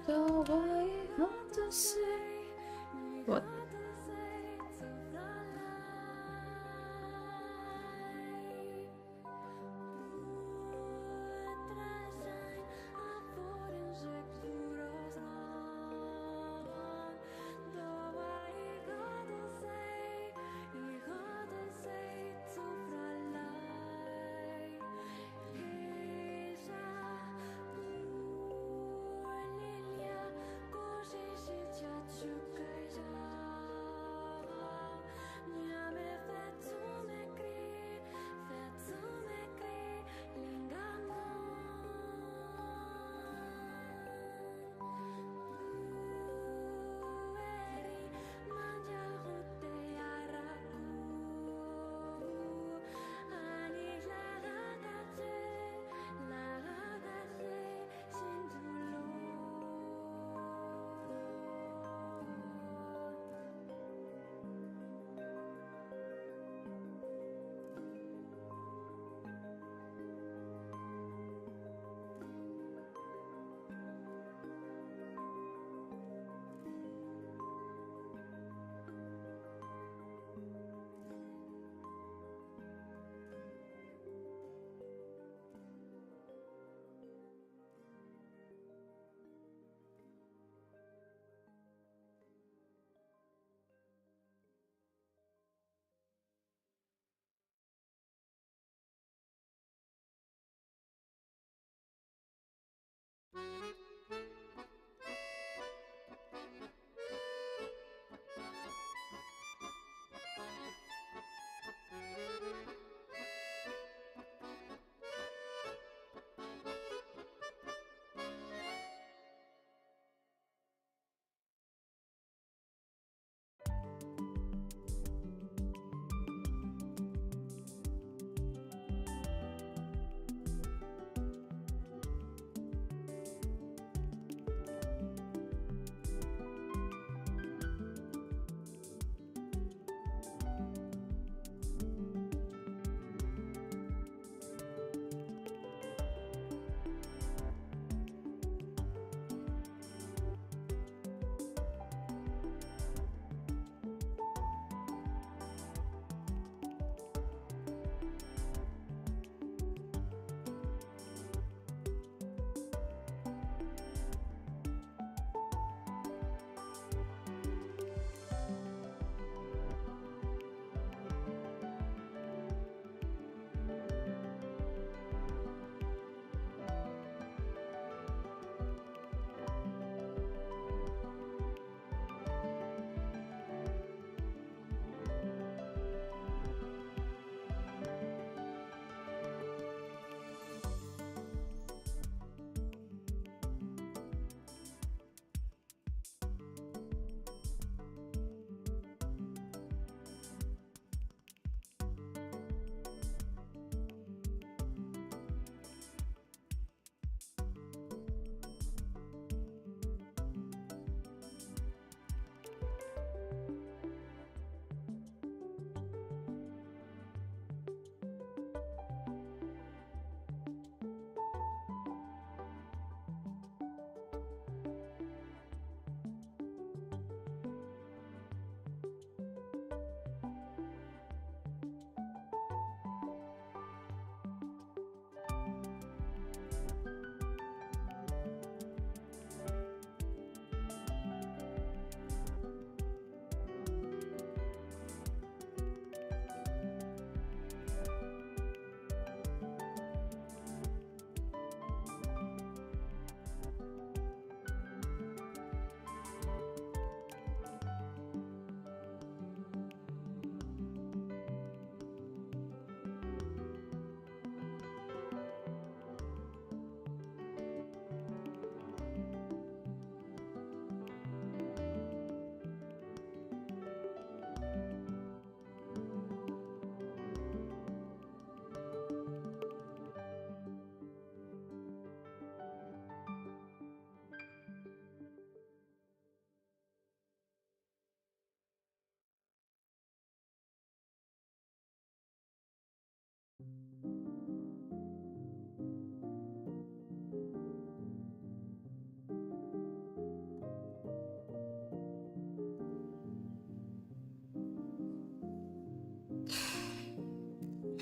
Though I have to say. What?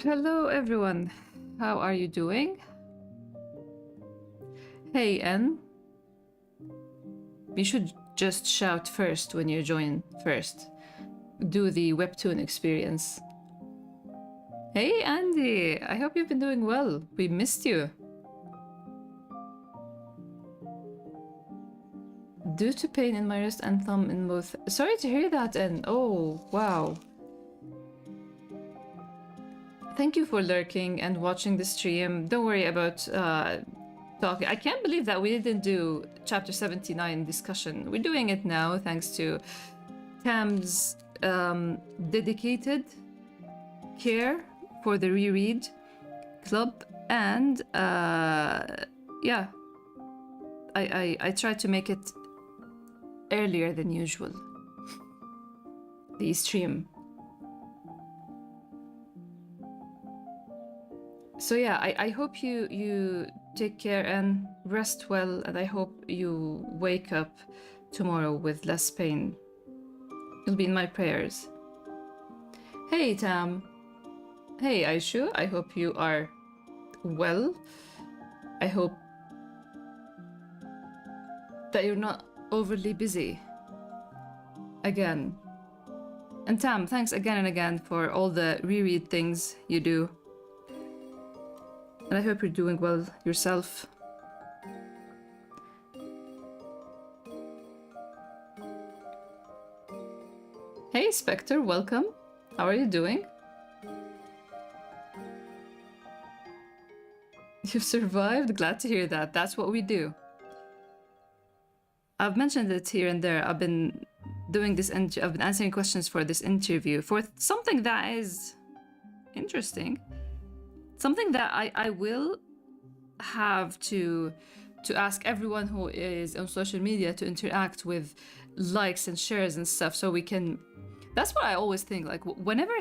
Hello everyone, how are you doing? Hey N, you should just shout first when you join first. Do the webtoon experience. Hey Andy, I hope you've been doing well. We missed you. Due to pain in my wrist and thumb in both. Sorry to hear that, N. Oh, wow. Thank you for lurking and watching the stream. Don't worry about talking. I can't believe that we didn't do chapter 79 discussion. We're doing it now thanks to Tam's dedicated care for the reread club, and yeah, I tried to make it earlier than usual, the stream. So yeah, I hope you take care and rest well, and I hope you wake up tomorrow with less pain. You'll be in my prayers. Hey Tam. Hey Aishu, I hope you are well. I hope that you're not overly busy again. And Tam, thanks again and again for all the reread things you do. And I hope you're doing well yourself. Hey Spectre, welcome. How are you doing? You've survived? Glad to hear that. That's what we do. I've mentioned it here and there. I've been doing this, I've been answering questions for this interview for something that is interesting. Something that I will have to ask everyone who is on social media to interact with likes and shares and stuff, so we can. That's what I always think. Like whenever,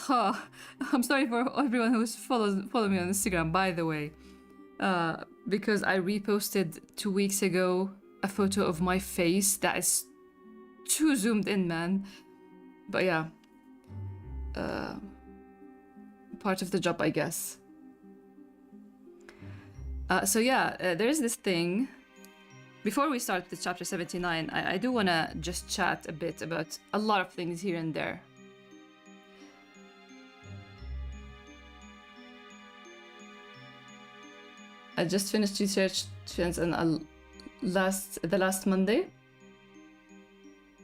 I'm sorry for everyone who's follow me on Instagram, by the way, because I reposted 2 weeks ago a photo of my face that is too zoomed in, man. But yeah. Part of the job, I guess. So yeah, there's this thing. Before we start with chapter 79, I do want to just chat a bit about a lot of things here and there. I just finished research on the last Monday.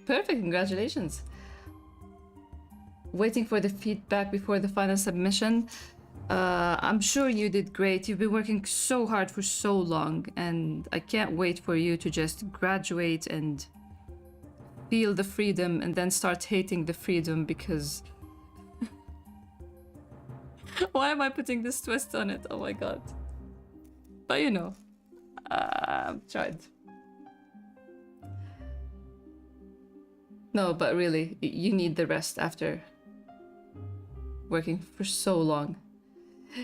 Perfect, congratulations. Waiting for the feedback before the final submission. I'm sure you did great. You've been working so hard for so long, and I can't wait for you to just graduate and feel the freedom and then start hating the freedom, because why am I putting this twist on it? Oh my god. But you know, I've tried. No, but really, you need the rest after working for so long.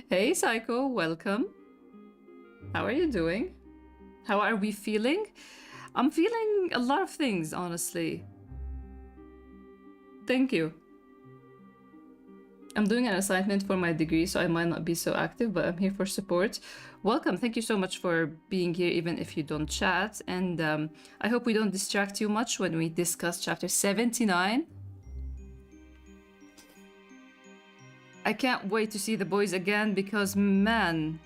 Hey Psycho, welcome. How are you doing? How are we feeling? I'm feeling a lot of things, honestly. Thank you. I'm doing an assignment for my degree, so I might not be so active, but I'm here for support. Welcome, thank you so much for being here, even if you don't chat. And I hope we don't distract you much when we discuss chapter 79. I can't wait to see the boys again, because man,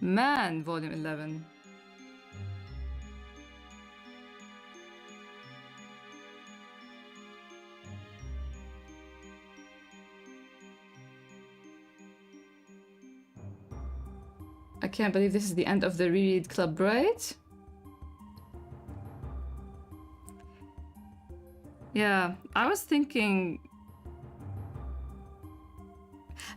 volume 11. I can't believe this is the end of the reread club, right? Yeah, I was thinking,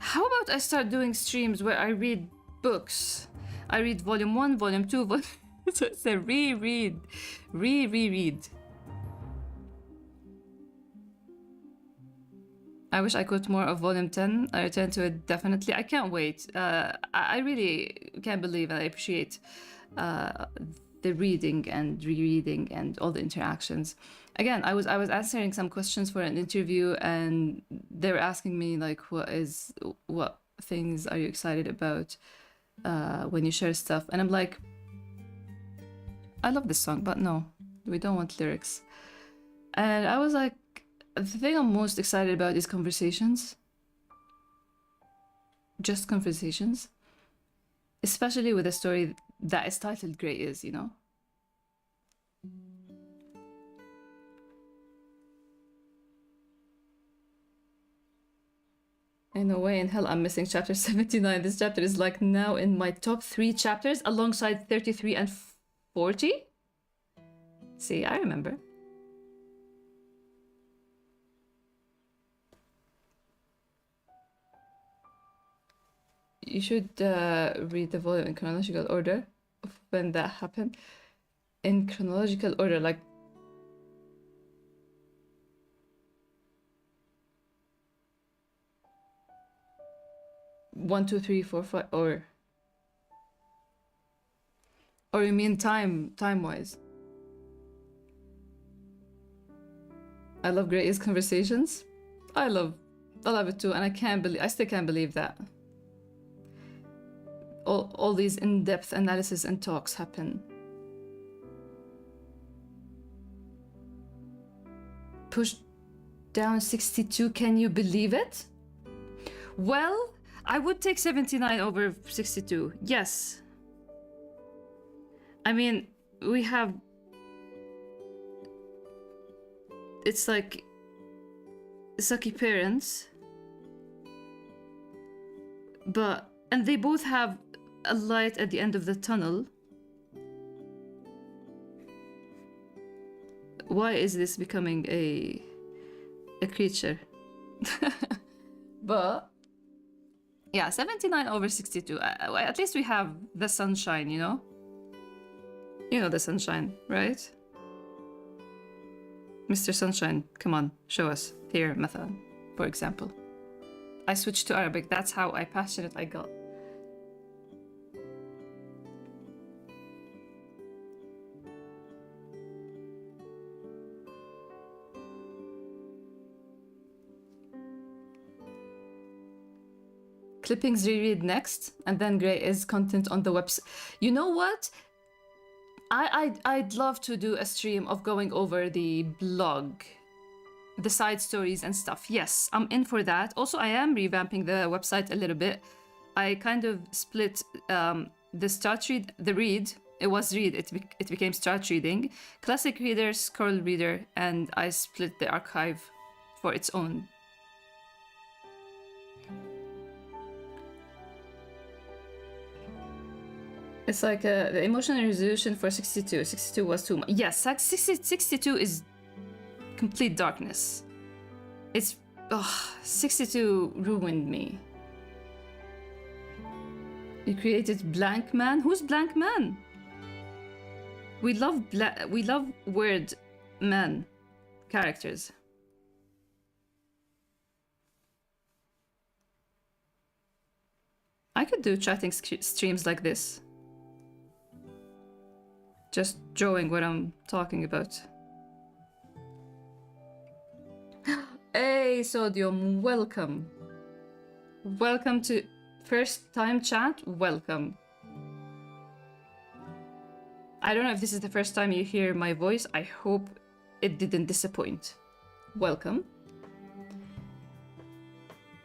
how about I start doing streams where I read books? I read volume 1, volume 2, so it's a reread. I wish I caught more of volume 10. I return to it definitely. I can't wait. I really can't believe and I appreciate the reading and rereading and all the interactions. Again, I was answering some questions for an interview, and they were asking me like, what things are you excited about when you share stuff? And I'm like, I love this song, but no, we don't want lyrics. And I was like, the thing I'm most excited about is conversations. Just conversations. Especially with a story that is titled Grey Is, you know? In a way, in hell, I'm missing chapter 79. This chapter is like now in my top 3 chapters alongside 33 and 40. See, I remember. You should read the volume in chronological order of when that happened. In chronological order, like... One, two, three, four, five, or you mean time-wise? I love Grey Is conversations. I love it too, and I still can't believe that. All these in-depth analysis and talks happen. Push down 62, can you believe it? Well, I would take 79 over 62, yes. I mean, we have... It's like... sucky parents. But... And they both have a light at the end of the tunnel. Why is this becoming a creature? But yeah, 79 over 62. At least we have the sunshine, you know? You know the sunshine, right? Mr. Sunshine, come on, show us. Here, مثلا, for example. I switched to Arabic. That's how passionate I got. Clippings reread next, and then Grey Is content on the website. You know what? I'd love to do a stream of going over the blog, the side stories and stuff. Yes, I'm in for that. Also, I am revamping the website a little bit. I kind of split the start read, the read. It was read. It became start reading, classic reader, scroll reader, and I split the archive for its own. It's like the emotional resolution for 62. 62 was too much. Yes, 62 is complete darkness. It's... 62 ruined me. You created Blank Man? Who's Blank Man? We love word man characters. I could do chatting streams like this. Just drawing what I'm talking about. Hey, Sodium, welcome. Welcome to first time chat, welcome. I don't know if this is the first time you hear my voice. I hope it didn't disappoint. Welcome.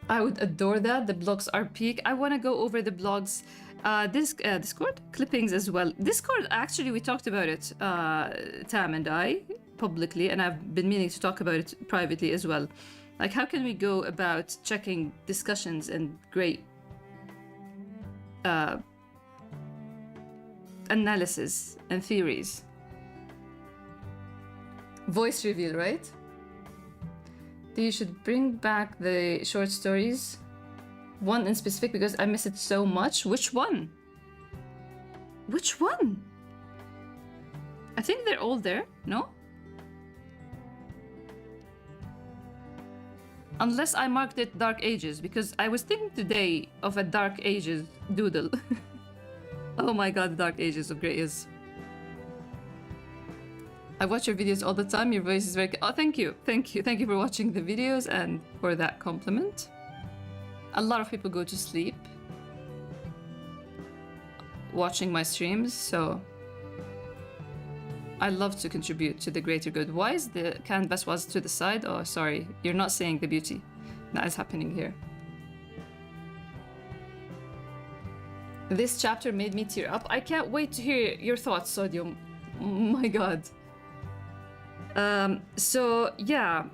I would adore that. The blogs are peak. I want to go over the blogs. Discord clippings as well. Discord, actually, we talked about it, Tam and I, publicly, and I've been meaning to talk about it privately as well. Like, how can we go about checking discussions and great analysis and theories? Voice reveal, right? You should bring back the short stories. One in specific, because I miss it so much. Which one? Which one? I think they're all there, no? Unless I marked it Dark Ages, because I was thinking today of a Dark Ages doodle. Oh my god, the Dark Ages of Grey Is. I watch your videos all the time. Your voice is very... Oh, thank you. Thank you. Thank you for watching the videos and for that compliment. A lot of people go to sleep watching my streams, so I love to contribute to the greater good. Why is the canvas was to the side? Oh, sorry. You're not seeing the beauty that is happening here. This chapter made me tear up. I can't wait to hear your thoughts, Sodium. Oh my god. So yeah,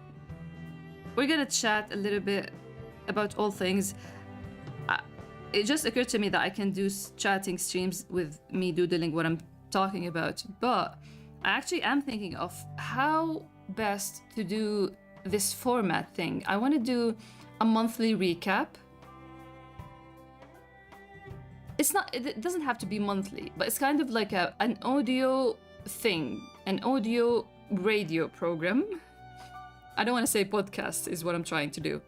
we're gonna chat a little bit about all things. It just occurred to me that I can do chatting streams with me doodling what I'm talking about, but I actually am thinking of how best to do this format thing. I want to do a monthly recap. It doesn't have to be monthly, but it's kind of like an audio thing, an audio radio program. I don't want to say podcast is what I'm trying to do.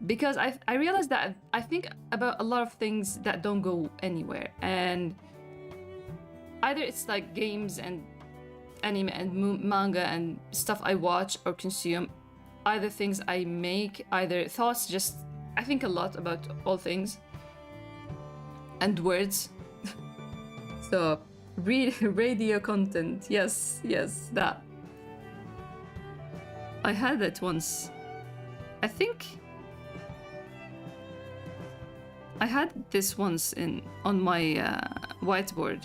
Because I realized that I think about a lot of things that don't go anywhere, and either it's like games and anime and manga and stuff I watch or consume, either things I make, either thoughts, just I think a lot about all things, and words. So radio content, yes, that. I had it once. I think I had this once on my whiteboard.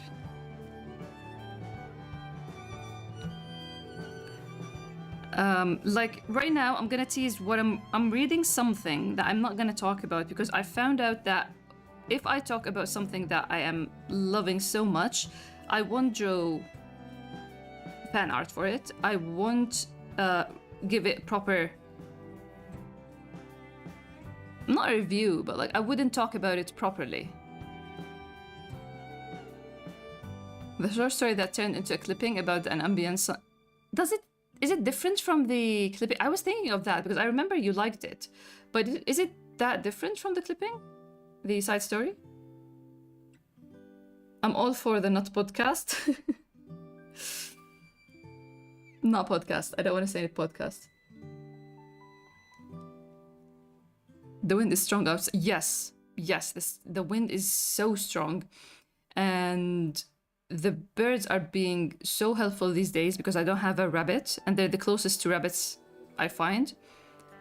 Like right now, I'm gonna tease what I'm reading something that I'm not gonna talk about, because I found out that if I talk about something that I am loving so much, I won't draw fan art for it. I won't give it proper, not a review, but like I wouldn't talk about it properly. The short story that turned into a clipping about an ambient sun. Is it different from the clipping? I was thinking of that because I remember you liked it, but is it that different from the clipping? The side story? I'm all for the not podcast. Not podcast. I don't want to say it podcast. The wind is strong out. Yes. The wind is so strong, and the birds are being so helpful these days because I don't have a rabbit, and they're the closest to rabbits I find.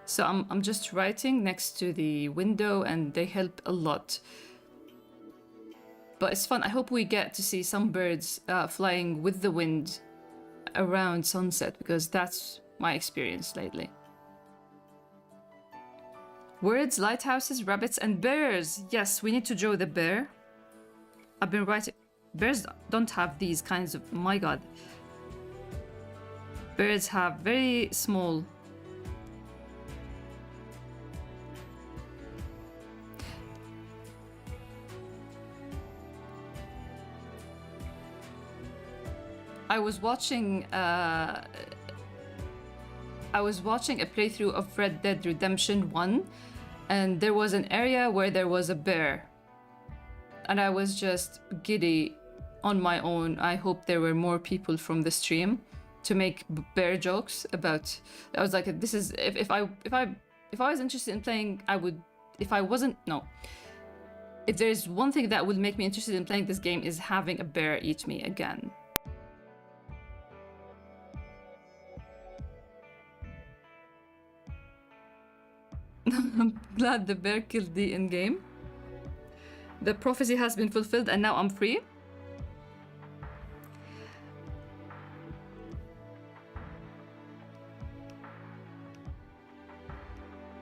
So I'm just writing next to the window, and they help a lot. But it's fun. I hope we get to see some birds flying with the wind around sunset, because that's my experience lately. Words, lighthouses, rabbits, and bears. Yes, we need to draw the bear. I've been writing. Bears don't have these kinds of... My god. Birds have very small... I was watching a playthrough of Red Dead Redemption 1, and there was an area where there was a bear. And I was just giddy on my own. I hope there were more people from the stream to make bear jokes about... I was like, this is... If I was interested in playing, I would... If I wasn't... No. If there's one thing that would make me interested in playing this game is having a bear eat me again. I'm glad the bear killed the in-game. The prophecy has been fulfilled and now I'm free.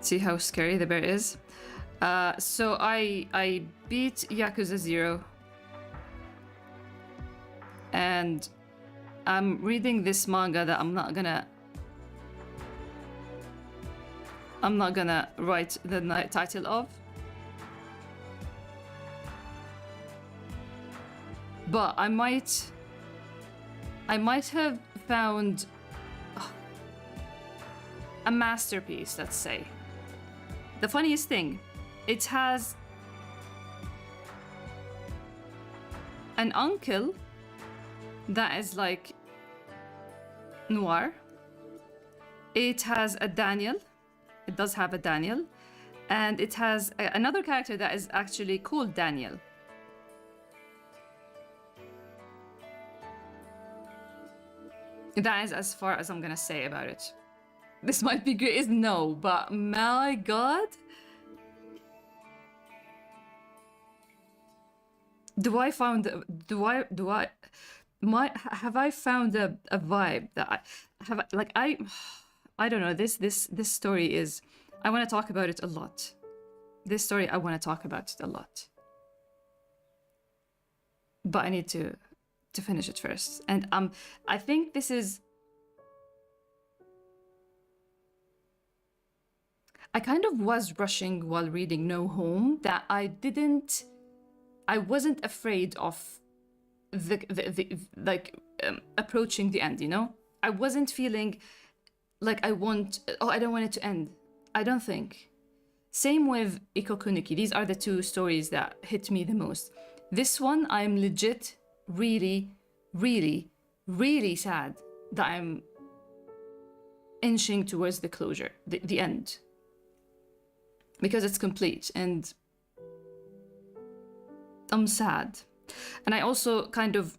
See how scary the bear is? So I beat Yakuza 0. And I'm reading this manga that I'm not gonna write the title of. But I might have found a masterpiece, let's say. The funniest thing, it has an uncle that is like noir. It has a Daniel. It does have a Daniel. And it has another character that is actually called Daniel. That is as far as I'm gonna say about it. This might be great, is no, but my god. Have I found a vibe that I don't know, this story is, I want to talk about it a lot. This story, I want to talk about it a lot. But I need to finish it first. And I think this is, I kind of was rushing while reading No Home, that I wasn't afraid of approaching the end, you know? I wasn't feeling like I don't want it to end. I don't think. Same with Ikokuniki. These are the two stories that hit me the most. This one, I'm legit really, really, really sad that I'm inching towards the closure, the end. Because it's complete and I'm sad. And I also kind of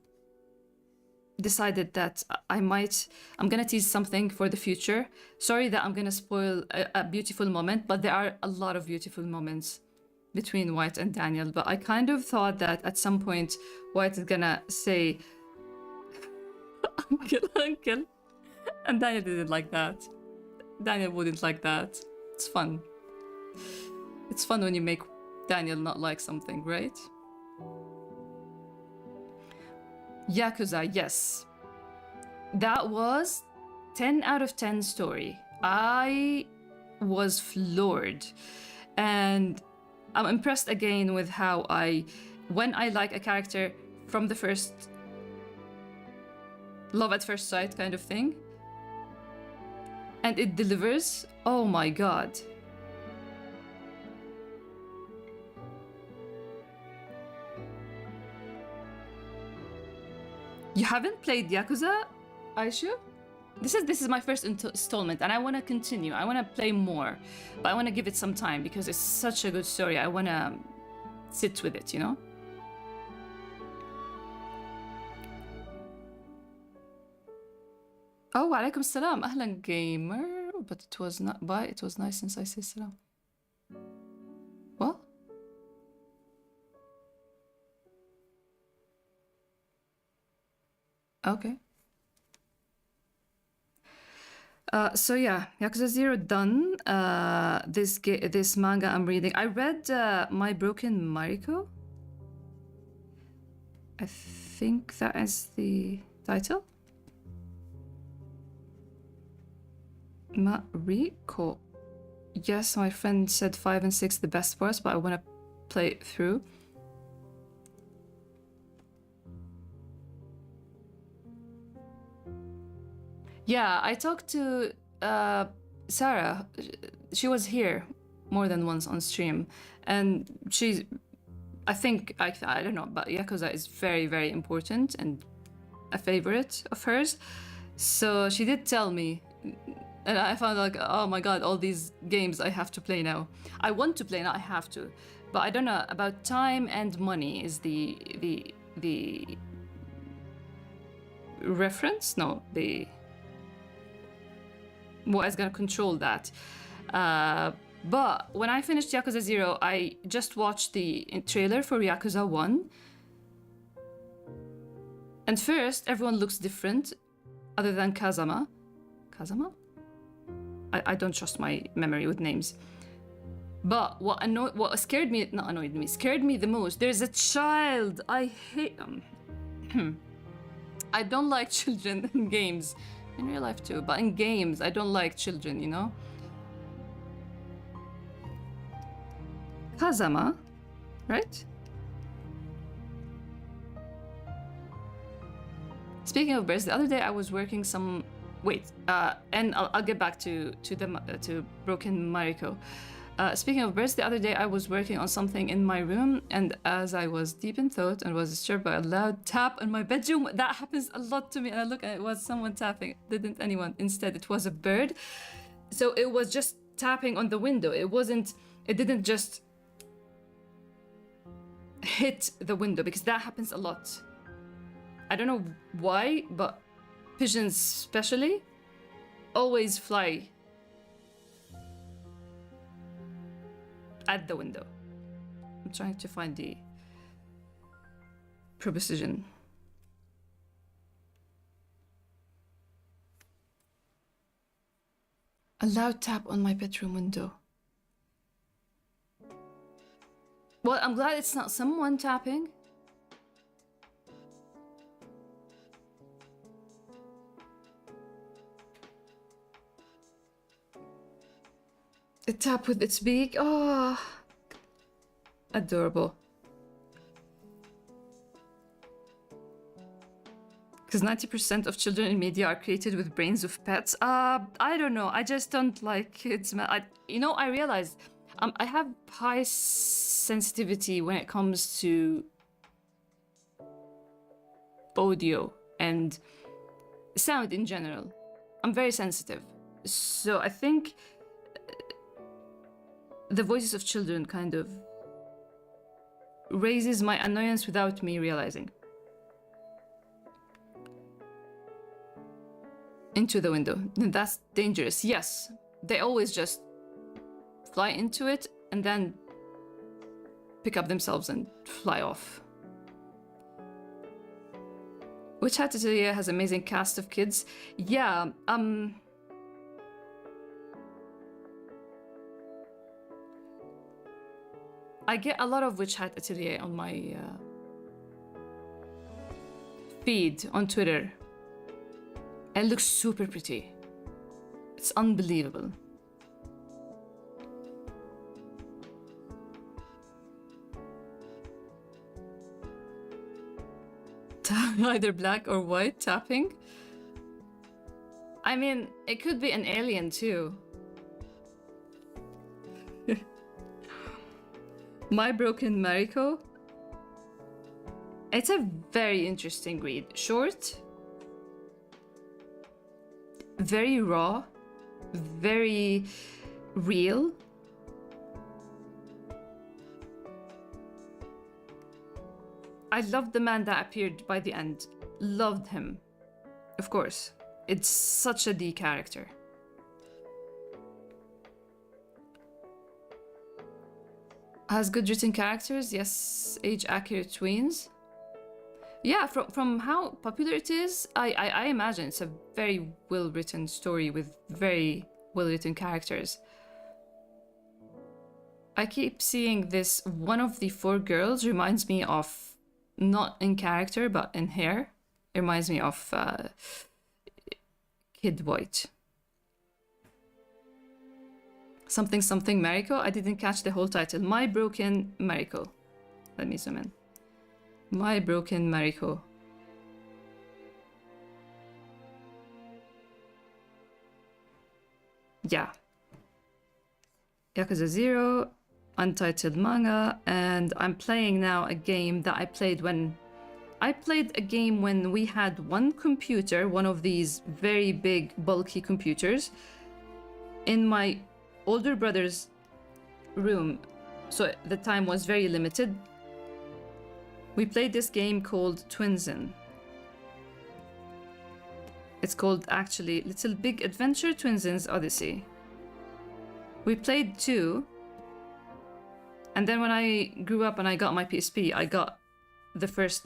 decided that I'm gonna tease something for the future. Sorry that I'm gonna spoil a beautiful moment, but there are a lot of beautiful moments between White and Daniel. But I kind of thought that at some point White is gonna say, uncle, uncle. And Daniel didn't like that. Daniel wouldn't like that. It's fun. It's fun when you make Daniel not like something, right? Yakuza, yes. That was 10 out of 10 story. I was floored. And I'm impressed again with how when I like a character from the first love at first sight kind of thing, and it delivers, oh my god. You haven't played Yakuza, Aishu? This is my first installment, and I want to continue. I want to play more, but I want to give it some time because it's such a good story. I want to sit with it, you know? Oh, alaikum salam, ahlan gamer. But it was not bye. It was nice since I said salam. What? Okay. So yeah, Yakuza 0 done. This manga I'm reading. I read My Broken Mariko. I think that is the title. Mariko. Yes, my friend said 5 and 6 the best parts, but I want to play it through. Yeah, I talked to Sarah. She was here more than once on stream, and I think, I don't know, but Yakuza is very, very important and a favorite of hers. So she did tell me, and I found like, oh my god, all these games I have to play now. I want to play now, I have to. But I don't know, about time and money is the reference? No, what is gonna control that. But when I finished Yakuza 0, I just watched the trailer for Yakuza 1. And first, everyone looks different, other than Kazama. Kazama? I don't trust my memory with names. But what scared me the most, there's a child. I hate I don't like children in games. In real life too, but in games, I don't like children, you know? Kazama, right? Speaking of birds, the other day I was working some... Wait, and I'll get back to Broken Mariko. Speaking of birds, the other day I was working on something in my room, and as I was deep in thought and was disturbed by a loud tap in my bedroom, that happens a lot to me, and I look and it was someone tapping. Didn't anyone. Instead, it was a bird. So it was just tapping on the window. It didn't just hit the window, because that happens a lot. I don't know why, but pigeons especially always fly at the window. I'm trying to find the preposition. A loud tap on my bedroom window. Well, I'm glad it's not someone tapping. A tap with its beak. Oh, adorable. Because 90% of children in media are created with brains of pets. I don't know. I just don't like kids. I realized I have high sensitivity when it comes to audio and sound in general. I'm very sensitive. So I think the voices of children kind of raises my annoyance without me realizing. Into the window. That's dangerous. Yes, they always just fly into it and then pick up themselves and fly off. Which Hat Atelier has amazing cast of kids. Yeah, I get a lot of Witch Hat Atelier on my feed on Twitter. It looks super pretty. It's unbelievable. Either black or white tapping. I mean, it could be an alien too. My Broken Mariko. It's a very interesting read. Short, very raw, very real. I loved the man that appeared by the end. Loved him. Of course. It's such a D character. Has good written characters, yes, age-accurate tweens. Yeah, from how popular it is, I imagine it's a very well-written story with very well-written characters. I keep seeing this, one of the four girls reminds me of, not in character, but in hair. It reminds me of Kid White. Something something Mariko. I didn't catch the whole title. My Broken Mariko. Let me zoom in. My Broken Mariko. Yeah. Yakuza 0, untitled manga, and I'm playing now a game that I played when we had one computer, one of these very big, bulky computers, in my older brother's room, so the time was very limited. We played this game called Twinsen. It's called actually Little Big Adventure Twinsen's Odyssey. We played 2, and then when I grew up and I got my PSP, I got the first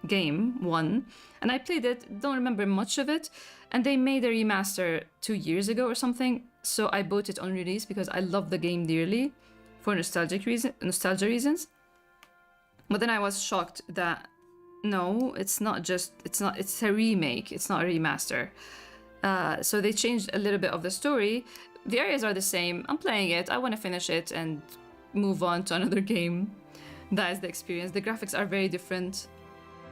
game, 1, and I played it, don't remember much of it, and they made a remaster 2 years ago or something, so I bought it on release because I love the game dearly for nostalgia reasons. But then I was shocked that no, it's a remake, it's not a remaster. So they changed a little bit of the story. The areas are the same. I'm playing it, I want to finish it and move on to another game. That is the experience. The graphics are very different,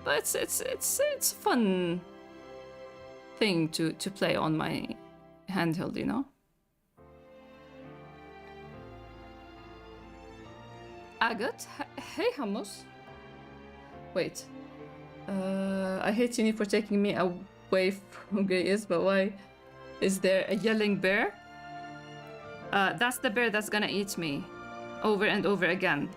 but it's a fun thing to play on my handheld, you know? Agat? Hey, Hummus. Wait. I hate you for taking me away from Grace, but why is there a yelling bear? That's the bear that's gonna eat me over and over again.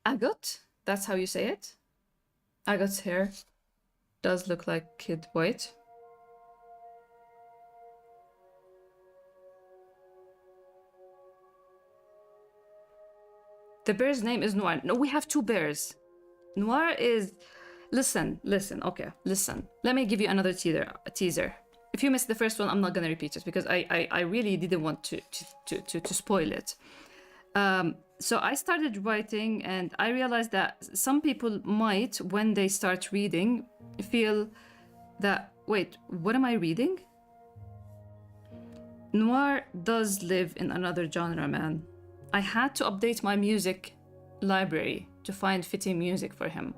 Agot? That's how you say it? Agot's hair does look like Kid White. The bear's name is Noir. No, we have two bears. Noir is... Listen, okay, listen. Let me give you another teaser. If you missed the first one, I'm not gonna repeat it because I really didn't want to spoil it. So I started writing and I realized that some people might, when they start reading, feel that, wait, what am I reading? Noir does live in another genre, man. I had to update my music library to find fitting music for him.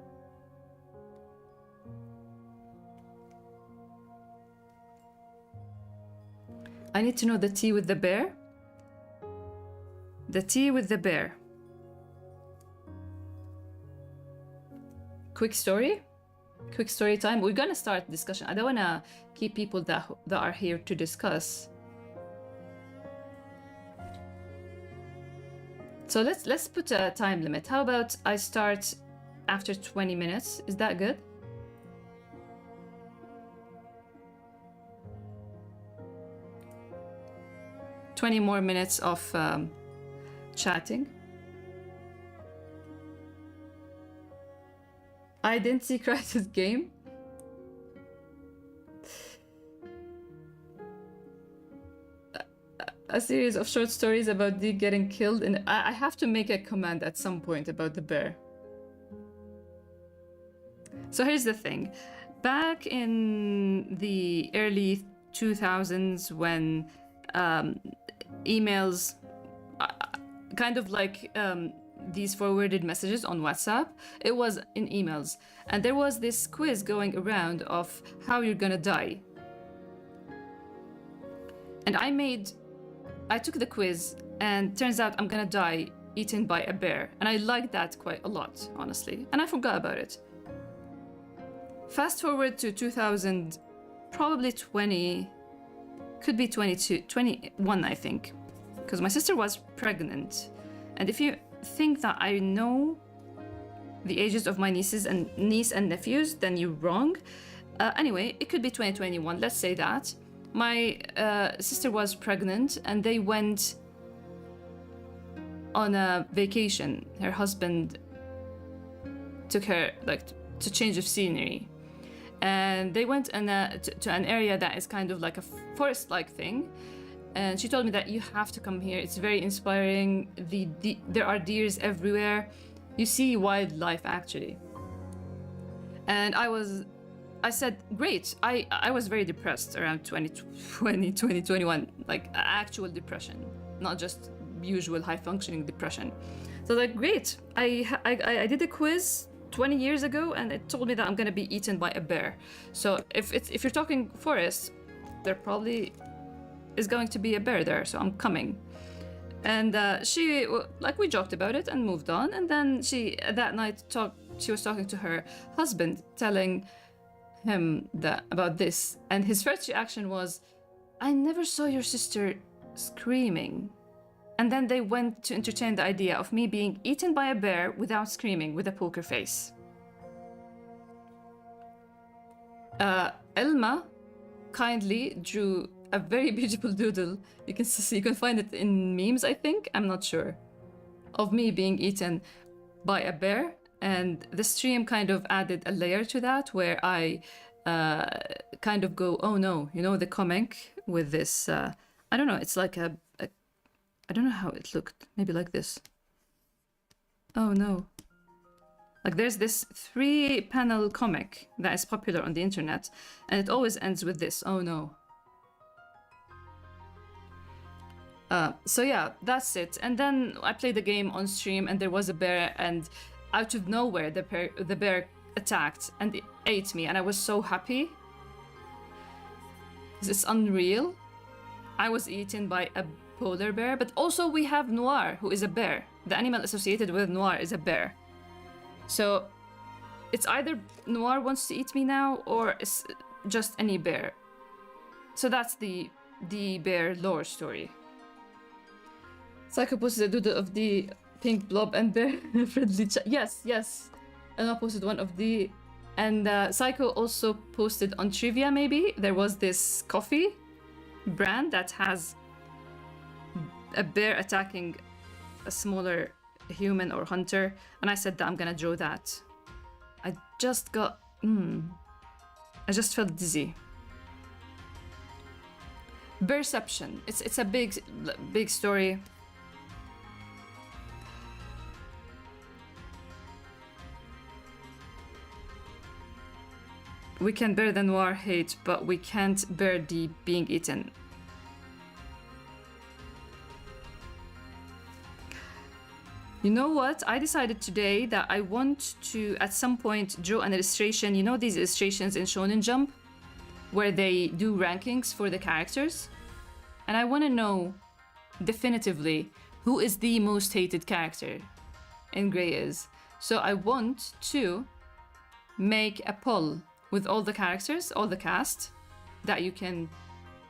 I need to know the tea with the bear. The tea with the bear. Quick story? Quick story time. We're gonna start discussion. I don't wanna keep people that are here to discuss. So let's put a time limit. How about I start after 20 minutes? Is that good? $20 more minutes of chatting. Identity crisis game. A series of short stories about Dee getting killed, and I have to make a comment at some point about the bear. So here's the thing. Back in the early 2000s when emails, kind of like these forwarded messages on WhatsApp, it was in emails. And there was this quiz going around of how you're gonna die. And I took the quiz, and turns out I'm gonna die eaten by a bear. And I liked that quite a lot, honestly. And I forgot about it. Fast forward to 2000, probably 20, could be 22, 21, I think. Because my sister was pregnant. And if you think that I know the ages of my niece and nephews, then you're wrong. Anyway, it could be 2021, let's say that. My sister was pregnant and they went on a vacation. Her husband took her to change of scenery. And they went to an area that is kind of like a forest-like thing. And she told me that you have to come here. It's very inspiring. There are deers everywhere. You see wildlife, actually. And I said, great. I was very depressed around 2020, 2021, like actual depression, not just usual high-functioning depression. So like, great. I did a quiz 20 years ago, and it told me that I'm gonna be eaten by a bear. So if you're talking forest, there probably is going to be a bear there. So I'm coming. And we joked about it and moved on. And then that night she was talking to her husband, telling him about this, and his first reaction was, I never saw your sister screaming. And then they went to entertain the idea of me being eaten by a bear without screaming, with a poker face. Elma kindly drew a very beautiful doodle. You can find it in memes, I think, I'm not sure, of me being eaten by a bear. And the stream kind of added a layer to that, where I kind of go, oh no, you know, the comic with this, I don't know, it's like I don't know how it looked, maybe like this. Oh no. Like there's this 3-panel comic that is popular on the internet, and it always ends with this, oh no. So yeah, that's it. And then I played the game on stream, and there was a bear, and out of nowhere, the bear attacked and it ate me, and I was so happy. It's unreal. I was eaten by a polar bear, but also we have Noir, who is a bear. The animal associated with Noir is a bear. So it's either Noir wants to eat me now, or it's just any bear. So that's the bear lore story. Psycho posted a doodle of the pink blob and bear friendly chat. Yes, yes. And I posted one of the... And Psycho also posted on Trivia, maybe. There was this coffee brand that has a bear attacking a smaller human or hunter. And I said that I'm gonna draw that. I just got... I just felt dizzy. Bearception. It's a big story. We can bear the Noir hate, but we can't bear the being eaten. You know what? I decided today that I want to, at some point, draw an illustration. You know these illustrations in Shonen Jump? Where they do rankings for the characters? And I want to know, definitively, who is the most hated character in Grey is. So I want to make a poll with all the characters, all the cast, that you can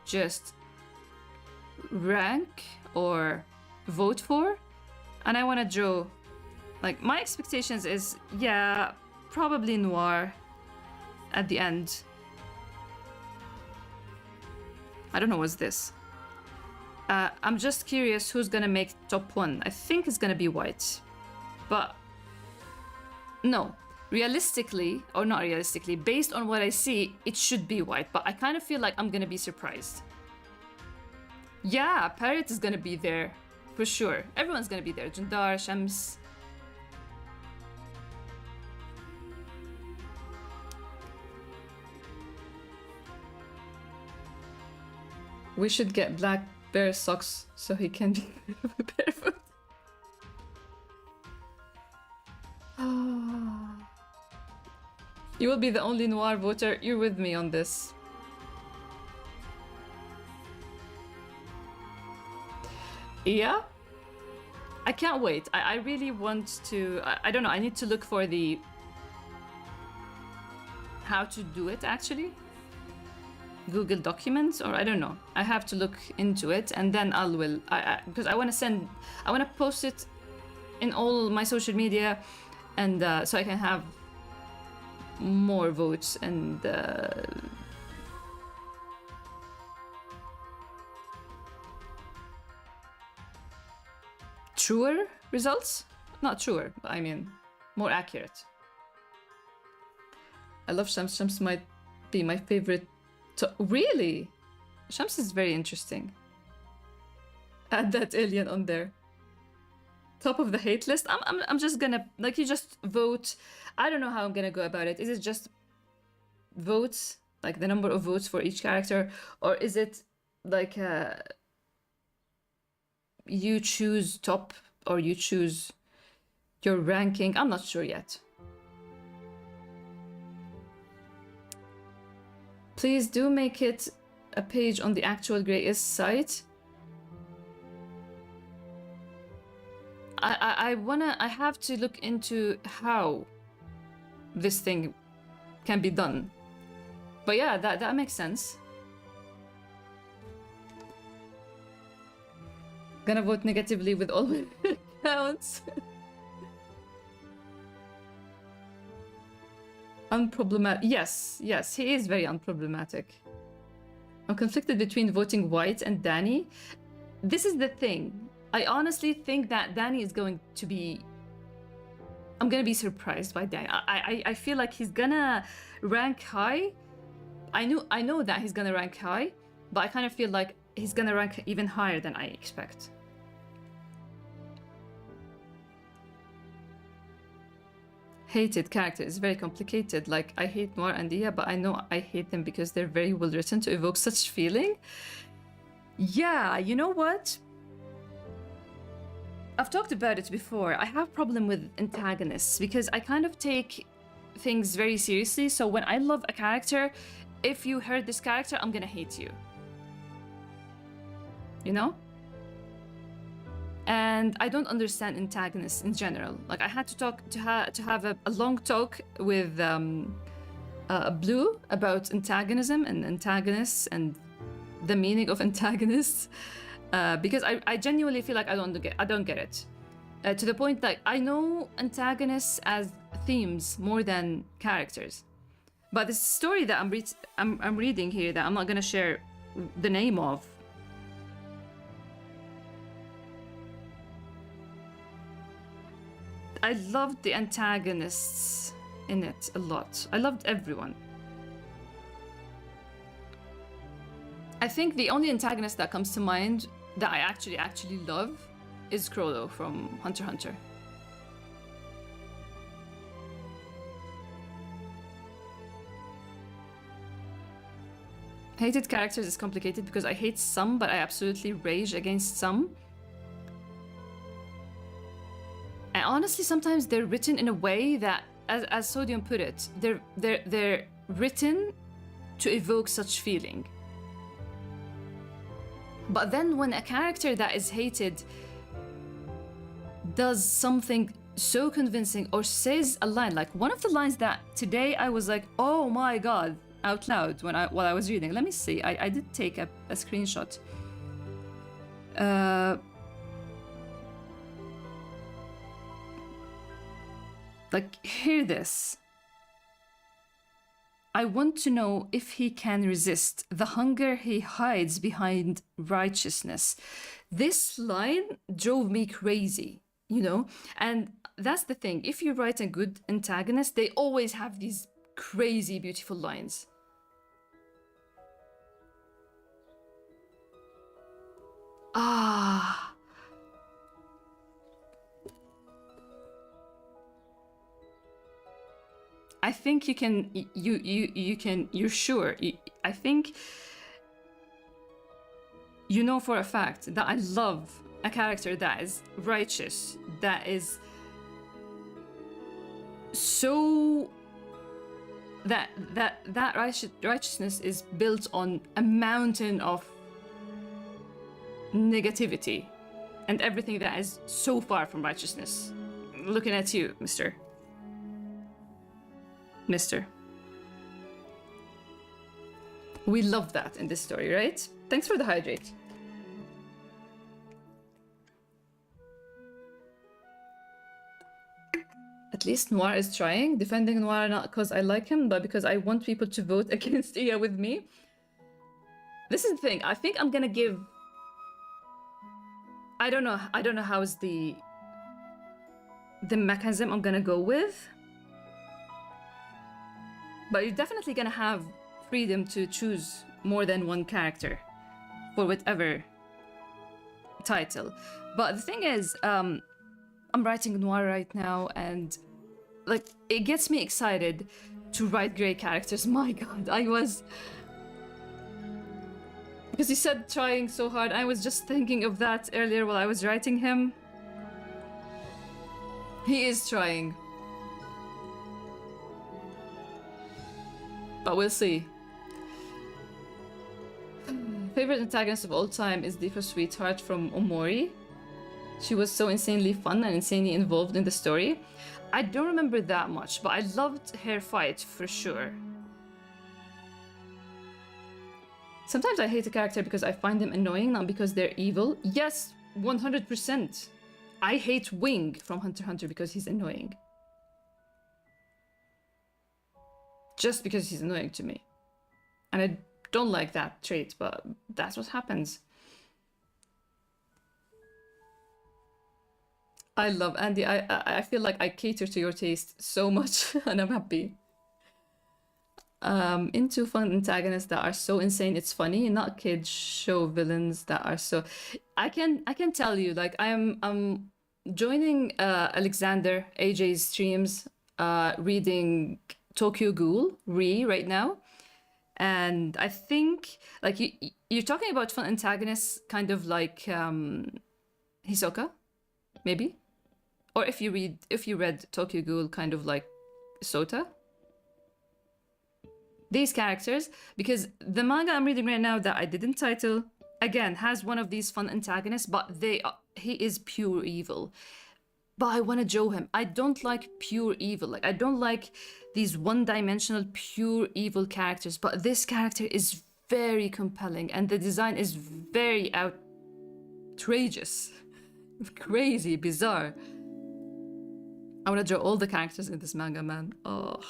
just rank or vote for. And I want to draw, like, my expectations is, yeah, probably Noir at the end. I don't know what's this. I'm just curious who's gonna make top 1. I think it's gonna be White. But no, realistically, or not realistically, based on what I see, it should be White. But I kind of feel like I'm gonna be surprised. Yeah, Parrot is gonna be there, for sure. Everyone's gonna be there. Jundar, Shams. We should get black bear socks so he can be barefoot. You will be the only Noir voter. You're with me on this. Yeah? I can't wait. I really want to... I don't know, I need to look for the... how to do it, actually. Google Documents, or I don't know. I have to look into it, and then I will... because I want to send... I want to post it in all my social media, and so I can have more votes and... truer results? Not truer, but I mean more accurate. I love Shams. Shams might be my favorite. Really? Shams is very interesting. Add that alien on there. Top of the hate list. I'm just gonna, like, you just vote. I don't know how I'm gonna go about it. Is it just votes, like the number of votes for each character, or is it like you choose top, or you choose your ranking? I'm not sure yet. Please do make it a page on the actual Greyist site. I have to look into how this thing can be done. But yeah, that makes sense. Gonna vote negatively with all my accounts. Unproblematic. Yes, he is very unproblematic. I'm conflicted between voting White and Danny. This is the thing. I honestly think that Danny is going to be... I'm gonna be surprised by Danny. I feel like he's gonna rank high. I know that he's gonna rank high, but I kind of feel like he's gonna rank even higher than I expect. Hated character is very complicated. Like, I hate Noir and Dia, but I know I hate them because they're very well written to evoke such feeling. Yeah, you know what? I've talked about it before. I have a problem with antagonists because I kind of take things very seriously. So when I love a character, if you hurt this character, I'm gonna hate you. You know? And I don't understand antagonists in general. Like I had to have a long talk with Blue about antagonism and antagonists and the meaning of antagonists, because I genuinely feel like I don't get it. To the point that I know antagonists as themes more than characters. But the story that I'm reading here that I'm not gonna share the name of. I loved the antagonists in it a lot. I loved everyone. I think the only antagonist that comes to mind that I actually love is Crollo from Hunter x Hunter. Hated characters is complicated because I hate some, but I absolutely rage against some. And honestly, sometimes they're written in a way that, as Sodium put it, they're written to evoke such feeling. But then when a character that is hated does something so convincing or says a line, like one of the lines that today I was like, oh my god, out loud while I was reading. Let me see, I did take a screenshot. Like, hear this. I want to know if he can resist the hunger he hides behind righteousness. This line drove me crazy, you know? And that's the thing. If you write a good antagonist, they always have these crazy, beautiful lines. Ah. I think you can, you're sure. I think you know for a fact that I love a character that is righteous, that is so, that righteousness is built on a mountain of negativity and everything that is so far from righteousness. Looking at you, Mister. We love that in this story, right? Thanks for the hydrate. At least Noir is trying, defending Noir not because I like him, but because I want people to vote against Iya with me. This is the thing. I think I'm gonna give. I don't know how is the mechanism I'm gonna go with. But you're definitely gonna have freedom to choose more than one character for whatever title. But the thing is, I'm writing Noir right now, and like it gets me excited to write great characters. My god, I was, because he said trying so hard. I was just thinking of that earlier while I was writing him. He is trying. But we'll see. Favorite antagonist of all time is Diva Sweetheart from Omori. She was so insanely fun and insanely involved in the story. I don't remember that much, but I loved her fight for sure. Sometimes I hate a character because I find them annoying, not because they're evil. Yes, 100%. I hate Wing from Hunter x Hunter because he's annoying. Just because he's annoying to me. And I don't like that trait, but that's what happens. I love Andy. I feel like I cater to your taste so much, and I'm happy. Into fun antagonists that are so insane it's funny, not kid show villains that are so. I can tell you, like I'm joining Alexander AJ's streams, reading Tokyo Ghoul right now, and I think like you're talking about fun antagonists, kind of like Hisoka, maybe. Or if you read Tokyo Ghoul, kind of like Sota. These characters, because the manga I'm reading right now that I didn't title, again, has one of these fun antagonists, but he is pure evil. But I want to Joe him. I don't like pure evil. Like, I don't like these one-dimensional pure evil characters, but this character is very compelling, and the design is very outrageous. Crazy, bizarre. I want to draw all the characters in this manga, man. Oh.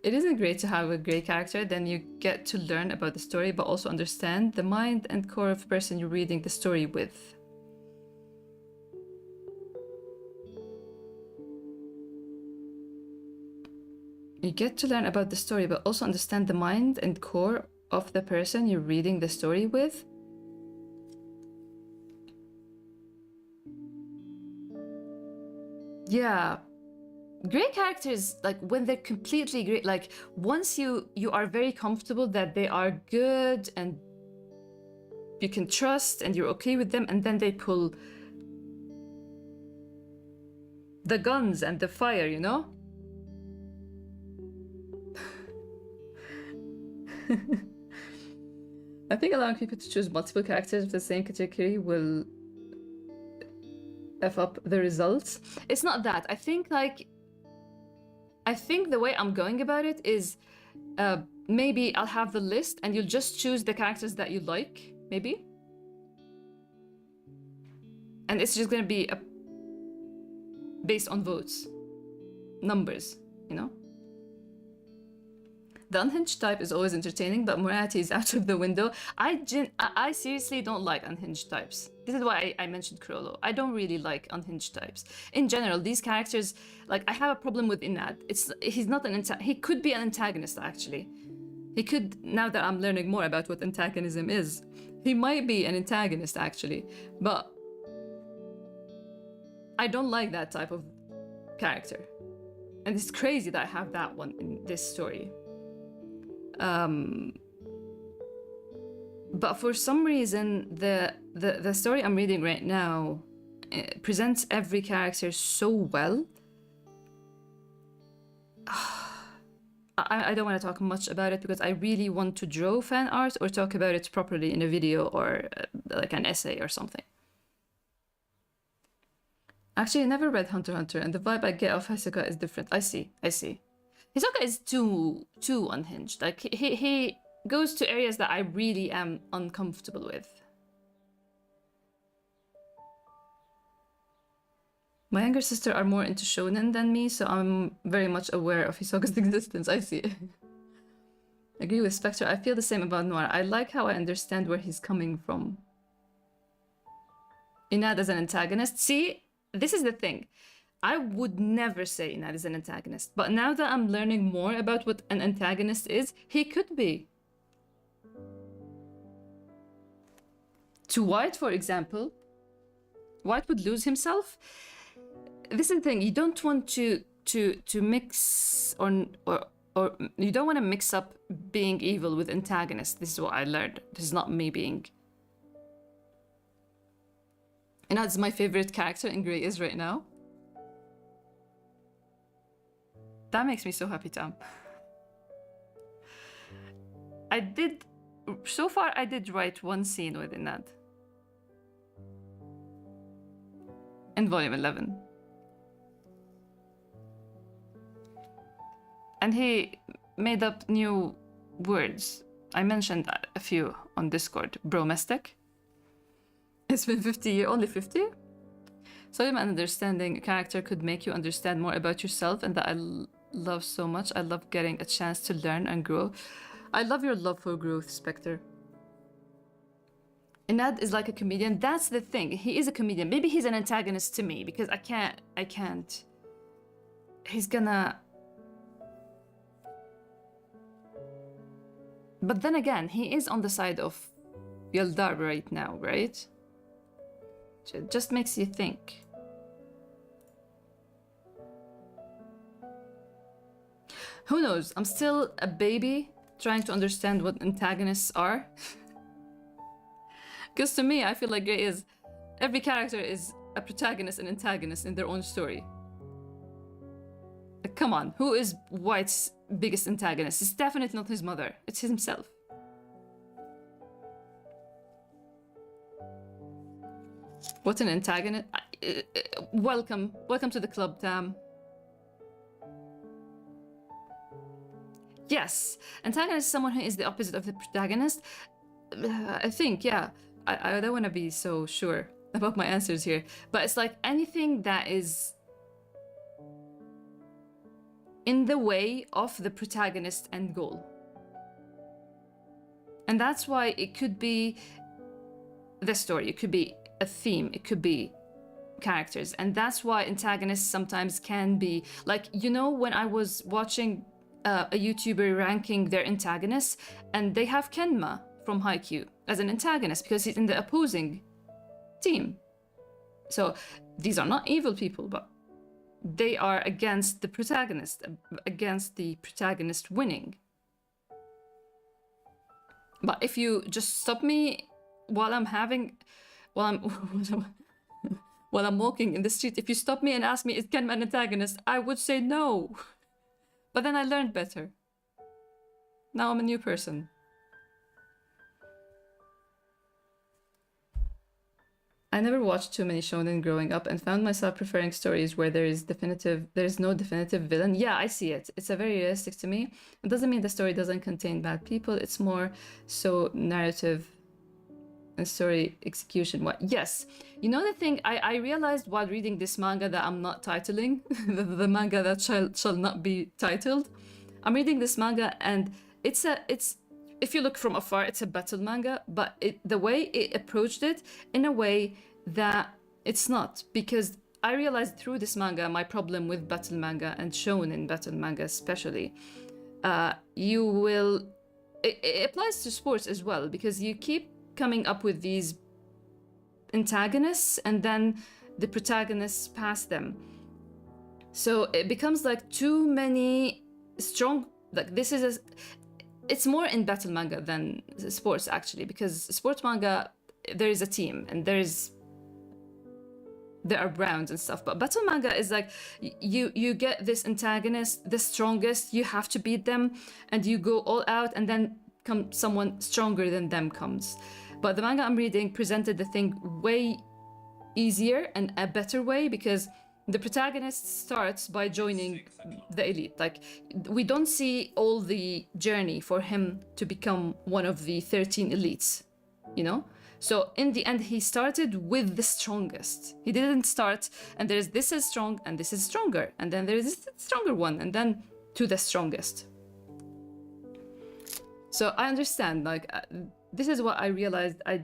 It isn't great to have a great character, then you get to learn about the story, but also understand the mind and core of the person you're reading the story with. You get to learn about the story, but also understand the mind and core of the person you're reading the story with. Yeah. Great characters, like when they're completely great, like once you are very comfortable that they are good and you can trust and you're okay with them, and then they pull the guns and the fire, you know? I think allowing people to choose multiple characters of the same category will F up the results. It's not that. I think the way I'm going about it is maybe I'll have the list and you'll just choose the characters that you like, maybe. And it's just gonna be based on votes, numbers, you know? The unhinged type is always entertaining, but morality is out of the window. I seriously don't like unhinged types. This is why I mentioned Chrollo. I don't really like unhinged types. In general, these characters, like, I have a problem with Inad. He's not he could be an antagonist, actually. He could, now that I'm learning more about what antagonism is, he might be an antagonist, actually. But I don't like that type of character. And it's crazy that I have that one in this story. But for some reason, the story I'm reading right now presents every character so well. I don't want to talk much about it because I really want to draw fan art or talk about it properly in a video or like an essay or something. Actually, I never read Hunter x Hunter, and the vibe I get of Hisoka is different. I see. Hisoka is too unhinged. Like, he goes to areas that I really am uncomfortable with. My younger sister are more into shonen than me, so I'm very much aware of Hisoka's existence. I see. Agree with Spectre. I feel the same about Noir. I like how I understand where he's coming from. Inad as an antagonist. See, this is the thing. I would never say Inad is an antagonist, but now that I'm learning more about what an antagonist is, he could be. To White, for example, White would lose himself. This is the thing, you don't want to mix or you don't want to mix up being evil with antagonist. This is what I learned. This is not me being. And that's my favorite character in Grey is right now. That makes me so happy, Tam. So far I did write one scene within that. In volume 11. And he made up new words. I mentioned a few on Discord. Bromestic. It's been 50 years, only 50? So an understanding a character could make you understand more about yourself, and that I love so much. I love getting a chance to learn and grow. I love your love for growth, Spectre. Inad is like a comedian. That's the thing. He is a comedian. Maybe he's an antagonist to me because I can't. He's gonna. But then again, he is on the side of Yaldar right now, right? It just makes you think. Who knows? I'm still a baby trying to understand what antagonists are. Because to me, I feel like Grey is Every character is a protagonist and antagonist in their own story. Like, come on, who is White's biggest antagonist? It's definitely not his mother, it's himself. What an antagonist. Welcome to the club, Tam. Yes, antagonist is someone who is the opposite of the protagonist. I think, yeah. I don't want to be so sure about my answers here, but it's like anything that is in the way of the protagonist end goal. And that's why it could be the story, it could be a theme, it could be characters. And that's why antagonists sometimes can be like, you know, when I was watching a YouTuber ranking their antagonists, and they have Kenma from Haikyuu as an antagonist because he's in the opposing team. So these are not evil people, but they are against the protagonist, against the protagonist winning. But if you just stop me while I'm walking in the street, if you stop me and ask me, is Kenma an antagonist? I would say no. But then I learned better. Now I'm a new person. I never watched too many shonen growing up and found myself preferring stories where there is no definitive villain. Yeah, I see it. It's a very realistic to me. It doesn't mean the story doesn't contain bad people. It's more so narrative and story execution. What? Yes. You know the thing, I realized while reading this manga that I'm not titling, the manga that shall not be titled. I'm reading this manga and it's if you look from afar, it's a battle manga, but the way it approached it in a way that it's not, because I realized through this manga my problem with battle manga and shonen battle manga especially. It applies to sports as well, because you keep coming up with these antagonists and then the protagonists pass them. So it becomes like too many strong, like it's more in battle manga than sports actually, because sports manga, there is a team and there are rounds and stuff, but battle manga is like you get this antagonist, the strongest, you have to beat them and you go all out, and then someone stronger than them comes. But the manga I'm reading presented the thing way easier and a better way, because the protagonist starts by joining the elite. Like, we don't see all the journey for him to become one of the 13 elites, you know? So in the end, he started with the strongest. He didn't start, and there's this is strong, and this is stronger, and then there's this stronger one, and then to the strongest. So I understand, like, this is what I realized. I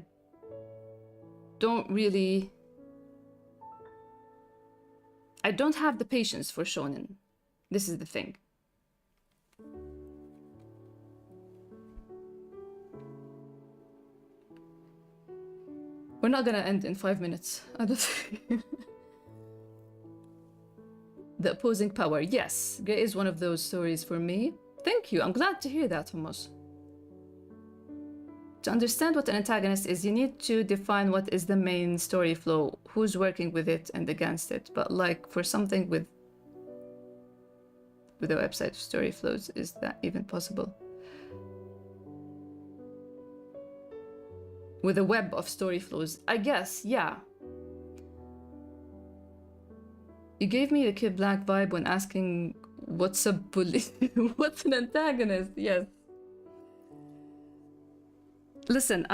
don't have the patience for shonen. This is the thing. We're not gonna end in 5 minutes. I don't think. The opposing power. Yes, Grey is one of those stories for me. Thank you. I'm glad to hear that, Thomas. To understand what an antagonist is, you need to define what is the main story flow, who's working with it and against it. But like for something with a website of story flows, is that even possible? With a web of story flows, I guess, yeah. You gave me the Kid Black vibe when asking what's a bully, what's an antagonist, yes. Listen,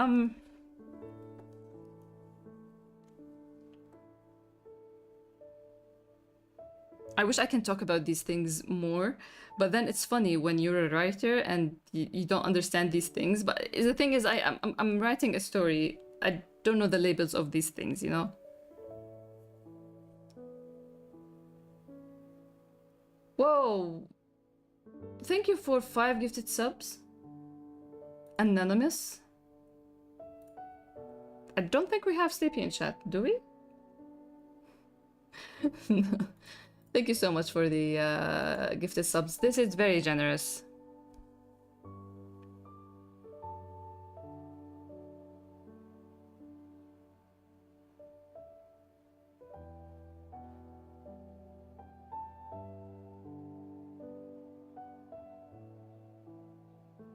I wish I can talk about these things more, but then it's funny when you're a writer and you don't understand these things. But the thing is, I'm writing a story. I don't know the labels of these things, you know? Whoa! Thank you for 5 gifted subs. Anonymous. I don't think we have Sleepy in chat, do we? No. Thank you so much for the gifted subs. This is very generous.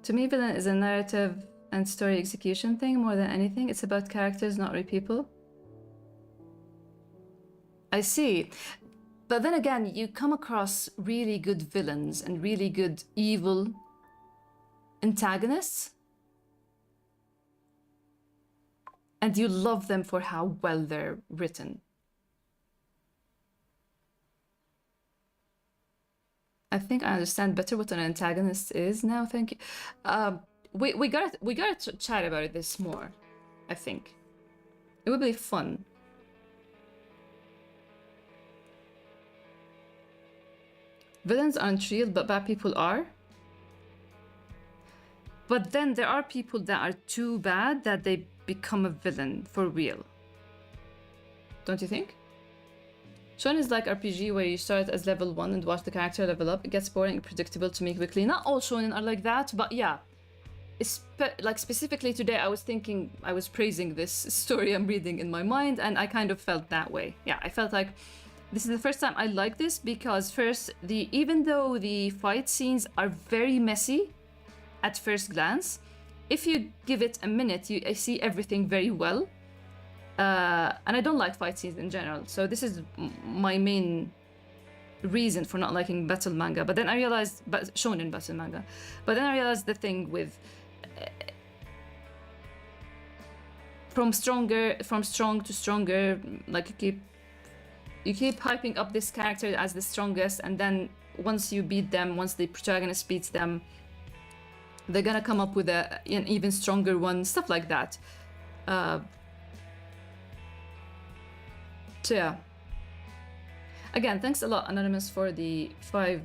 To me, villain is a narrative and story execution thing more than anything. It's about characters, not real people. I see. But then again, you come across really good villains and really good evil antagonists, and you love them for how well they're written. I think I understand better what an antagonist is now. Thank you. We gotta chat about this more. I think it would be fun. Villains aren't real, but bad people are. But then there are people that are too bad that they become a villain for real. Don't you think? Shonen is like RPG where you start as level 1 and watch the character level up. It gets boring and predictable to me quickly. Not all shonen are like that, but yeah. Like specifically today, I was praising this story I'm reading in my mind, and I kind of felt that way. Yeah, I felt like this is the first time I like this because first, even though the fight scenes are very messy at first glance, if you give it a minute, I see everything very well. And I don't like fight scenes in general, so this is my main reason for not liking battle manga. But then I realized, shonen battle manga. But then I realized the thing with from strong to stronger, like you keep hyping up this character as the strongest, and then once the protagonist beats them, they're gonna come up with an even stronger one, stuff like that. So yeah. Again, thanks a lot, Anonymous, for the 5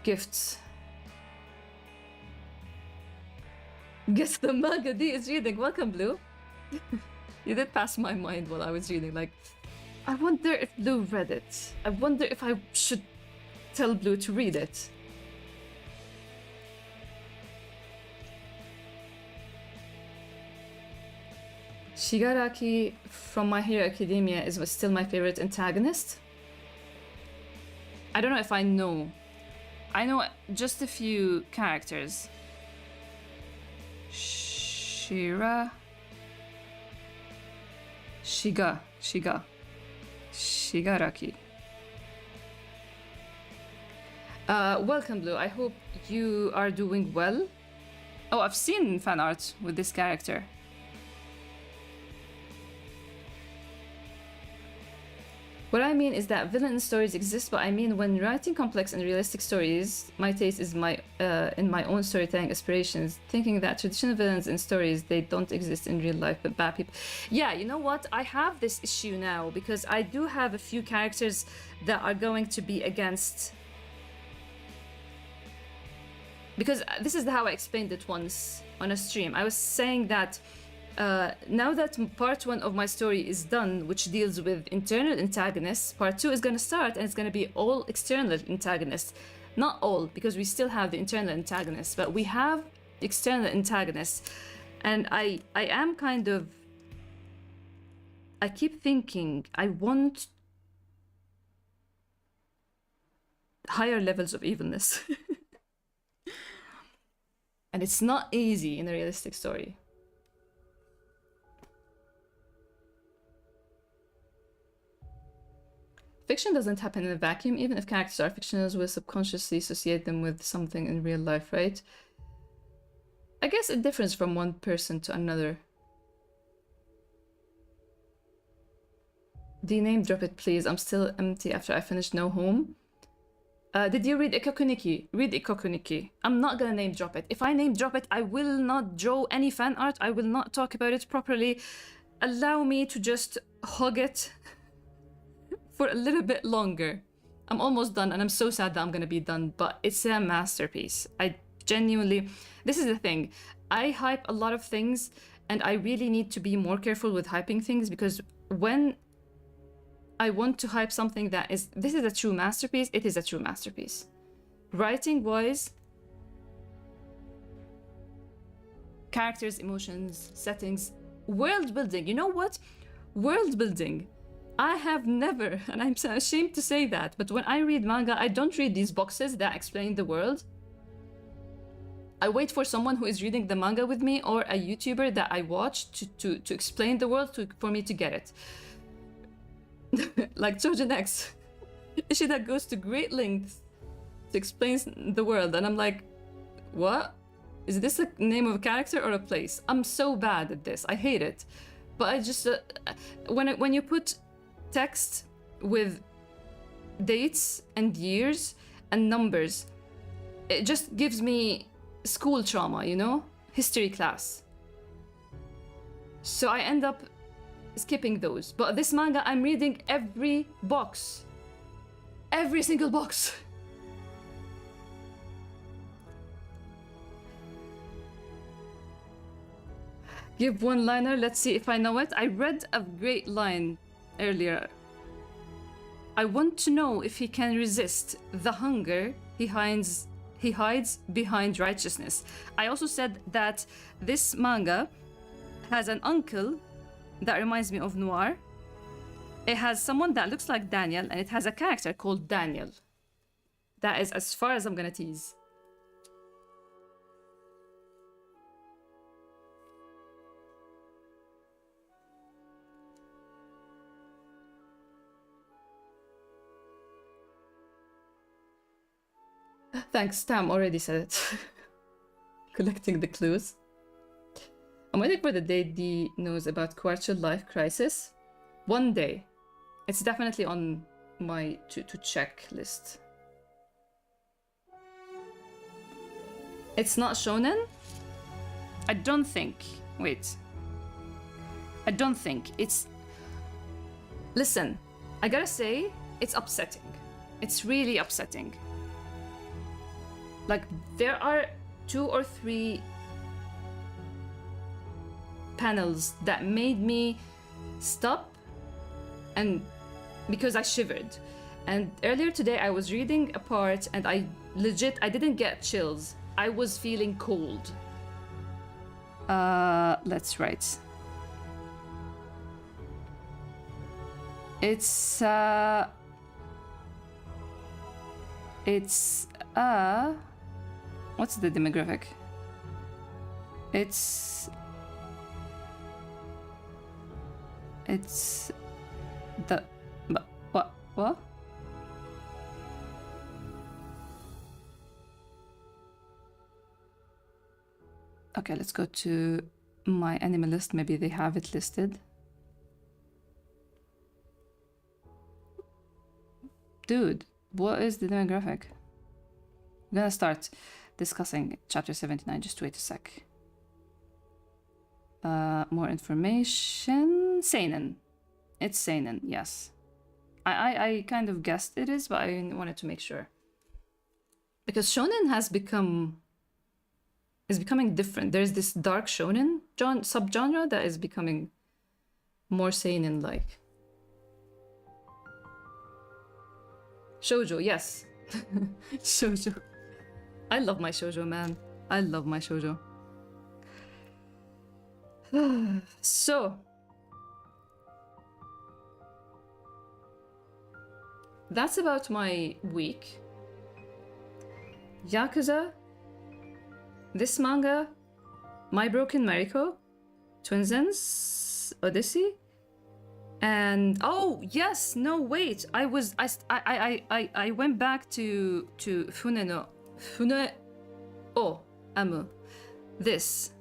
gifts. Guess the manga D is reading. Welcome, Blue. You did pass my mind while I was reading. Like, I wonder if Blue read it. I wonder if I should tell Blue to read it. Shigaraki from My Hero Academia is still my favorite antagonist. I don't know if I know. I know just a few characters. Shigaraki. Welcome, Blue. I hope you are doing well. Oh, I've seen fan art with this character. What I mean is that villain stories exist, but I mean when writing complex and realistic stories, my taste is in my own storytelling aspirations, thinking that traditional villains in stories, they don't exist in real life, but bad people. Yeah, you know what? I have this issue now because I do have a few characters that are going to be against. Because this is how I explained it once on a stream. I was saying that now that part 1 of my story is done, which deals with internal antagonists, part 2 is going to start and it's going to be all external antagonists. Not all, because we still have the internal antagonists, but we have external antagonists. And I am kind of... I keep thinking I want higher levels of evilness. And it's not easy in a realistic story. Fiction doesn't happen in a vacuum. Even if characters are fictional, we'll subconsciously associate them with something in real life, right? I guess it differs from one person to another. Name drop it, please. I'm still empty after I finished No Home. Did you read Ikokuniki? Read Ikokuniki. I'm not gonna name drop it. If I name drop it, I will not draw any fan art. I will not talk about it properly. Allow me to just hug it for a little bit longer. I'm almost done, and I'm so sad that I'm gonna be done, but it's a masterpiece. I genuinely... This is the thing. I hype a lot of things, and I really need to be more careful with hyping things, because when I want to hype something that is... This is a true masterpiece, it is a true masterpiece. Writing-wise, characters, emotions, settings, world building. You know what? World building. I have never, and I'm so ashamed to say that, but when I read manga, I don't read these boxes that explain the world. I wait for someone who is reading the manga with me or a YouTuber that I watch to explain the world for me to get it. Like ch79. Ishida goes to great lengths to explain the world, and I'm like, what? Is this the name of a character or a place? I'm so bad at this. I hate it. But I just, when you put text with dates and years and numbers, it just gives me school trauma, you know? History class. So I end up skipping those. But this manga, I'm reading every box. Every single box. Give one-liner, let's see if I know it. I read a great line earlier. I want to know if he can resist the hunger he hides behind righteousness. I also said that this manga has an uncle that reminds me of Noir. It has someone that looks like Daniel, and it has a character called Daniel. That is as far as I'm gonna tease. Thanks, Tam already said it. Collecting the clues. I'm waiting for the day Dee knows about quarter life crisis. One day. It's definitely on my to check list. It's not shonen? I don't think. Wait. I don't think. It's... Listen, I gotta say, it's upsetting. It's really upsetting. Like, there are 2 or 3 panels that made me stop, and because I shivered. And earlier today I was reading a part and I didn't get chills. I was feeling cold. Let's write. It's what's the demographic? It's the what? Okay, let's go to my anime list. Maybe they have it listed. Dude, what is the demographic? I'm gonna start discussing chapter 79. Just wait a sec. More information. Seinen. It's seinen, yes. I kind of guessed it is, but I wanted to make sure. Because shonen is becoming different. There's this dark shonen subgenre that is becoming more seinen-like. Shoujo, yes. Shoujo. I love my shoujo, man. I love my shoujo. So, that's about my week. Yakuza, this manga, My Broken Mariko, Twinsen's Odyssey, and oh yes, no wait, I went back to Fune o Amu, this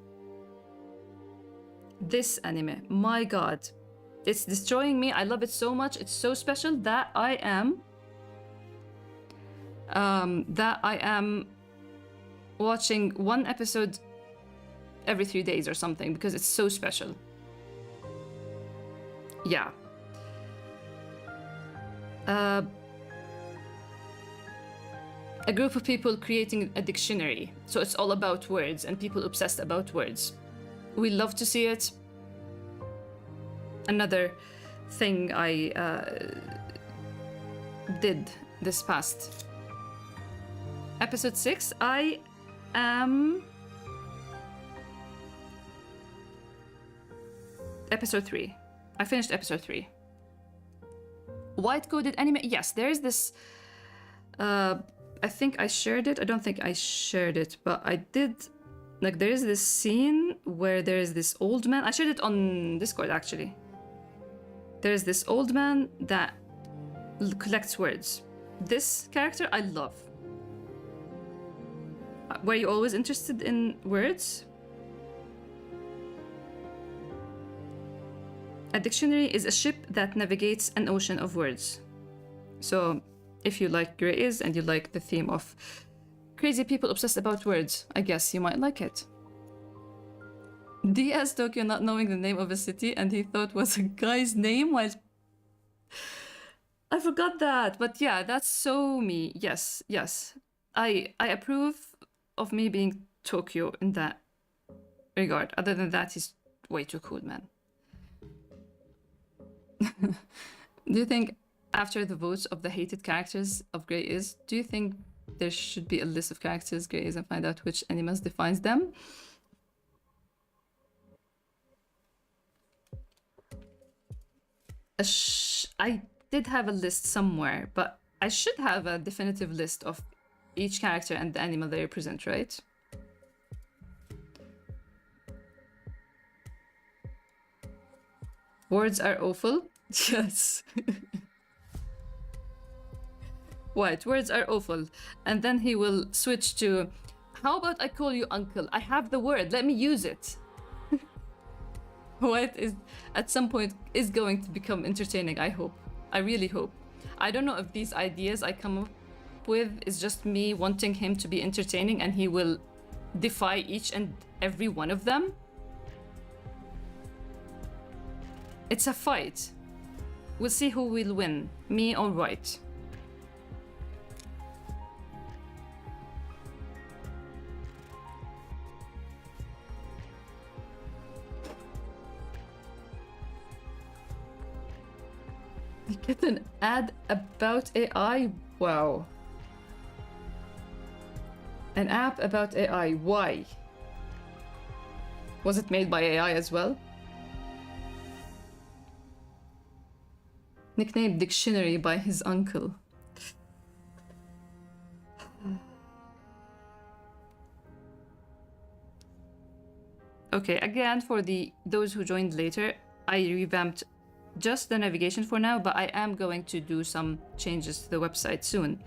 anime. My god, it's destroying me. I love it so much. It's so special that I am watching one episode every 3 days or something because it's so special. Yeah. A group of people creating a dictionary. So it's all about words and people obsessed about words. We love to see it. Another thing I did this past episode 6, I am episode 3. I finished episode 3. white-coded anime. Yes, there is this. I think I shared it. I don't think I shared it, but I did. Like, there is this scene where there is this old man. I shared it on Discord, actually. There is this old man that collects words. This character I love. Were you always interested in words? A dictionary is a ship that navigates an ocean of words. So, if you like Grey Is and you like the theme of crazy people obsessed about words, I guess you might like it. Diaz Tokyo not knowing the name of a city and he thought was a guy's name while... I forgot that, but yeah, that's so me. Yes, yes. I approve of me being Tokyo in that regard. Other than that, he's way too cool, man. Do you think after the votes of the hated characters of Grey Is, do you think there should be a list of characters Grey Is and find out which animus defines them? I did have a list somewhere, but I should have a definitive list of each character and the animal they represent, right? Words are awful. Yes. What? Words are awful. And then he will switch to, how about I call you uncle? I have the word. Let me use it. What is at some point is going to become entertaining, I hope. I really hope. I don't know if these ideas I come up with is just me wanting him to be entertaining and he will defy each and every one of them. It's a fight. We'll see who will win, me or White. Get an ad about AI? Wow. An app about AI. Why? Was it made by AI as well? Nicknamed Dictionary by his uncle. Okay, again, for those who joined later, I revamped just the navigation for now, but I am going to do some changes to the website soon.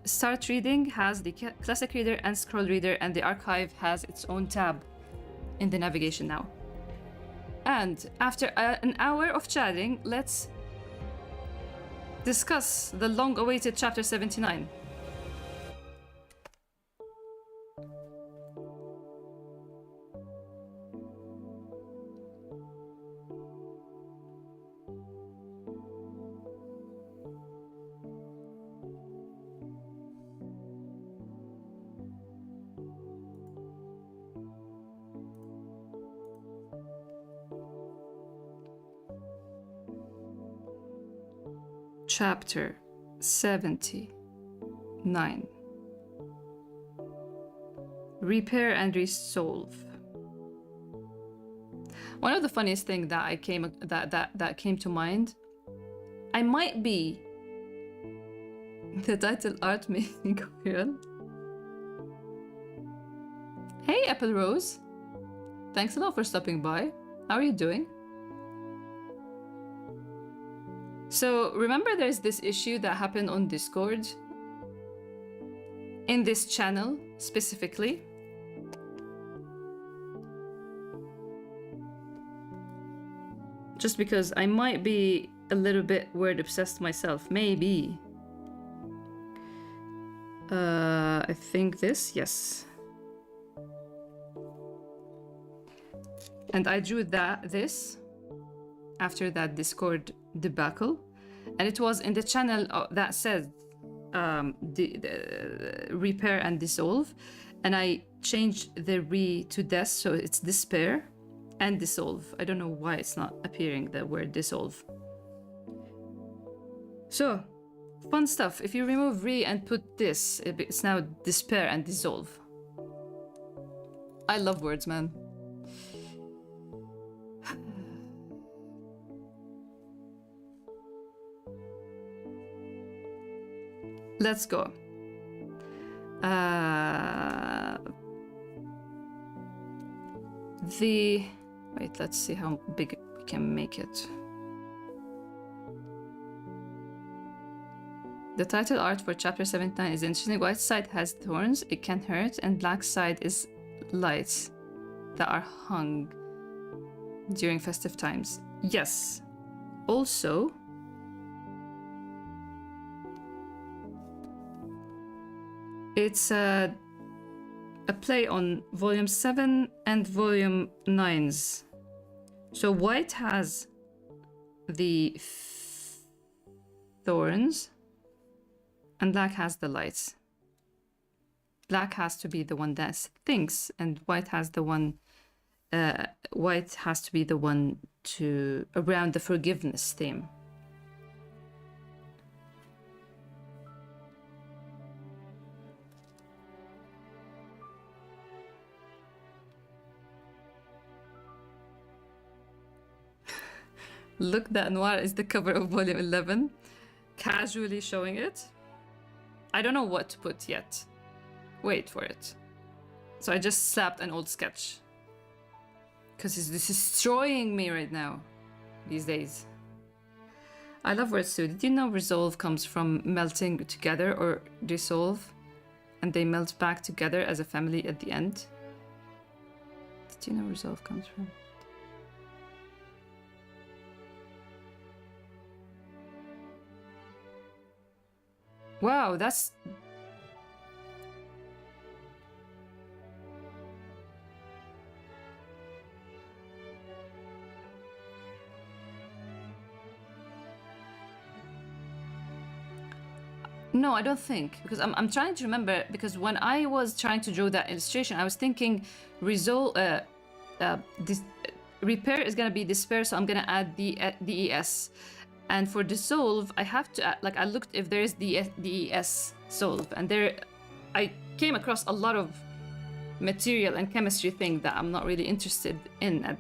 Start Reading has the Classic Reader and Scroll Reader, and the Archive has its own tab in the navigation now. And after an hour of chatting, let's discuss the long-awaited Chapter 79. Chapter 79. Repair and resolve. One of the funniest things that came to mind, I might be the title art making girl. Hey Apple Rose, thanks a lot for stopping by. How are you doing? So remember there's this issue that happened on Discord? In this channel, specifically. Just because I might be a little bit word obsessed myself, maybe. I think this, yes. And I drew this after that Discord debacle, and it was in the channel that said repair and dissolve, and I changed the re to des, so it's despair and dissolve. I don't know why it's not appearing, the word dissolve. So fun stuff. If you remove re and put this, it's now despair and dissolve. I love words, man. Let's go. Wait, let's see how big we can make it. The title art for chapter 79 is interesting. White side has thorns, it can hurt, and black side is lights that are hung during festive times. Yes. Also, it's a play on volume 7 and volume 9's. So white has the thorns and black has the lights. Black has to be the one that thinks, and white has the one. White has to be the one to around the forgiveness theme. Look, that noir is the cover of volume 11. Casually showing it. I don't know what to put yet. Wait for it. So I just slapped an old sketch. Because this is destroying me right now. These days. I love words too. Did you know resolve comes from melting together or dissolve? And they melt back together as a family at the end? Did you know resolve comes from? Wow, that's... No, I don't think, because I'm trying to remember, because when I was trying to draw that illustration, I was thinking this repair is gonna be despair, so I'm gonna add the DES. And for dissolve, I have to add, like, I looked if there is DES solve, and there I came across a lot of material and chemistry thing that I'm not really interested in at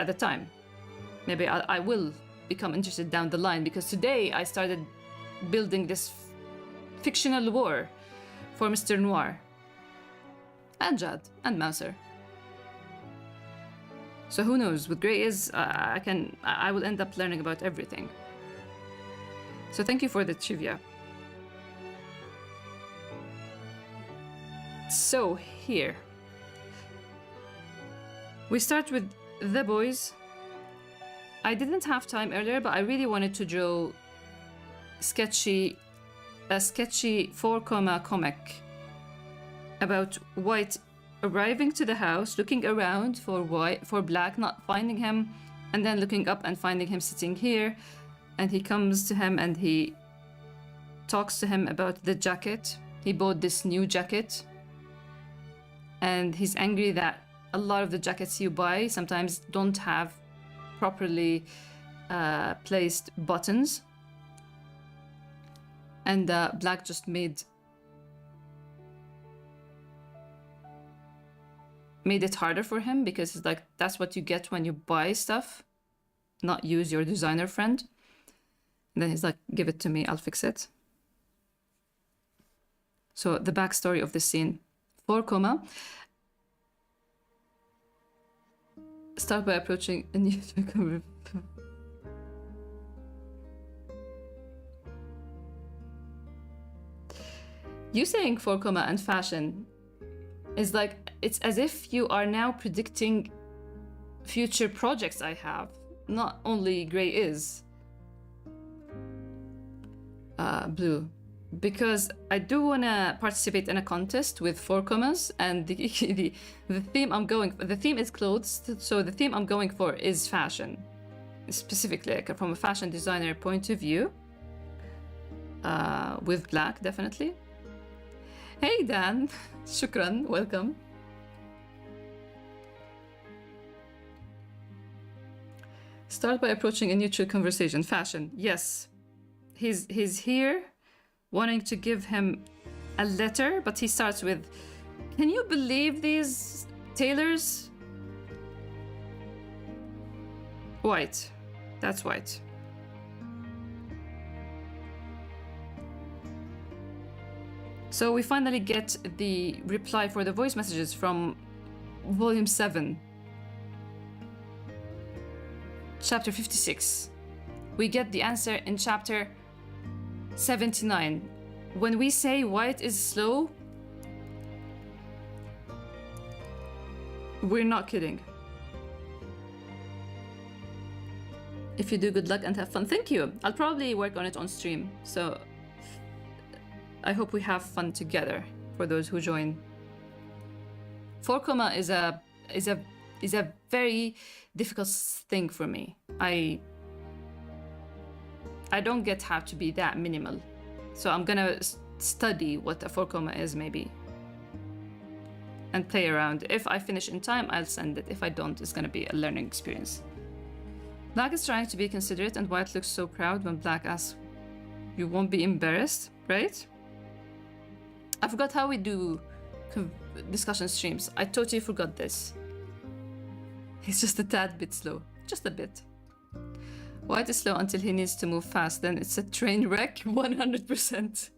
the time. Maybe I will become interested down the line, because today I started building this fictional war for Mr. Noir and Jad and Mouser. So who knows? With Grey is I will end up learning about everything. So thank you for the trivia. So here we start with the boys. I didn't have time earlier, but I really wanted to draw a sketchy 4-comma comic about White arriving to the house, looking around for Black, not finding him, and then looking up and finding him sitting here, and he comes to him and he talks to him about the jacket. He bought this new jacket, and he's angry that a lot of the jackets you buy sometimes don't have properly placed buttons. And Black just made it harder for him, because it's like, that's what you get when you buy stuff, not use your designer friend. And then he's like, give it to me, I'll fix it. So the backstory of this scene, 4 comma. Start by approaching a new You saying 4 comma and fashion is like, it's as if you are now predicting future projects I have, not only Grey is blue, because I do want to participate in a contest with 4 commas, and the theme I'm going for, the theme is clothes, so the theme I'm going for is fashion, specifically like from a fashion designer point of view, with Black definitely. Hey Dan, shukran, welcome. Start by approaching a neutral conversation. Fashion, yes. He's here wanting to give him a letter, but he starts with, can you believe these tailors? White, that's White. So we finally get the reply for the voice messages from volume 7, chapter 56. We get the answer in chapter 79. When we say white is slow, we're not kidding. If you do, good luck and have fun. Thank you. I'll probably work on it on stream, so I hope we have fun together for those who join. 4 comma is a very difficult thing for me. I don't get how to be that minimal, so I'm gonna study what a 4 comma is maybe and play around. If I finish in time, I'll send it. If I don't, it's gonna be a learning experience. Black is trying to be considerate and White looks so proud when Black asks, "You won't be embarrassed, right?" I forgot how we do discussion streams. I totally forgot this. He's just a tad bit slow. Just a bit. White is slow until he needs to move fast, then it's a train wreck 100%.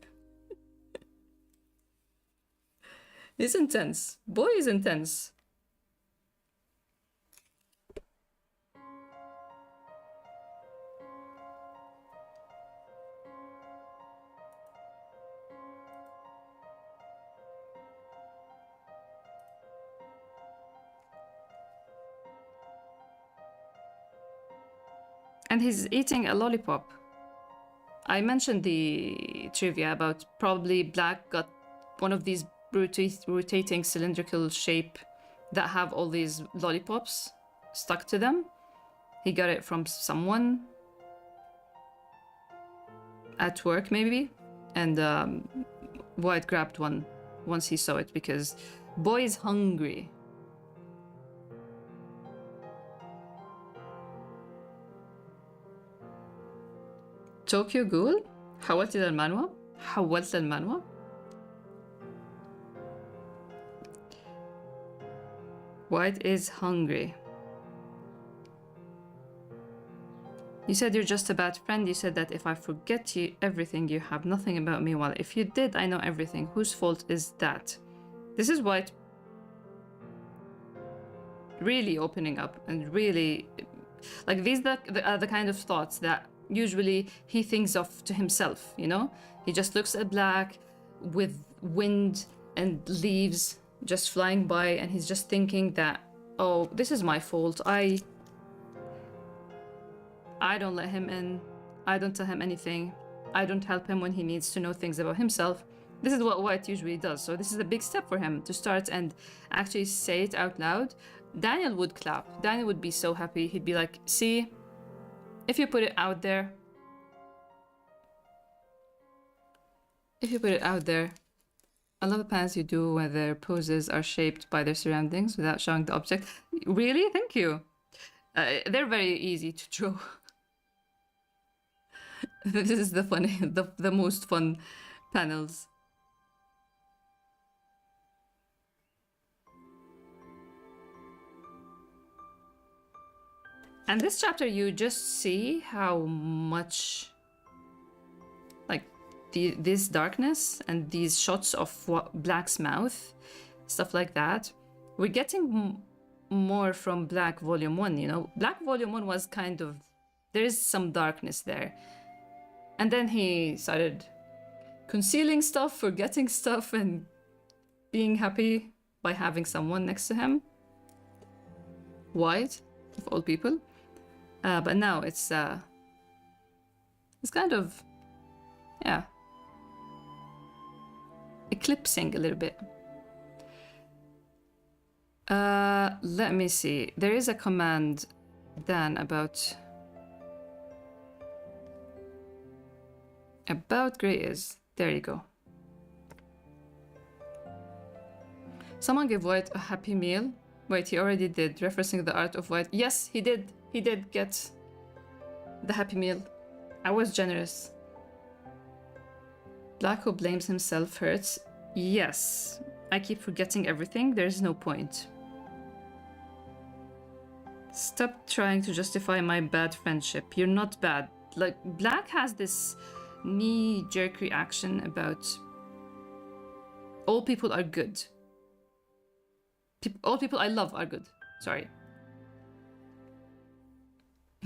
It's intense. Boy is intense. And he's eating a lollipop. I mentioned the trivia about probably Black got one of these rotating cylindrical shape that have all these lollipops stuck to them. He got it from someone at work maybe, and White grabbed one once he saw it because boy is hungry. طوكيو Ghoul حولت إلى المانوا حولت المانوا. White is hungry. You said you're just a bad friend. You said that if I forget you everything, you have nothing about me. Well, if you did, I know everything. Whose fault is that? This is White really opening up and really, like, these are the kind of thoughts that usually he thinks of to himself, you know? He just looks at Black with wind and leaves just flying by, and he's just thinking that, oh, this is my fault. I don't let him in. I don't tell him anything. I don't help him when he needs to know things about himself. This is what White usually does. So this is a big step for him to start and actually say it out loud. Daniel would clap. Daniel would be so happy. He'd be like, see, if you put it out there, I love the pants you do where their poses are shaped by their surroundings without showing the object. Really? Thank you. They're very easy to draw. This is the most fun panels. And this chapter, you just see how much, like, this darkness and these shots of Black's mouth, stuff like that. We're getting more from Black Volume 1, you know? Black Volume 1 was kind of, there is some darkness there. And then he started concealing stuff, forgetting stuff, and being happy by having someone next to him. White, of all people. But now it's kind of, yeah, eclipsing a little bit. Let me see. There is a command, Dan, about Grey is. There you go. Someone gave White a happy meal. Wait, he already did, referencing the art of White. Yes, he did. He did get the happy meal. I was generous. Black who blames himself hurts. Yes. I keep forgetting everything. There's no point. Stop trying to justify my bad friendship. You're not bad. Like, Black has this knee-jerk reaction about All people are good. All people I love are good. Sorry.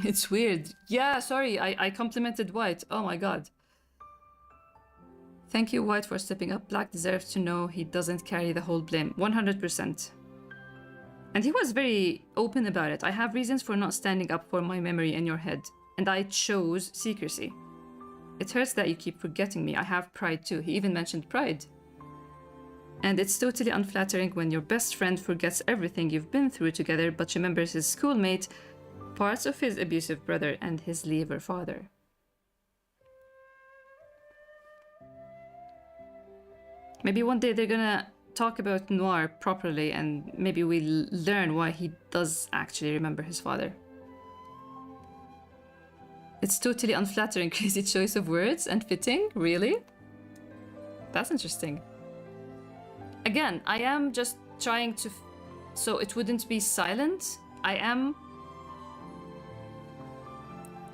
It's weird. Yeah, sorry, I complimented White. Oh my god. Thank you, White, for stepping up. Black deserves to know he doesn't carry the whole blame. 100%. And he was very open about it. I have reasons for not standing up for my memory in your head. And I chose secrecy. It hurts that you keep forgetting me. I have pride too. He even mentioned pride. And it's totally unflattering when your best friend forgets everything you've been through together but remembers his schoolmate, parts of his abusive brother, and his leaver father. Maybe one day they're gonna talk about Noir properly and maybe we'll learn why he does actually remember his father. It's totally unflattering, crazy choice of words and fitting, really? That's interesting. Again, I am just trying to... so it wouldn't be silent. I am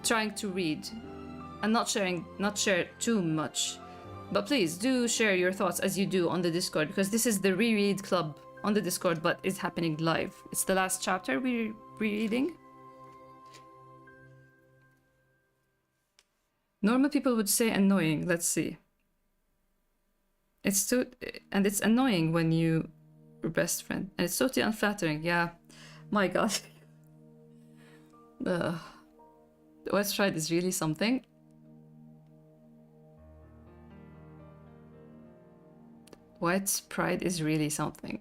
trying to read and not share too much. But please do share your thoughts as you do on the Discord, because this is the reread club on the Discord, but it's happening live. It's the last chapter we're rereading. Normal people would say annoying. Let's see. It's annoying when you're best friend, and it's totally unflattering. Yeah, my god. What's right is really something. White's pride is really something.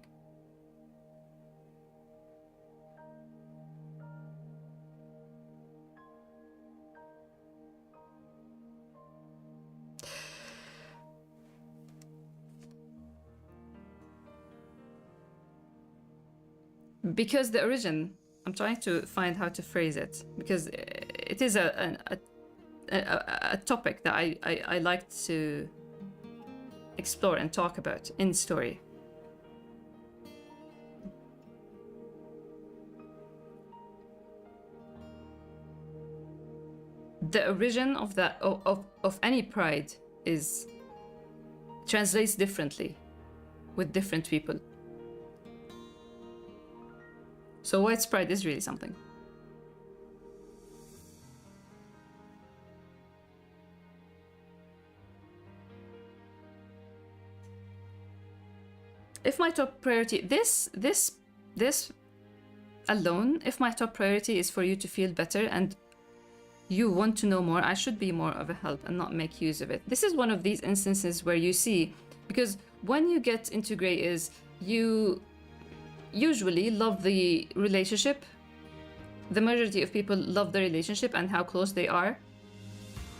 Because the origin, I'm trying to find how to phrase it, because it is a topic that I like to explore and talk about in story. The origin of that of any pride is translates differently with different people. So White's pride is really something. If my top priority, this alone, if my top priority is for you to feel better and you want to know more, I should be more of a help and not make use of it. This is one of these instances where you see, because when you get into Grey is, you usually love the relationship. The majority of people love the relationship and how close they are.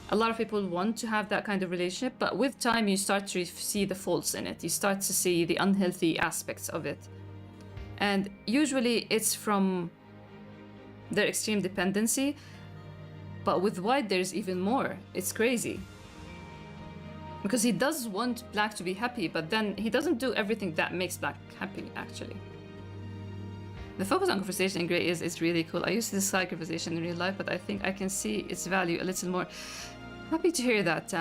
A lot of people want to have that kind of relationship, but with time you start to see the faults in it. You start to see the unhealthy aspects of it. And usually it's from their extreme dependency, but with White there's even more. It's crazy. Because he does want Black to be happy, but then he doesn't do everything that makes Black happy, actually. The focus on conversation in Grey is really cool. I used to dislike conversation in real life, but I think I can see its value a little more. Happy to hear that.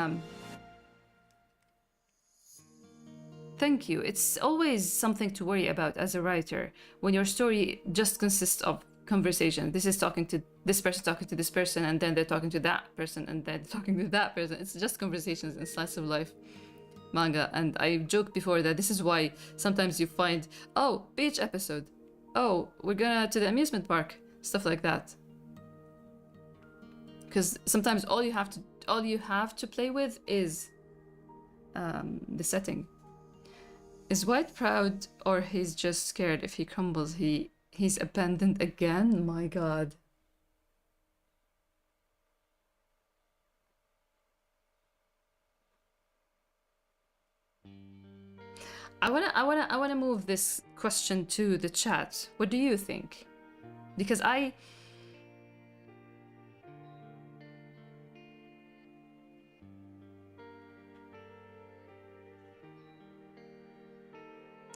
Thank you. It's always something to worry about as a writer when your story just consists of conversation. This is talking to this person, talking to this person, and then they're talking to that person, and then talking to that person. It's just conversations and slice of life manga. And I joked before that this is why sometimes you find, oh, beach episode. Oh, we're gonna to the amusement park. Stuff like that. Because sometimes all you have to play with is the setting. Is White proud, or he's just scared if he crumbles he's abandoned again? My god. I wanna move this question to the chat. What do you think? Because I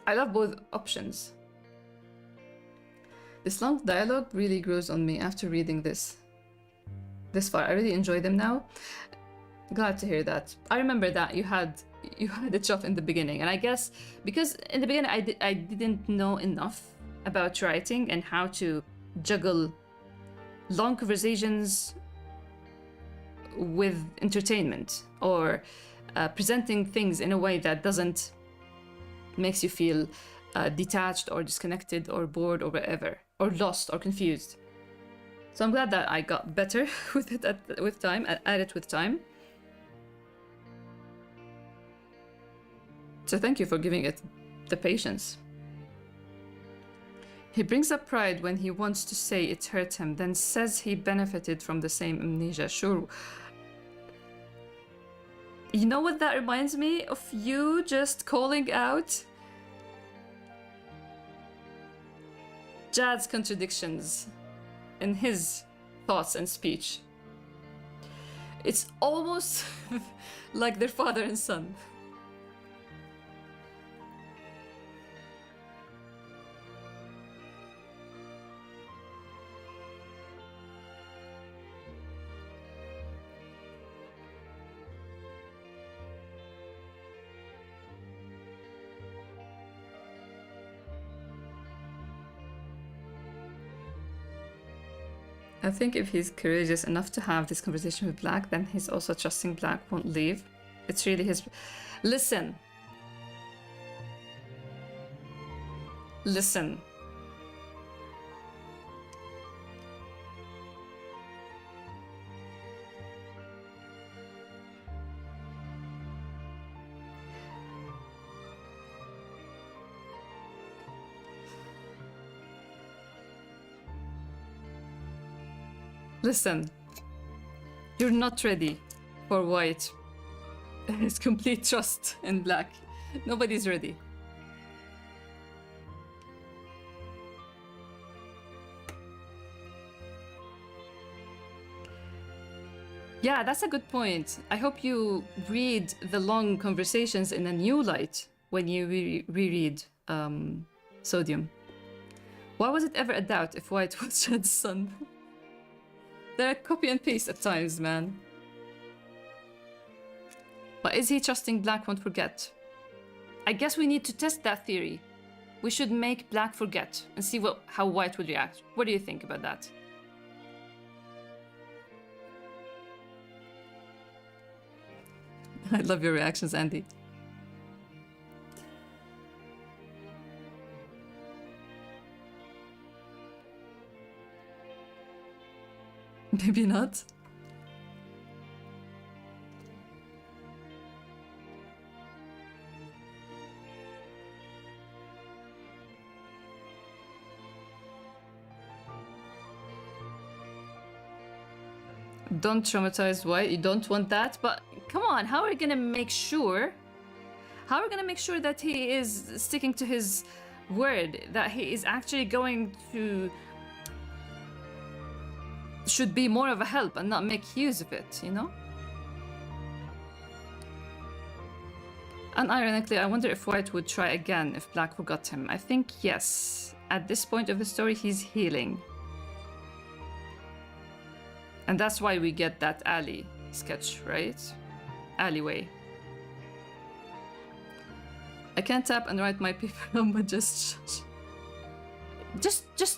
love both options. This long dialogue really grows on me after reading this far. I really enjoy them now. Glad to hear that. I remember that you had it tough in the beginning, and I guess because in the beginning I didn't know enough about writing and how to juggle long conversations with entertainment, or presenting things in a way that doesn't makes you feel detached or disconnected or bored or whatever, or lost or confused. So I'm glad that I got better with it at it with time. So thank you for giving it the patience. He brings up pride when he wants to say it hurt him, then says he benefited from the same amnesia. Sure. You know what that reminds me of? You just calling out Jad's contradictions in his thoughts and speech. It's almost like their father and son. I think if he's courageous enough to have this conversation with Black, then he's also trusting Black won't leave. It's really his... Listen. Listen. Listen, you're not ready for White. There is complete trust in Black. Nobody's ready. Yeah, that's a good point. I hope you read the long conversations in a new light when you reread Sodium. Why was it ever a doubt if White was Jed's son? They're copy and paste at times, man. But is he trusting Black won't forget? I guess we need to test that theory. We should make Black forget and see how White will react. What do you think about that? I love your reactions, Andy. Maybe not. Don't traumatize White. You don't want that, but come on, how are we gonna make sure? How are we gonna make sure that he is sticking to his word? That he is actually going to should be more of a help and not make use of it, you know? Unironically, I wonder if White would try again if Black forgot him. I think yes. At this point of the story, he's healing. And that's why we get that alley sketch, right? Alleyway. I can't tap and write my paper, but just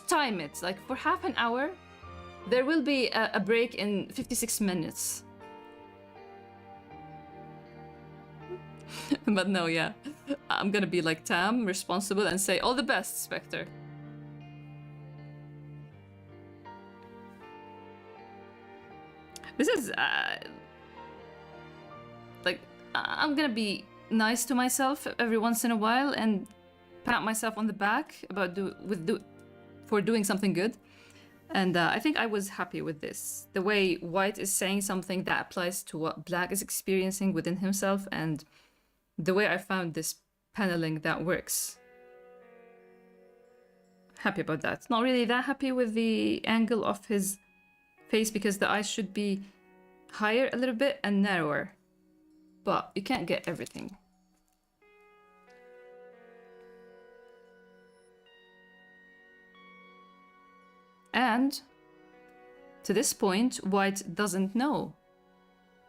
time it. Like for half an hour, there will be a break in 56 minutes. But no, yeah. I'm gonna be like Tam, responsible, and say all the best, Spectre. This is like I'm gonna be nice to myself every once in a while and pat myself on the back about for doing something good. And I think I was happy with this. The way White is saying something that applies to what Black is experiencing within himself, and the way I found this paneling that works. Happy about that. Not really that happy with the angle of his face because the eyes should be higher a little bit and narrower. But you can't get everything. And to this point, White doesn't know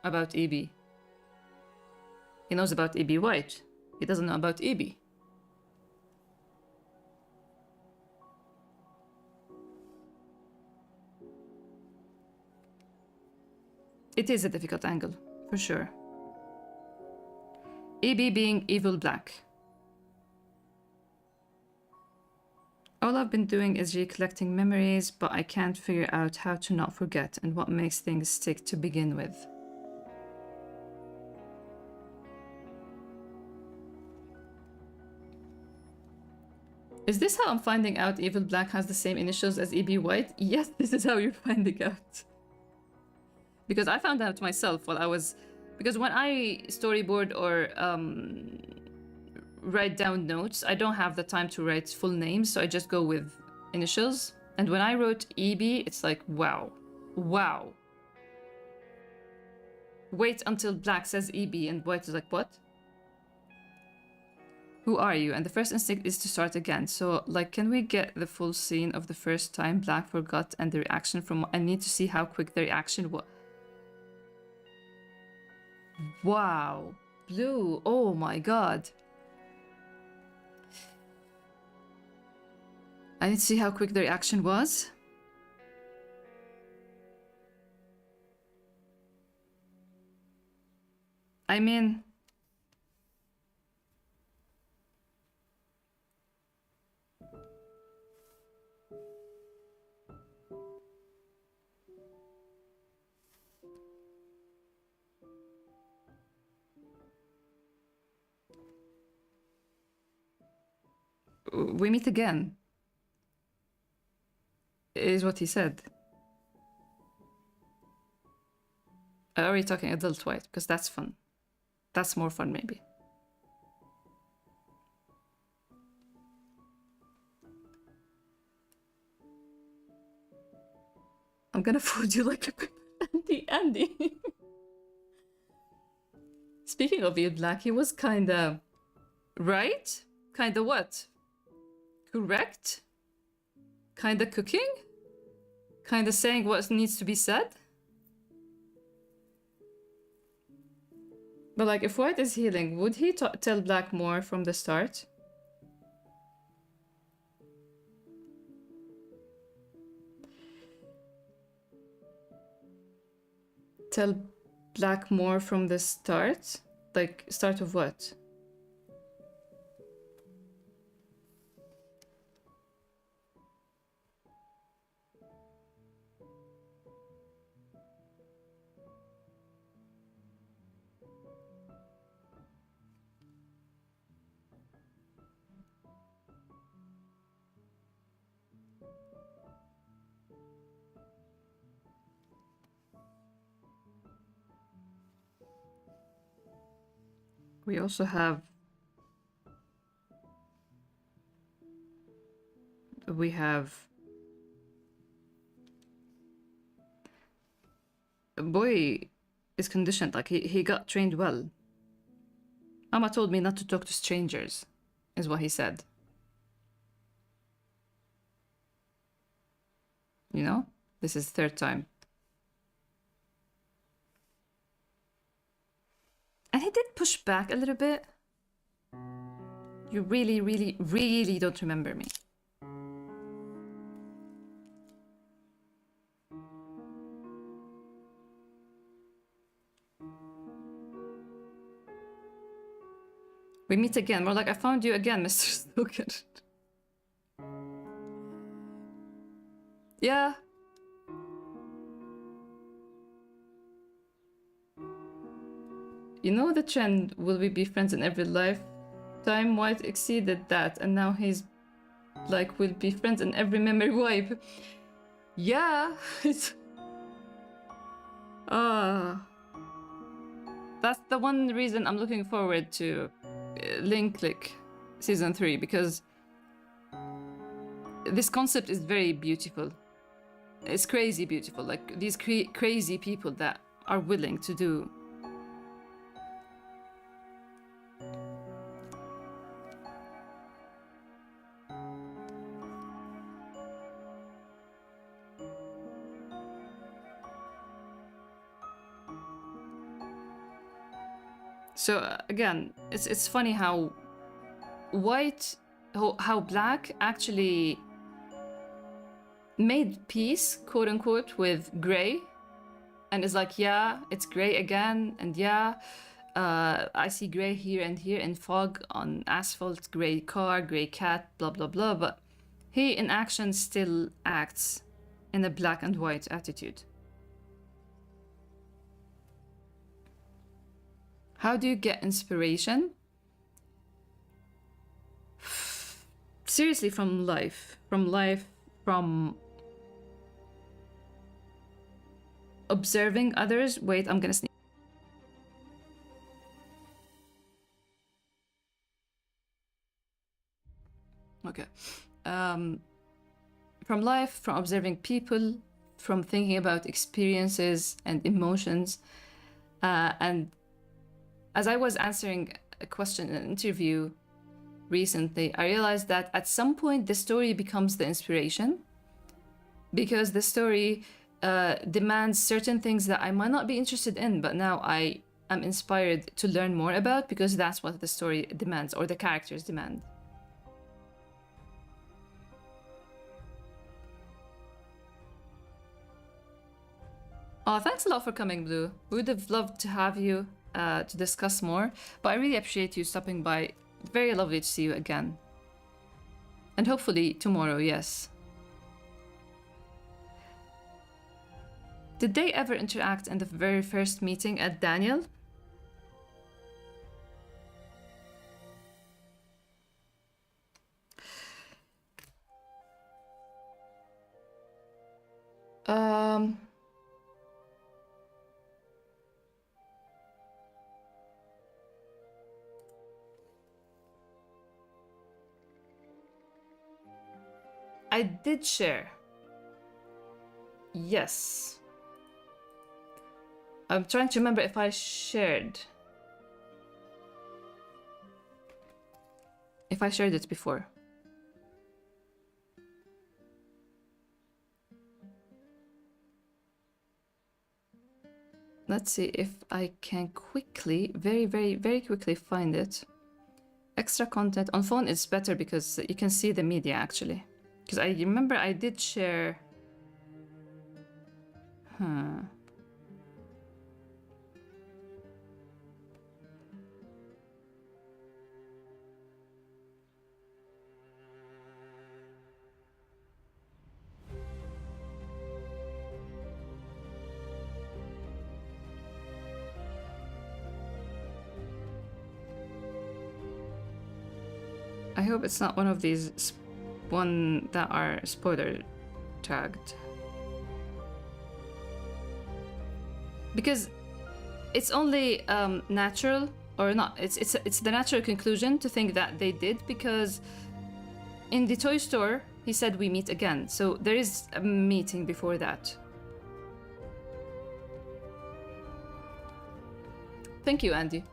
about EB. He knows about E.B. White. He doesn't know about E.B. It is a difficult angle, for sure. E.B. being evil black. All I've been doing is recollecting memories, but I can't figure out how to not forget and what makes things stick to begin with. Is this how I'm finding out Evil Black has the same initials as E.B. White? Yes, this is how you're finding out. Because I found out myself while I was... Because when I storyboard or write down notes, I don't have the time to write full names, so I just go with initials. And when I wrote E.B., it's like, wow. Wow. Wait until Black says E.B. and White is like, what? Who are you? And the first instinct is to start again. So, like, can we get the full scene of the first time Black forgot and the reaction from... I need to see how quick the reaction was. Wow. Blue. Oh my god. I need to see how quick the reaction was. I mean... We meet again, is what he said. Are we talking adult White? Because that's fun. That's more fun, maybe. I'm gonna fold you like a paper. Andy. Speaking of you, Black, he was kinda... Right? Kinda what? Correct? Kinda cooking? Kinda saying what needs to be said? But like, if White is healing, would he tell Black more from the start? Tell Black more from the start? Like, start of what? We also have... We have... Boy is conditioned, like he got trained well. Amma told me not to talk to strangers, is what he said. You know? This is third time. And he did push back a little bit. You really, really, really don't remember me. We meet again. More like, I found you again, Mr. Snooker. Yeah. You know the trend, will we be friends in every lifetime? White exceeded that, and now he's like, we'll be friends in every memory wipe. Yeah, it's... That's the one reason I'm looking forward to Link Click Season 3, because this concept is very beautiful. It's crazy beautiful, like these crazy people that are willing to do... So again, it's funny how how black actually made peace, quote unquote, with gray, and is like, yeah, it's gray again, and yeah, I see gray here and here in fog on asphalt, gray car, gray cat, blah blah blah, but he in action still acts in a black and white attitude. How do you get inspiration? Seriously, from life, from observing others. Wait, I'm gonna sneeze. Okay. From life, from observing people, from thinking about experiences and emotions. And as I was answering a question in an interview recently, I realized that at some point the story becomes the inspiration, because the story demands certain things that I might not be interested in, but now I am inspired to learn more about, because that's what the story demands, or the characters demand. Oh, thanks a lot for coming, Blue. We would have loved to have you to discuss more, but I really appreciate you stopping by. Very lovely to see you again. And hopefully tomorrow, yes. Did they ever interact in the very first meeting at Daniel? I did share. Yes. I'm trying to remember if I shared. If I shared it before. Let's see if I can quickly, very quickly find it. Extra content. On phone it's better because you can see the media actually. Because I remember I did share... I hope it's not one of these one that are spoiler tagged, because it's only natural, or not, it's the natural conclusion to think that they did, because in the toy store he said we meet again, so there is a meeting before that. Thank you, Andy.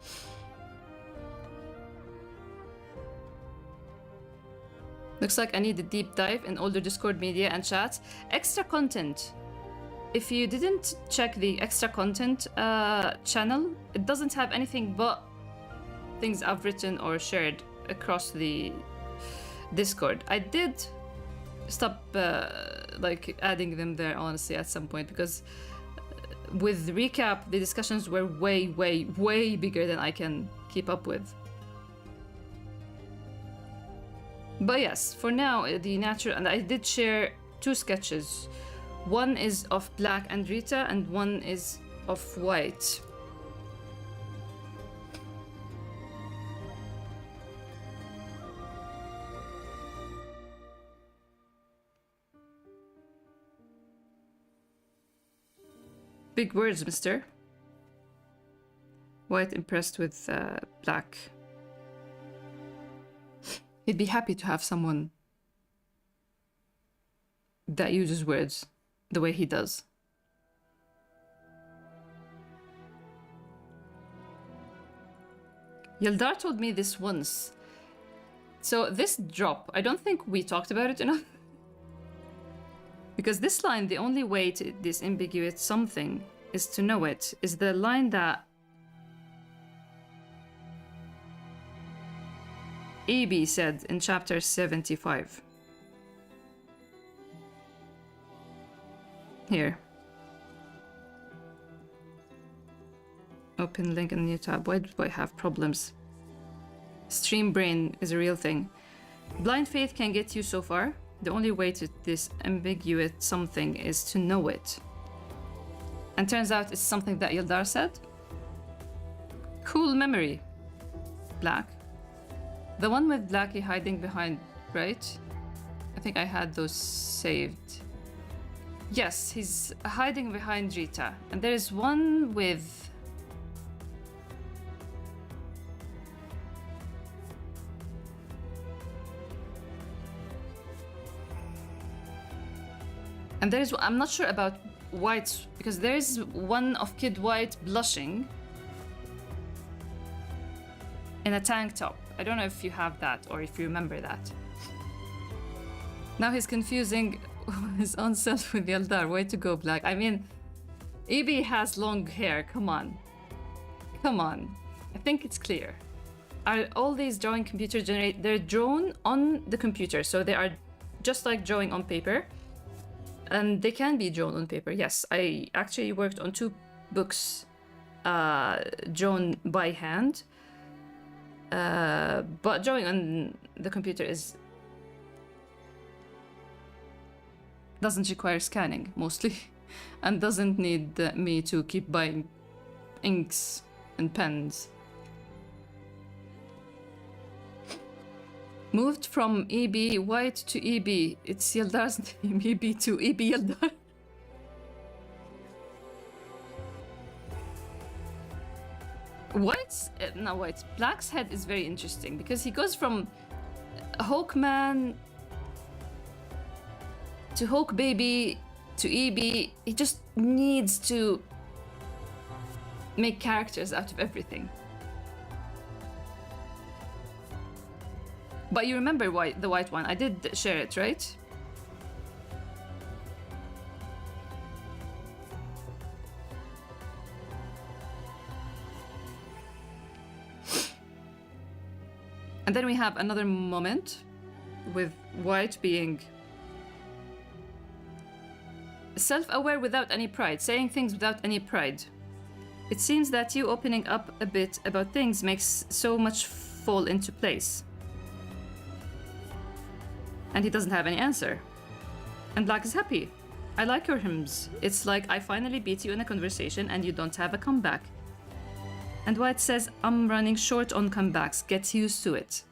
Looks like I need a deep dive in older Discord media and chats. Extra content. If you didn't check the extra content channel, it doesn't have anything but things I've written or shared across the Discord. I did stop like adding them there, honestly, at some point, because with recap, the discussions were way bigger than I can keep up with. But yes, for now, the natural, and I did share 2 sketches. One is of Black and Rita, and one is of White. Big words, mister. White impressed with Black. He'd be happy to have someone that uses words the way he does. Yeldar told me this once. So this drop, I don't think we talked about it enough. Because this line, the only way to disambiguate something is to know it, is the line that EB said in chapter 75. Here. Open link in a new tab. Why do I have problems? Stream brain is a real thing. Blind faith can get you so far. The only way to disambiguate something is to know it. And turns out it's something that Yildar said. Cool memory. Black. The one with Blackie hiding behind, right? I think I had those saved. Yes, he's hiding behind Rita. And there's one with... And there's... I'm not sure about White, because there's one of Kid White blushing in a tank top. I don't know if you have that or if you remember that. Now he's confusing his own self with Yaldar. Way to go, Black. I mean, EB has long hair. Come on. Come on. I think it's clear. Are all these drawing computer generate? They're drawn on the computer, so they are just like drawing on paper. And they can be drawn on paper. Yes, I actually worked on 2 books drawn by hand. But drawing on the computer doesn't require scanning mostly, and doesn't need me to keep buying inks and pens. Moved from EB White to EB. It's Yildar's name. EB to EB Yildar. Black's head is very interesting because he goes from Hawkman to Hawk Baby to EB. He just needs to make characters out of everything. But you remember the white one? I did share it, right? And then we have another moment with White being self-aware without any pride, saying things without any pride. It seems that you opening up a bit about things makes so much fall into place. And he doesn't have any answer. And Black is happy. I like your hymns. It's like I finally beat you in a conversation and you don't have a comeback. And White says, I'm running short on comebacks. Get used to it.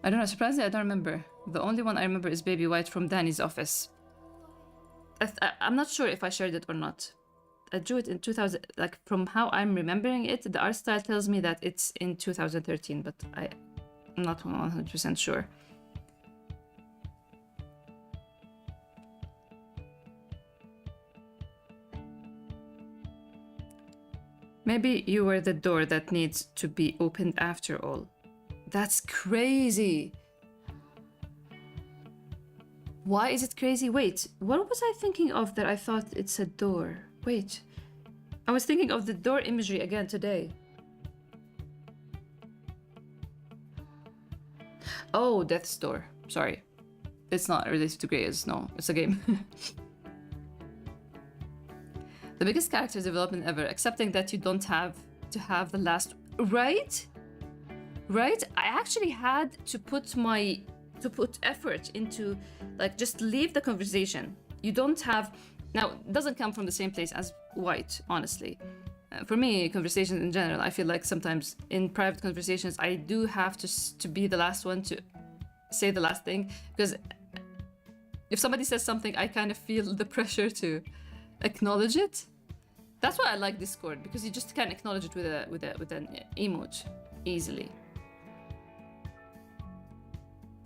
I don't know, surprisingly I don't remember. The only one I remember is Baby White from Danny's office. I'm not sure if I shared it or not. I drew it in 2000, like from how I'm remembering it, the art style tells me that it's in 2013, but I'm not 100% sure. Maybe you were the door that needs to be opened after all. That's crazy. Why is it crazy? Wait, what was I thinking of that I thought it's a door? Wait, I was thinking of the door imagery again today. Oh, Death's Door. Sorry. It's not related to Grey's, no, it's a game. The biggest character development ever, accepting that you don't have to have the last... Right? Right? I actually had to put effort into, like, just leave the conversation. You don't have... Now, it doesn't come from the same place as White, honestly. For me, conversations in general, I feel like sometimes in private conversations, I do have to be the last one to say the last thing. Because if somebody says something, I kind of feel the pressure to acknowledge it. That's why I like Discord, because you just can acknowledge it with an emoji easily.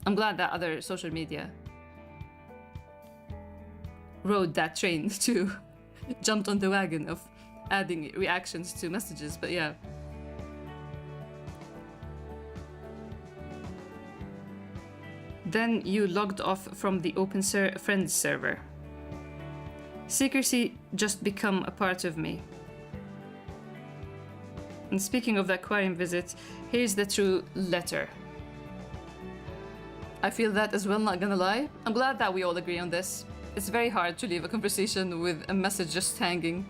I'm glad that other social media rode that train too, jumped on the wagon of adding reactions to messages, but yeah. Then you logged off from the open friends server. Secrecy just become a part of me. And speaking of the aquarium visit, here's the true letter. I feel that as well, not gonna lie. I'm glad that we all agree on this. It's very hard to leave a conversation with a message just hanging.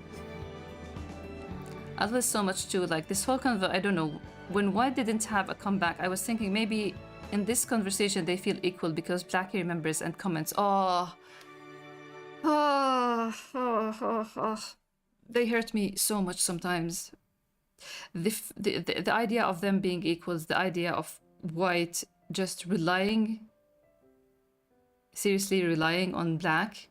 I love this so much too, like this whole convo, I don't know, when White didn't have a comeback, I was thinking maybe in this conversation they feel equal because Blackie remembers and comments, they hurt me so much sometimes. The idea of them being equals, the idea of White just seriously relying on Black.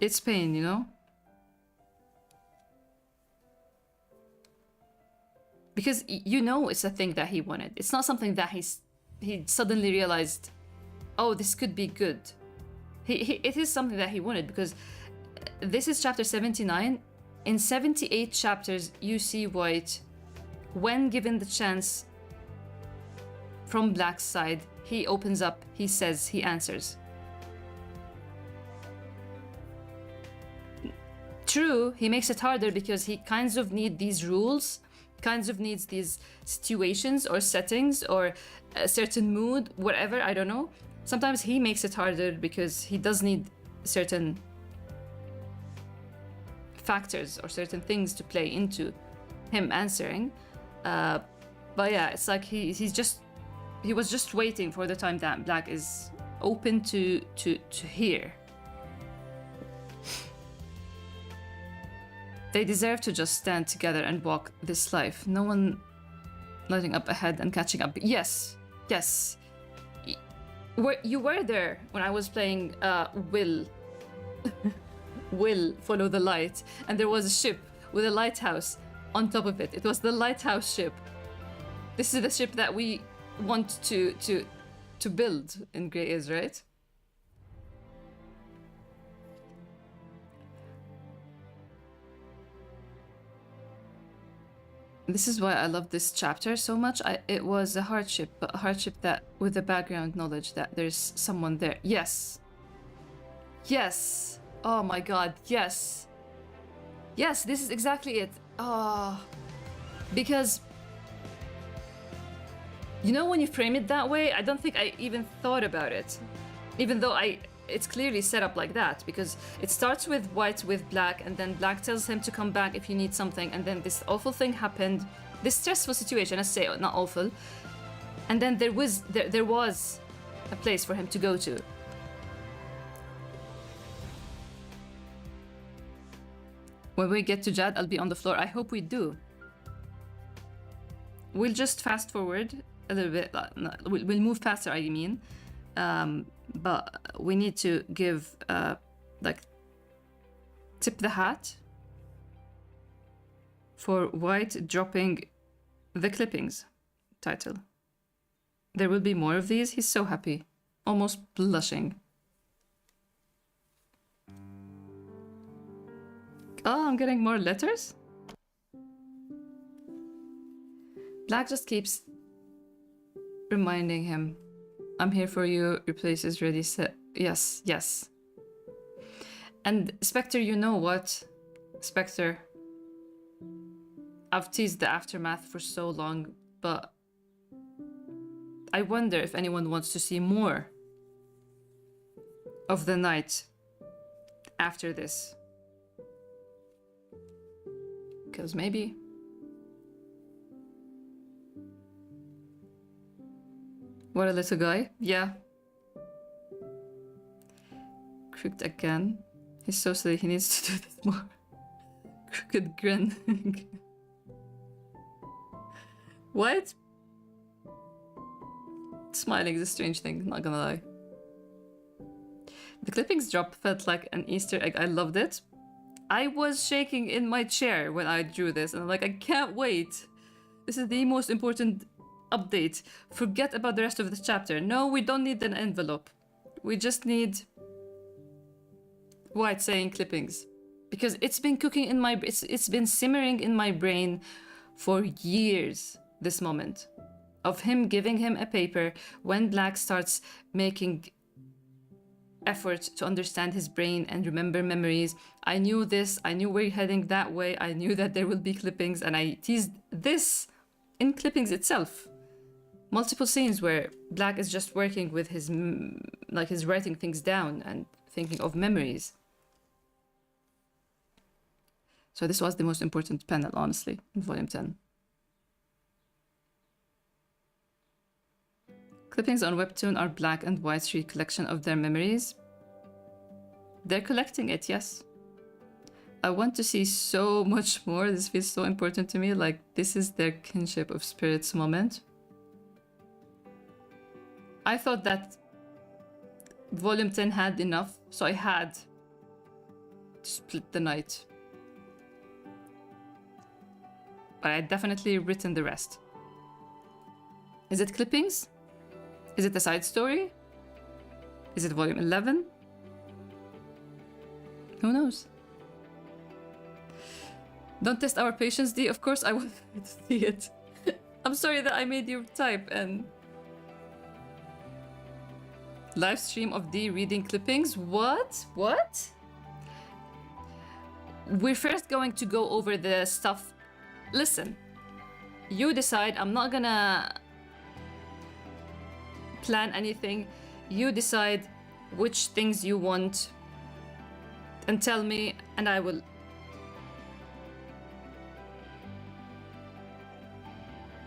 It's pain, you know? Because you know it's a thing that he wanted. It's not something that he suddenly realized, oh, this could be good. It is something that he wanted, because this is chapter 79. In 78 chapters, you see White, when given the chance from Black's side, he opens up, he says, he answers. True, he makes it harder because he kinds of need these rules, kinds of needs these situations or settings or a certain mood, whatever, I don't know. Sometimes he makes it harder because he does need certain factors or certain things to play into him answering. But yeah, it's like he was just waiting for the time that Black is open to hear. They deserve to just stand together and walk this life. No one letting up ahead and catching up. Yes. You were there when I was playing Will. Will follow the light, and there was a ship with a lighthouse on top of it. It was the lighthouse ship. This is the ship that we want to build in Grey Is, right? This is why I love this chapter so much. It was a hardship, but a hardship that with the background knowledge that there's someone there. Yes. Oh my god, yes. Yes, this is exactly it. Because you know, when you frame it that way, I don't think I even thought about it. Even though it's clearly set up like that, because it starts with White with Black, and then Black tells him to come back if you need something, and then this awful thing happened, this stressful situation, let's say, not awful, and then there was a place for him to go to. When we get to Jad, I'll be on the floor. I hope we do. We'll just fast forward a little bit. We'll move faster, I mean. But we need to give, tip the hat for White dropping the clippings title. There will be more of these. He's so happy, almost blushing. Oh, I'm getting more letters? Black just keeps reminding him, I'm here for you, your place is ready, set. Yes. And Spectre, you know what? Spectre, I've teased the aftermath for so long, but I wonder if anyone wants to see more of the night after this. Because maybe. What a little guy. Yeah. Crooked again. He's so silly, he needs to do this more. Crooked grin. What? Smiling is a strange thing, not gonna lie. The clippings drop felt like an Easter egg. I loved it. I was shaking in my chair when I drew this, and I'm like, I can't wait. This is the most important update. Forget about the rest of the chapter. No, we don't need an envelope. We just need White saying clippings. Because it's been cooking in my... It's been simmering in my brain for years, this moment of him giving him a paper when Black starts making effort to understand his brain and remember memories. I knew this, I knew we're heading that way, I knew that there will be clippings, and I teased this in clippings itself. Multiple scenes where Black is just working with his, like he's writing things down and thinking of memories. So this was the most important panel, honestly, in volume 10. Clippings on Webtoon are Black and White's recollection of their memories. They're collecting it, yes. I want to see so much more. This feels so important to me. Like, this is their kinship of spirits moment. I thought that volume 10 had enough, so I had to split the night. But I definitely written the rest. Is it clippings? Is it a side story? Is it volume 11? Who knows? Don't test our patience, D. Of course I want to see it. I'm sorry that I made you type and... Live stream of D reading clippings? What? What? We're first going to go over the stuff. Listen, you decide. I'm not gonna plan anything. You decide which things you want and tell me, and I will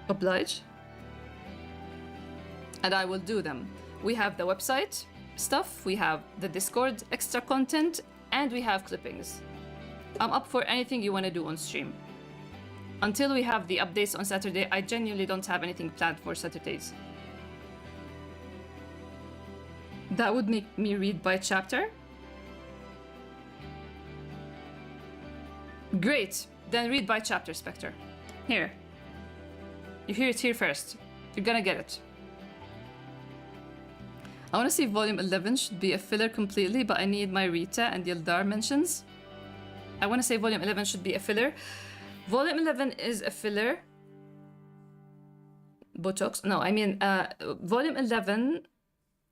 oblige, and I will do them. We have the website stuff, we have the Discord extra content, and we have clippings. I'm up for anything you want to do on stream. Until we have the updates on Saturday, I genuinely don't have anything planned for Saturdays. That would make me read by chapter. Great, then read by chapter, Spectre. Here. You hear it here first. You're gonna get it. I want to see volume 11 should be a filler completely, but I need my Rita and Yildar mentions. I want to say volume 11 should be a filler. Volume 11 is a filler. Botox? No, I mean, volume 11,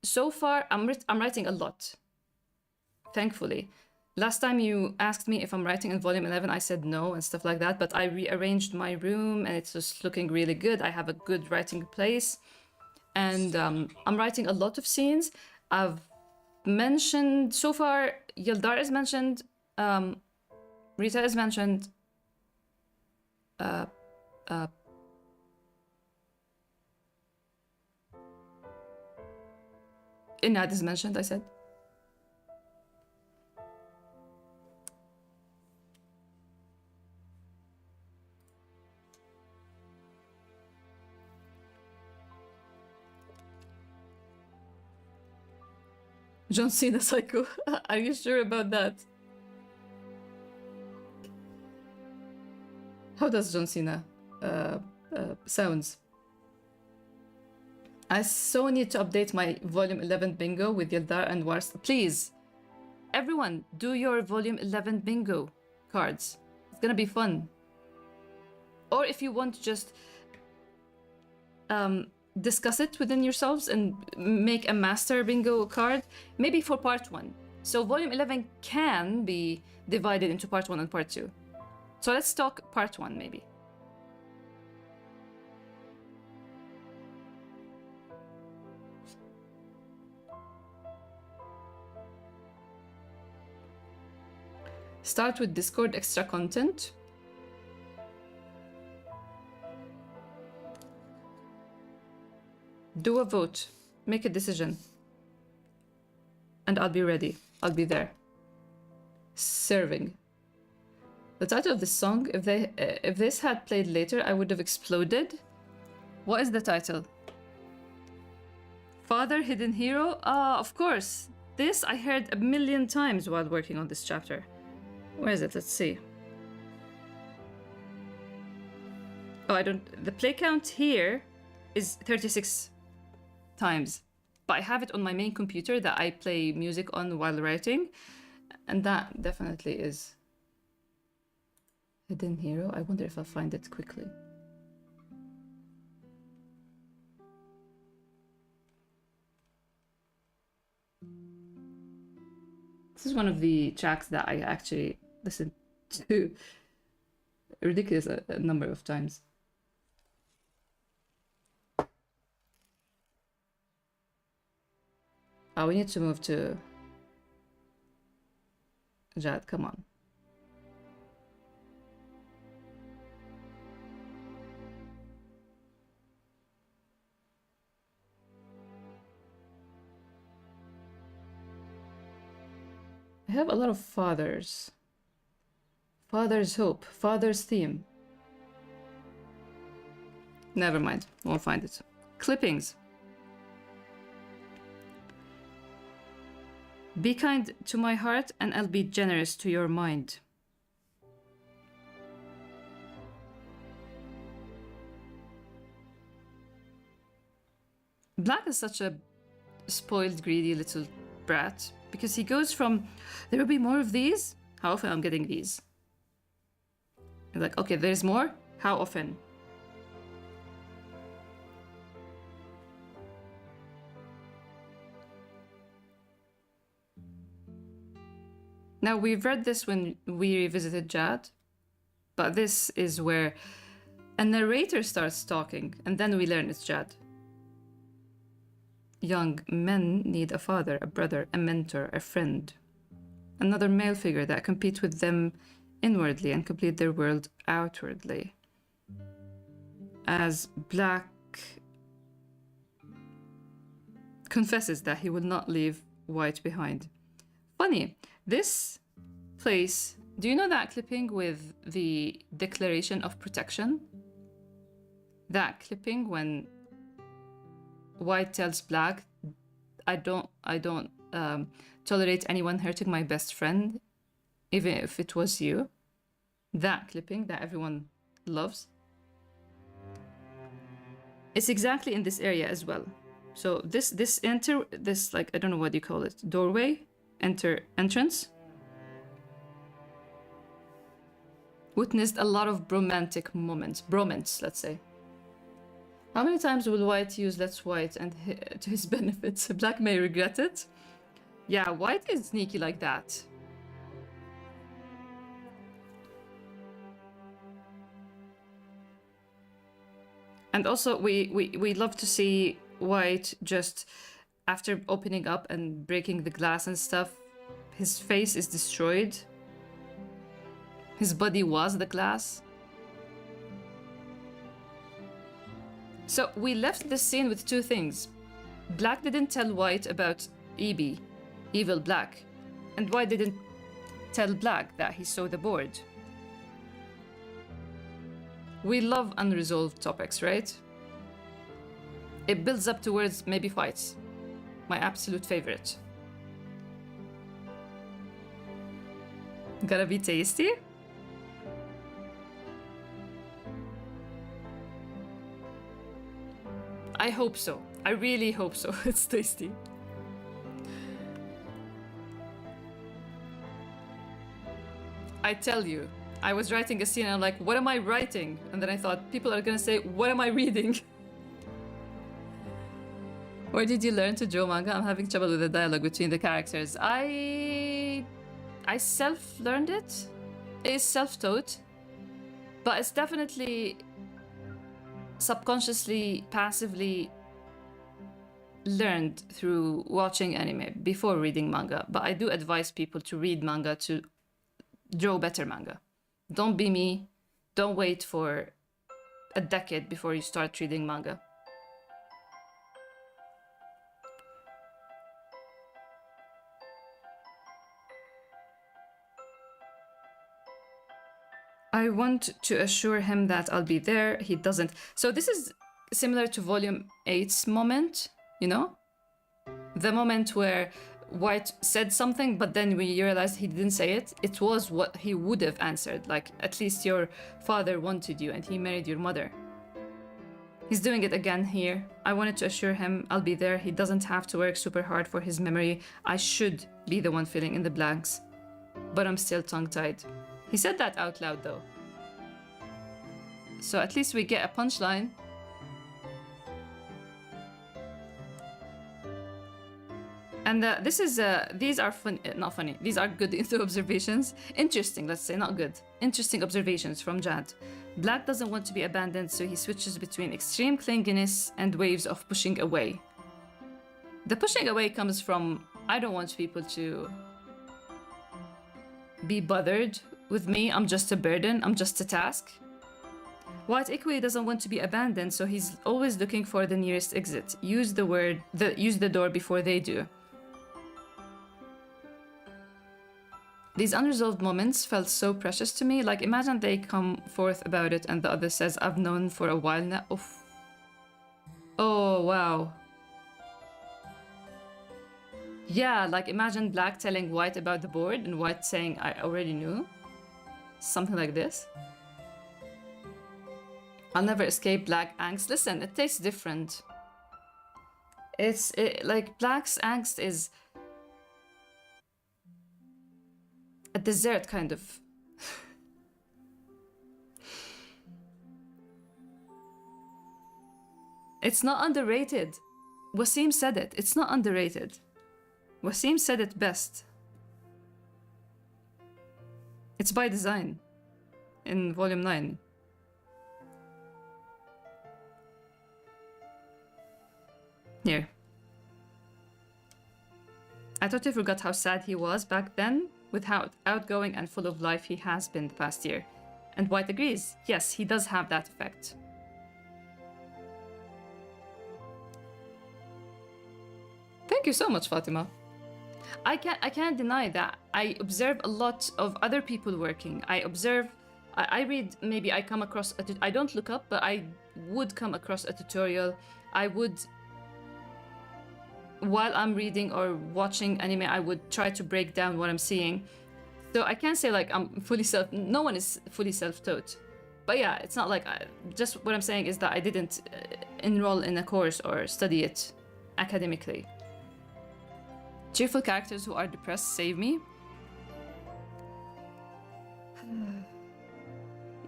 so far, I'm writing a lot. Thankfully. Last time you asked me if I'm writing in volume 11, I said no and stuff like that, but I rearranged my room and it's just looking really good. I have a good writing place. And I'm writing a lot of scenes. I've mentioned, so far, Yildar is mentioned, Rita is mentioned, Inad is mentioned, I said. John Cena Psycho. Are you sure about that? How does John Cena sounds? I so need to update my volume 11 bingo with Yildar and Wars. Please, everyone, do your volume 11 bingo cards. It's gonna be fun. Or if you want to just discuss it within yourselves and make a master bingo card, maybe for part 1. So volume 11 can be divided into part 1 and part 2. So let's talk part 1 maybe. Start with Discord extra content. Do a vote. Make a decision. And I'll be ready. I'll be there. Serving. The title of this song, if this had played later, I would have exploded. What is the title? Father, Hidden Hero? Ah, of course. This I heard a million times while working on this chapter. Where is it? Let's see. Oh, I don't... The play count here is 36 times. But I have it on my main computer that I play music on while writing. And that definitely is... Hidden Hero. I wonder if I'll find it quickly. This is one of the tracks that I actually listened to a ridiculous number of times. Oh, we need to move to Jad, come on. I have a lot of fathers. Father's hope, father's theme. Never mind, won't find it. Clippings. Be kind to my heart and I'll be generous to your mind. Black is such a spoiled, greedy little brat because he goes from, there will be more of these? How often I'm getting these? He's like, okay, there's more? How often? Now, we've read this when we revisited Jad, but this is where a narrator starts talking, and then we learn it's Jad. Young men need a father, a brother, a mentor, a friend. Another male figure that competes with them inwardly and complete their world outwardly. As Black confesses that he will not leave White behind. Funny, this place, do you know that clipping with the declaration of protection? That clipping when White tells Black, I don't tolerate anyone hurting my best friend, even if it was you. That clipping that everyone loves. It's exactly in this area as well. So this like, I don't know what you call it, doorway, entrance, witnessed a lot of bromantic moments, let's say. How many times will White use Let's White and to his benefit? Black may regret it. Yeah, White is sneaky like that. And also, we love to see White just after opening up and breaking the glass and stuff, his face is destroyed. His body was the glass. So we left this scene with two things. Black didn't tell White about EB, Evil Black, and White didn't tell Black that he saw the board. We love unresolved topics, right? It builds up towards maybe fights. My absolute favorite. Gotta be tasty? I hope so. I really hope so. It's tasty. I tell you, I was writing a scene and I'm like, what am I writing? And then I thought, people are gonna say, what am I reading? Where did you learn to draw manga? I'm having trouble with the dialogue between the characters. I self-learned it. It is self-taught. But it's definitely subconsciously, passively learned through watching anime before reading manga. But I do advise people to read manga to draw better manga. Don't be me. Don't wait for a decade before you start reading manga. I want to assure him that I'll be there. He doesn't. So this is similar to Volume 8's moment, you know? The moment where White said something, but then we realized he didn't say it. It was what he would have answered. Like, at least your father wanted you and he married your mother. He's doing it again here. I wanted to assure him I'll be there. He doesn't have to work super hard for his memory. I should be the one filling in the blanks. But I'm still tongue-tied. He said that out loud though. So at least we get a And this is, these are fun, not funny, these are good observations. Interesting, let's say, not good. Interesting observations from Jad. Black doesn't want to be abandoned, so he switches between extreme clinginess and waves of pushing away. The pushing away comes from, I don't want people to be bothered with me, I'm just a burden, I'm just a task. White equally doesn't want to be abandoned, so he's always looking for the nearest exit. Use the door before they do. These unresolved moments felt so precious to me. Like, imagine they come forth about it and the other says, I've known for a while now. Oof. Oh, wow. Yeah, like imagine Black telling White about the board and White saying, I already knew. Something like this. I'll never escape Black angst. Listen, it tastes different. Like Black's angst is a dessert, kind of. It's not underrated. Wasim said it. It's not underrated. Wasim said it best. It's by design in volume 9. Here. I totally forgot how sad he was back then, with how outgoing and full of life he has been the past year. And White agrees. Yes, he does have that effect. Thank you so much, Fatima. I can't deny that I observe a lot of other people working. I read, maybe I come across, I don't look up, but I would come across a tutorial. I would, while I'm reading or watching anime, I would try to break down what I'm seeing. So I can't say like I'm fully no one is fully self-taught. But yeah, it's not like, just what I'm saying is that I didn't enroll in a course or study it academically. Cheerful characters who are depressed save me.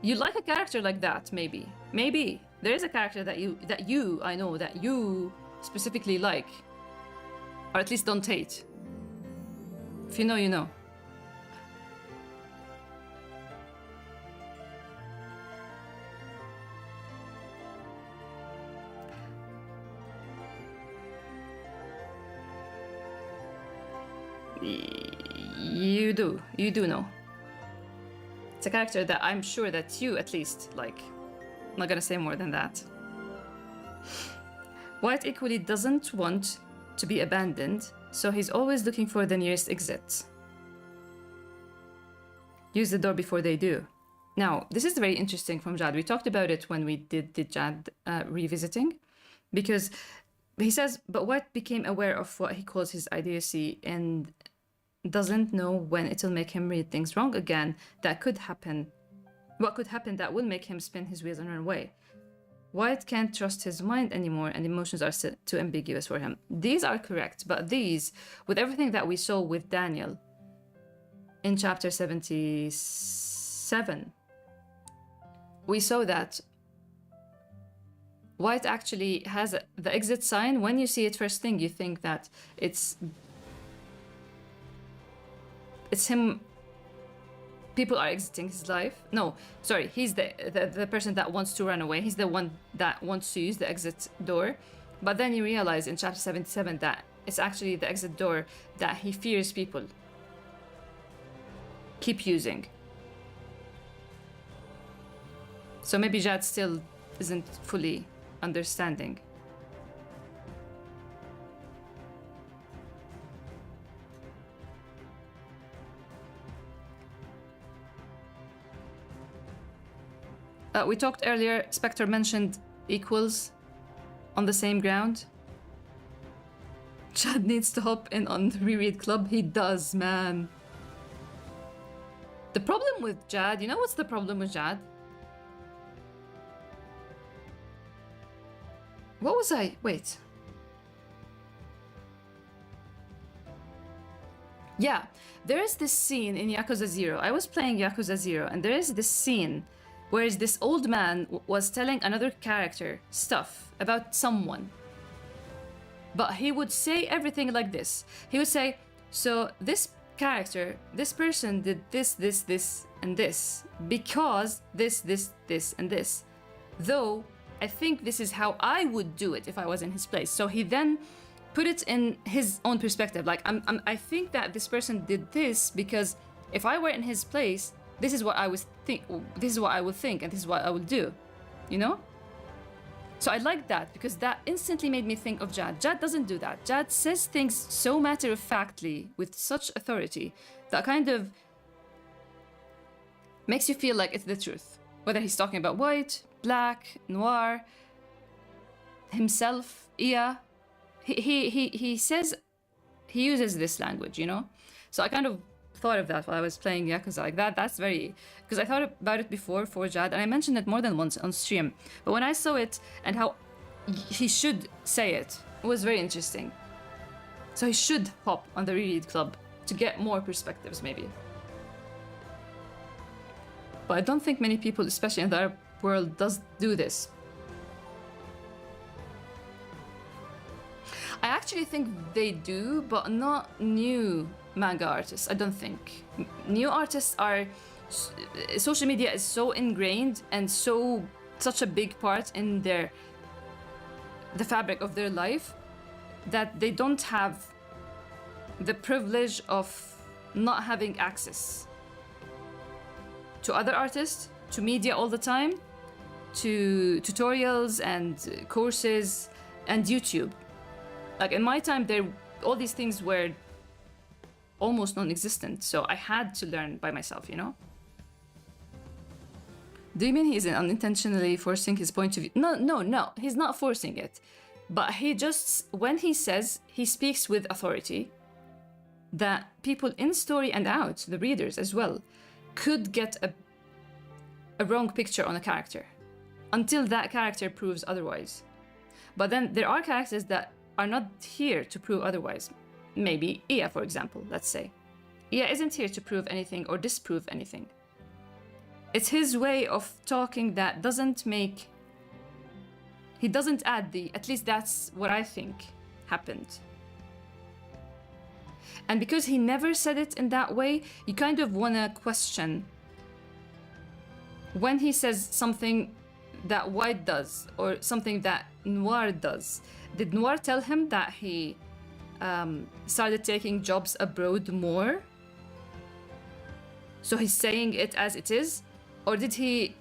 You like a character like that, maybe. Maybe. There is a character that I know that you specifically like. Or at least don't hate. If you know, you know. You do know. It's a character that I'm sure that you at least like. I'm not gonna say more than that. White equally doesn't want to be abandoned, so he's always looking for the nearest exit. Use the door before they do. Now, this is very interesting from Jad. We talked about it when we did the Jad revisiting, because he says, but White became aware of what he calls his idiocy and doesn't know when it'll make him read things wrong again. That could happen. What could happen that will make him spin his wheels and run away? White can't trust his mind anymore and emotions are too ambiguous for him. These are correct, but these, with everything that we saw with Daniel in chapter 77, we saw that White actually has the exit sign. When you see it first thing, you think that it's him. People are exiting his life. No, sorry, he's the person that wants to run away. He's the one that wants to use the exit door. But then you realize in chapter 77 that it's actually the exit door that he fears people keep using. So maybe Jad still isn't fully understanding. We talked earlier, Spectre mentioned equals on the same ground. Chad needs to hop in on the reread club. He does, man. The problem with Jad, you know what's the problem with Jad? What was I? Wait. Yeah, there is this scene in Yakuza 0. I was playing Yakuza 0 and there is this scene where this old man was telling another character stuff about someone. But he would say everything like this. He would say, so this character, this person did this, and this, because this, and this. Though, I think this is how I would do it if I was in his place. So he then put it in his own perspective. Like, I think that this person did this because if I were in his place, this is what I would think, this is what I would think, and this is what I would do, you know? So I like that because that instantly made me think of Jad. Jad doesn't do that. Jad says things so matter-of-factly with such authority that kind of makes you feel like it's the truth. Whether he's talking about white, black, noir, himself, Ia, he says, he uses this language, you know? So I kind of thought of that while I was playing Yakuza like that. That's very, because I thought about it before for Jad, and I mentioned it more than once on stream. But when I saw it and how he should say it, it was very interesting. So he should hop on the Reread Club to get more perspectives, maybe. But I don't think many people, especially in the Arab world, do this. I actually think they do, but not new manga artists. I don't think. New artists are... Social media is so ingrained and such a big part in the fabric of their life that they don't have the privilege of not having access to other artists, to media all the time, to tutorials and courses and YouTube. Like in my time, all these things were almost non-existent, so I had to learn by myself, you know? Do you mean he's unintentionally forcing his point of view? No, he's not forcing it. But he just, when he says, he speaks with authority, that people in story and out, the readers as well, could get a wrong picture on a character until that character proves otherwise. But then there are characters that are not here to prove otherwise. Maybe Ia, for example, let's say. Ia isn't here to prove anything or disprove anything. It's his way of talking that doesn't make... He doesn't add at least that's what I think happened. And because he never said it in that way, you kind of want to question when he says something that White does or something that Noir does. Did Noir tell him that he started taking jobs abroad more? So he's saying it as it is? Or did he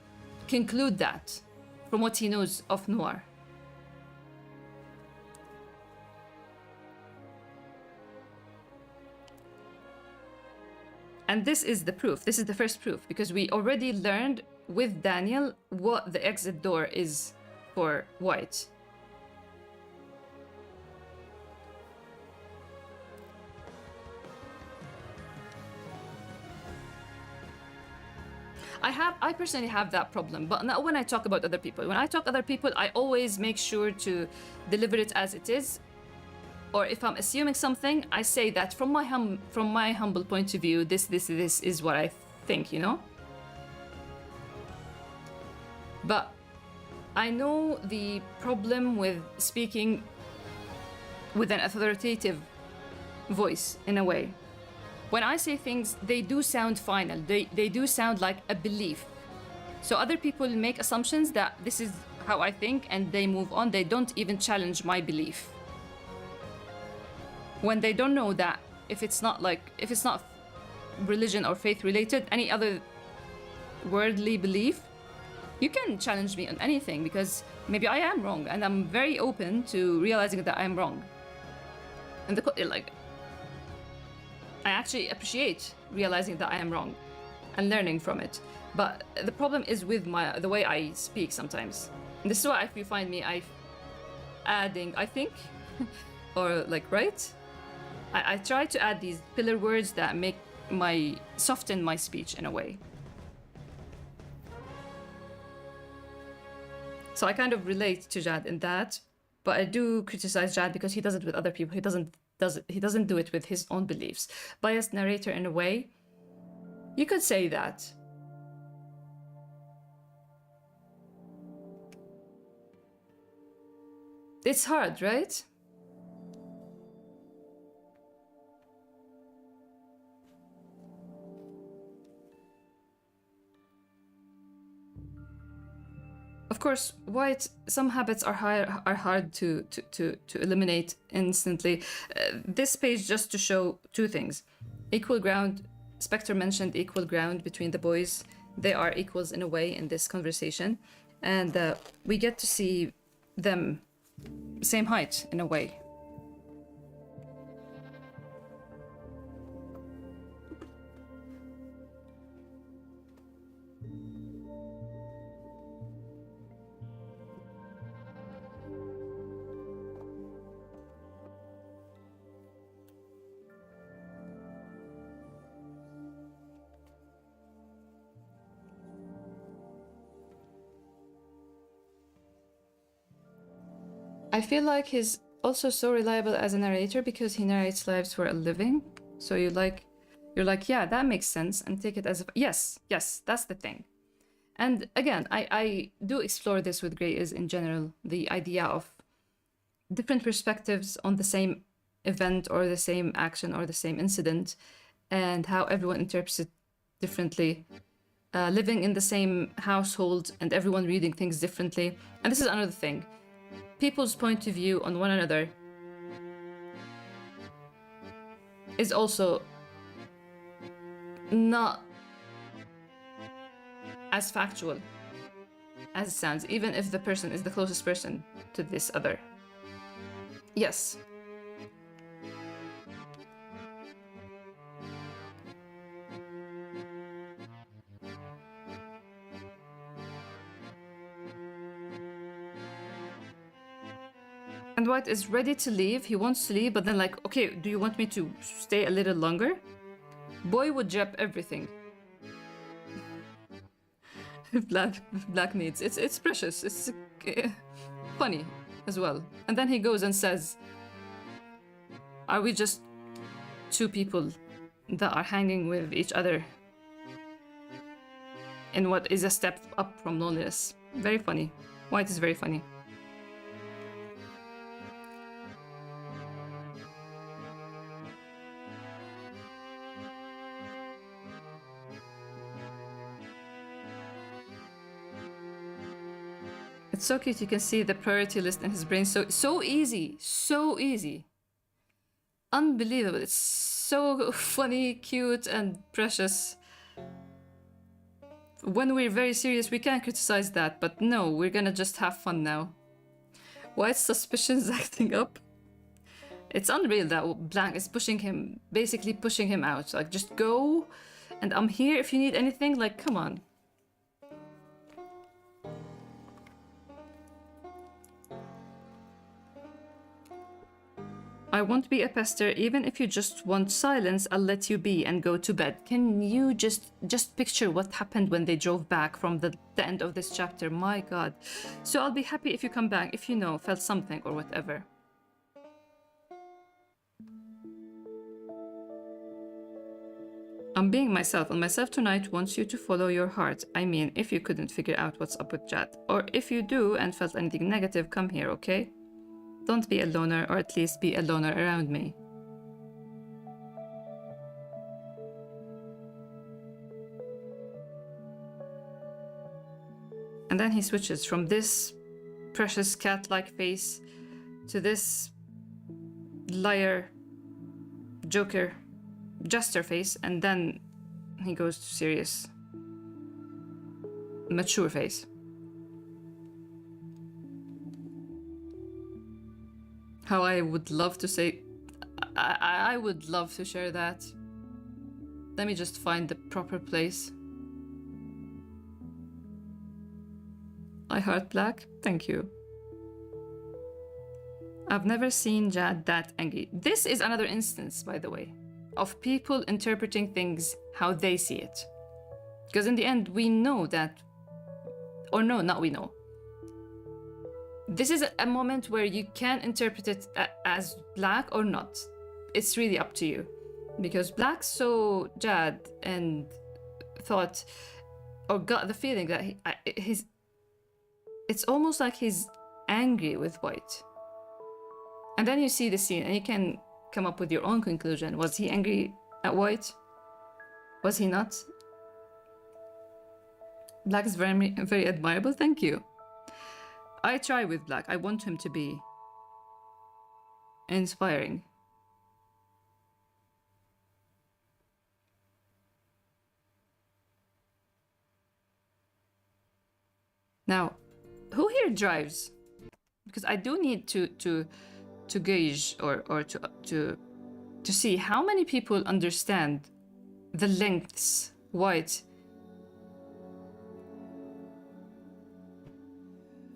conclude that from what he knows of Noir? And this is the proof. This is the first proof, because we already learned with Daniel what the exit door is for White. I personally have that problem, but not when I talk about other people. When I talk other people, I always make sure to deliver it as it is. Or if I'm assuming something, I say that from my humble point of view, this is what I think, you know? But I know the problem with speaking with an authoritative voice, in a way. When I say things, they do sound final. They do sound like a belief. So other people make assumptions that this is how I think and they move on. They don't even challenge my belief. When they don't know that if it's not religion or faith related, any other worldly belief, you can challenge me on anything because maybe I am wrong and I'm very open to realizing that I'm wrong. And I actually appreciate realizing that I am wrong and learning from it. But the problem is with the way I speak sometimes. And this is why if you find me adding, I think, or right? I try to add these pillar words that soften my speech in a way. So I kind of relate to Jad in that, but I do criticize Jad because he does it with other people. He doesn't do it with his own beliefs. Biased narrator in a way. You could say that. It's hard, right? course, white, some habits are hard to eliminate instantly. This page just to show two things. Equal ground. Spectre mentioned equal ground between the boys. They are equals in a way in this conversation. And we get to see them same height in a way. I feel like he's also so reliable as a narrator because he narrates lives for a living. So you're like, yeah, that makes sense, and take it as a yes, that's the thing. And again, I do explore this with Grey is in general, the idea of different perspectives on the same event or the same action or the same incident, and how everyone interprets it differently. Living in the same household and everyone reading things differently. And this is another thing. People's point of view on one another is also not as factual as it sounds, even if the person is the closest person to this other. Yes. And White is ready to leave. He wants to leave, but then like, okay, do you want me to stay a little longer? Boy would drop everything. Black needs. It's precious. It's funny as well. And then he goes and says, are we just two people that are hanging with each other in what is a step up from loneliness? Very funny. White is very funny. It's so cute. You can see the priority list in his brain. So easy. Unbelievable. It's so funny, cute, and precious. When we're very serious, we can't criticize that, but no, we're gonna just have fun now. White's suspicions acting up. It's unreal that Blank is basically pushing him out. Like, just go, and I'm here if you need anything. Like, come on. I won't be a pester. Even if you just want silence, I'll let you be and go to bed. Can you just picture what happened when they drove back from the end of this chapter? My God. So I'll be happy if you come back, if you know, felt something or whatever. I'm being myself, and myself tonight wants you to follow your heart. I mean, if you couldn't figure out what's up with Jad. Or if you do and felt anything negative, come here, okay? Don't be a loner, or at least be a loner around me. And then he switches from this precious cat-like face to this liar, joker, jester face, and then he goes to serious, mature face. How I would love to say, I would love to share that. Let me just find the proper place. I heart Black, thank you. I've never seen Jad that angry. This is another instance, by the way, of people interpreting things how they see it. Because in the end, we know that, or no, not we know. This is a moment where you can interpret it as Black or not. It's really up to you. Because Black saw Jad and thought, or got the feeling that it's almost like he's angry with White. And then you see the scene and you can come up with your own conclusion. Was he angry at White? Was he not? Black is very, very admirable, thank you. I try with Black. I want him to be inspiring. Now, who here drives? Because I do need to gauge or to see how many people understand the lengths White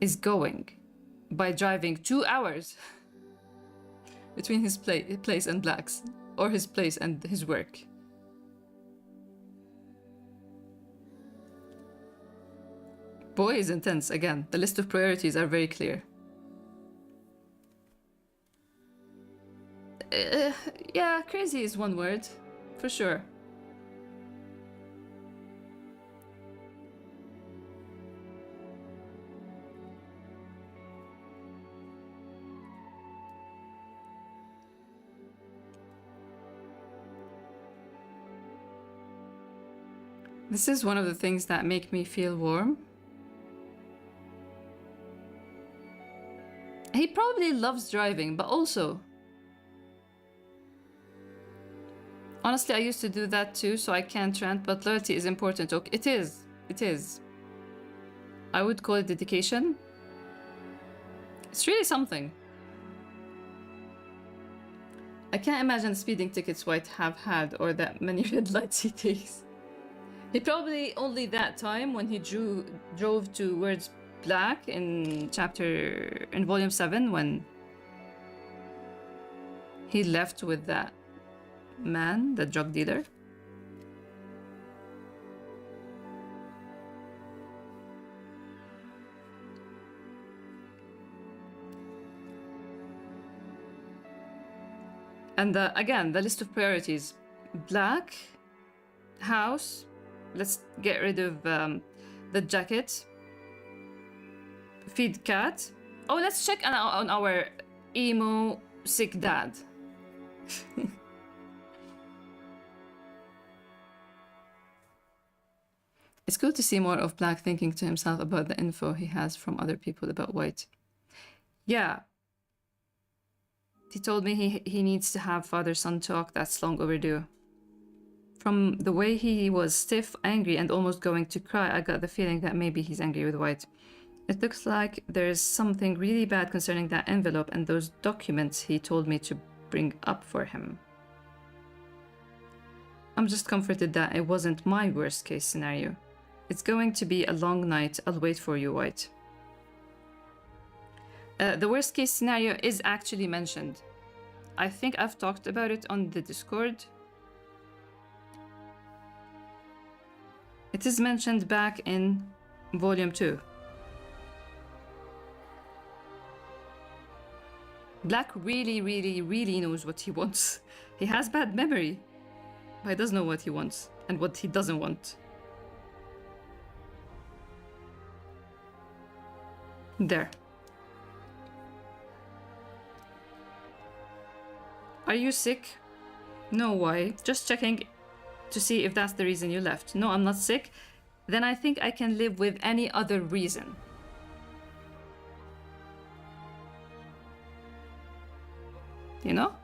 is going by driving 2 hours between his place and Black's, or his place and his work. Boy is intense. Again, the list of priorities are very clear. Yeah, crazy is one word, for sure. This is one of the things that make me feel warm. He probably loves driving, but also... Honestly, I used to do that too, so I can't rant, but loyalty is important. Okay, it is. It is. I would call it dedication. It's really something. I can't imagine the speeding tickets White have had, or that many red lights he takes. He probably only that time when he drove towards Black in volume 7, when he left with that man, the drug dealer. And again, the list of priorities. Black, house, let's get rid of the jacket. Feed cat. Oh, let's check on our emo sick dad. It's good to see more of Black thinking to himself about the info he has from other people about White. Yeah. He told me he needs to have father-son talk. That's long overdue. From the way he was stiff, angry, and almost going to cry, I got the feeling that maybe he's angry with White. It looks like there's something really bad concerning that envelope and those documents he told me to bring up for him. I'm just comforted that it wasn't my worst case scenario. It's going to be a long night. I'll wait for you, White. The worst case scenario is actually mentioned. I think I've talked about it on the Discord. It is mentioned back in volume 2. Black really, really, really knows what he wants. He has bad memory, but he does know what he wants and what he doesn't want. There. Are you sick? No, why? Just checking to see if that's the reason you left. No, I'm not sick. Then I think I can live with any other reason. You know?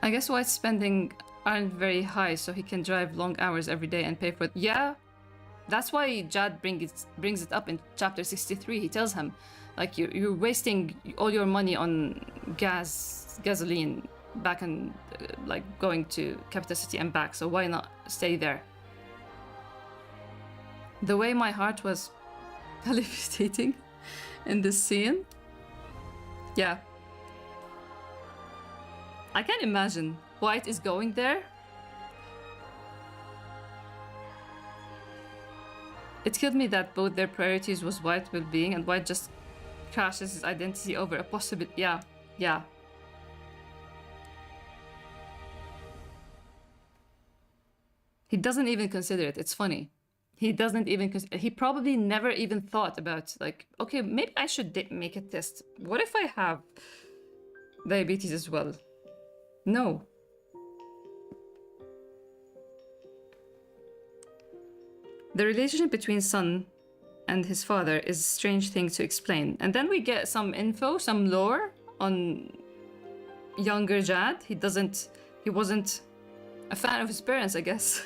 I guess White's spending aren't very high, so he can drive long hours every day and pay for it. Yeah, that's why Jad brings it up in chapter 63. He tells him, like, you're wasting all your money on gasoline back and like going to Capital City and back, so why not stay there? The way my heart was palpitating in this scene, yeah. I can't imagine White is going there. It killed me that both their priorities was White's well-being, and White just crashes his identity over a possible... Yeah. He doesn't even consider it. It's funny. He doesn't even... He probably never even thought about, like, okay, maybe I should make a test. What if I have diabetes as well? No. The relationship between son and his father is a strange thing to explain. And then we get some info, some lore on younger Jad. He wasn't a fan of his parents, I guess.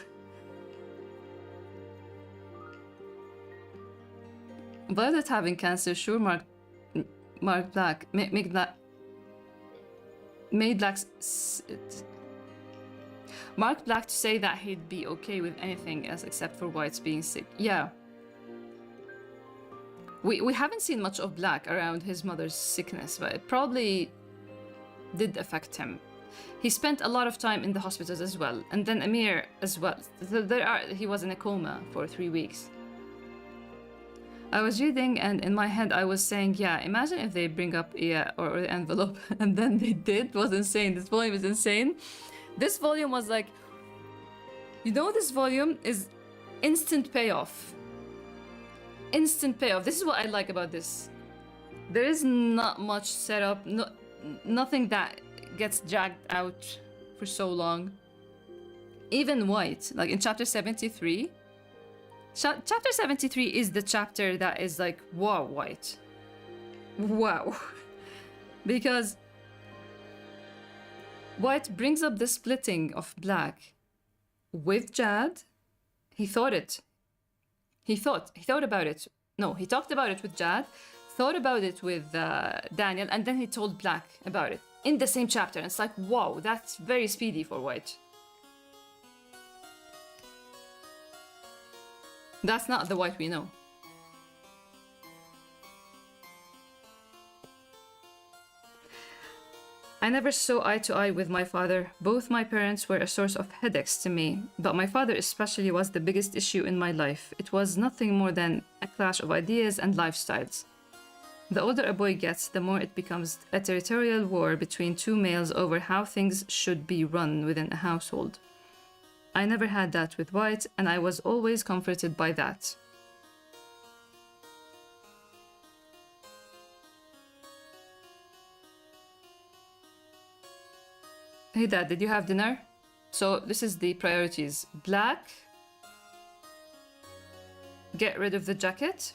Violet having cancer sure made Mark Black to say that he'd be okay with anything else except for White's being sick. Yeah. We haven't seen much of Black around his mother's sickness, but it probably did affect him. He spent a lot of time in the hospitals as well, and then Amir as well. He was in a coma for 3 weeks. I was reading, and in my head I was saying, yeah, imagine if they bring up or the envelope, and then they did. It was insane. This volume is insane. This volume was like, you know, this volume is instant payoff. Instant payoff. This is what I like about this. There is not much setup, nothing that gets dragged out for so long. Even White, like in chapter 73. Chapter 73 is the chapter that is like, wow, White. Wow. Because White brings up the splitting of Black with Jad. He thought about it. No, he talked about it with Jad, thought about it with Daniel, and then he told Black about it in the same chapter. And it's like, wow, that's very speedy for White. That's not the White we know. I never saw eye to eye with my father. Both my parents were a source of headaches to me, but my father especially was the biggest issue in my life. It was nothing more than a clash of ideas and lifestyles. The older a boy gets, the more it becomes a territorial war between two males over how things should be run within a household. I never had that with White, and I was always comforted by that. Hey Dad, did you have dinner? So this is the priorities. Black. Get rid of the jacket.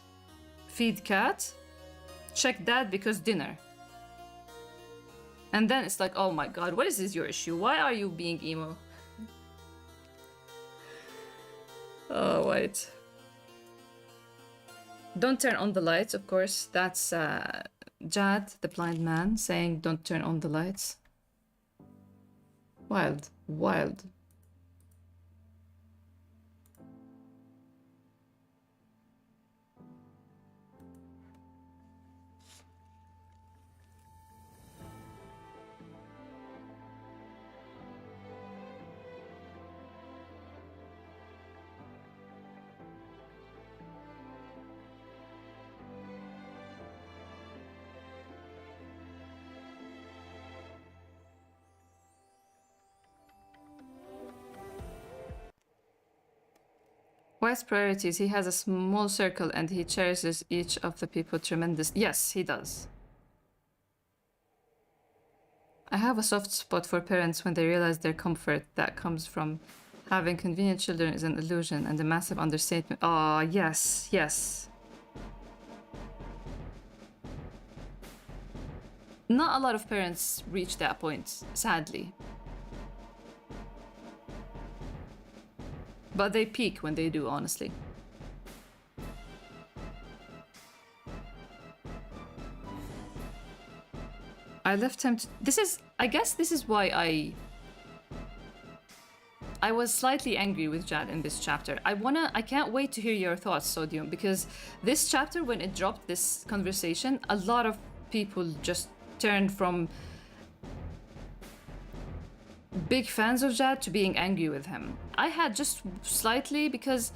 Feed cat. Check Dad because dinner. And then it's like, oh my god, what is this your issue? Why are you being emo? Oh, wait. Don't turn on the lights, of course. That's Jad, the blind man, saying don't turn on the lights. Wild, wild. White's priorities. He has a small circle and he cherishes each of the people tremendously. Yes, he does. I have a soft spot for parents when they realize their comfort that comes from having convenient children is an illusion and a massive understatement. Ah, yes, yes. Not a lot of parents reach that point, sadly. But they peak when they do, honestly. I left him to... I guess this is why I was slightly angry with Jad in this chapter. I can't wait to hear your thoughts, Sodium, because this chapter, when it dropped this conversation, a lot of people just turned from big fans of Jad to being angry with him. I had just slightly, because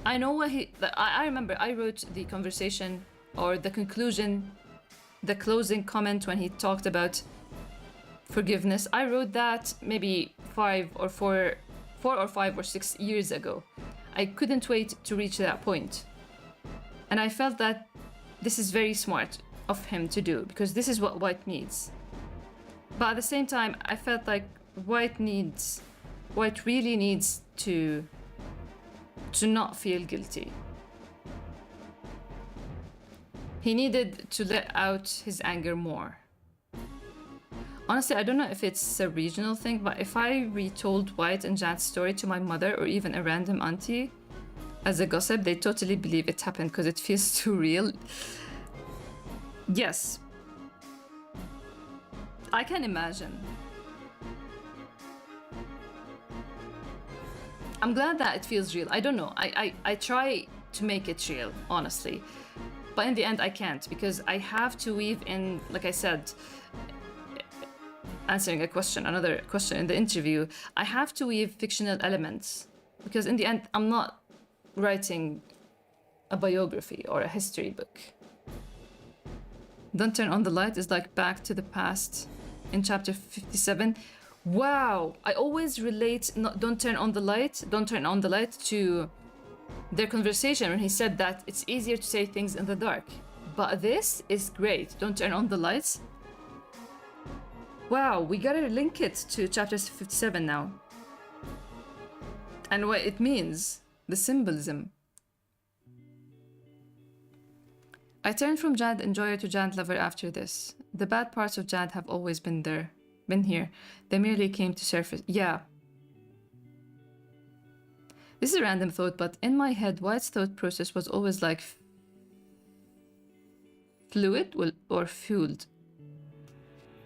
I know what I remember I wrote the conversation or the conclusion, the closing comment when he talked about forgiveness. I wrote that maybe 4 or 5 or 6 years ago. I couldn't wait to reach that point. And I felt that this is very smart of him to do, because this is what White needs. But at the same time, I felt like White really needs to to not feel guilty. He needed to let out his anger more. Honestly, I don't know if it's a regional thing, but if I retold White and Jan's story to my mother or even a random auntie as a gossip, they totally believe it happened because it feels too real. Yes. I can imagine. I'm glad that it feels real. I don't know. I try to make it real, honestly. But in the end, I can't because I have to weave in, like I said, answering a question, another question in the interview, I have to weave fictional elements because in the end, I'm not writing a biography or a history book. Don't Turn on the Light is like Back to the Past in chapter 57. Wow, I always relate Don't Turn on the Light to their conversation when he said that it's easier to say things in the dark. But this is great. Don't Turn on the Lights. Wow, we gotta link it to chapter 57 now. And what it means, the symbolism. I turned from Jad enjoyer to Jad lover after this. The bad parts of Jad have always been here. They merely came to surface. Yeah. This is a random thought, but in my head, White's thought process was always like fluid or fueled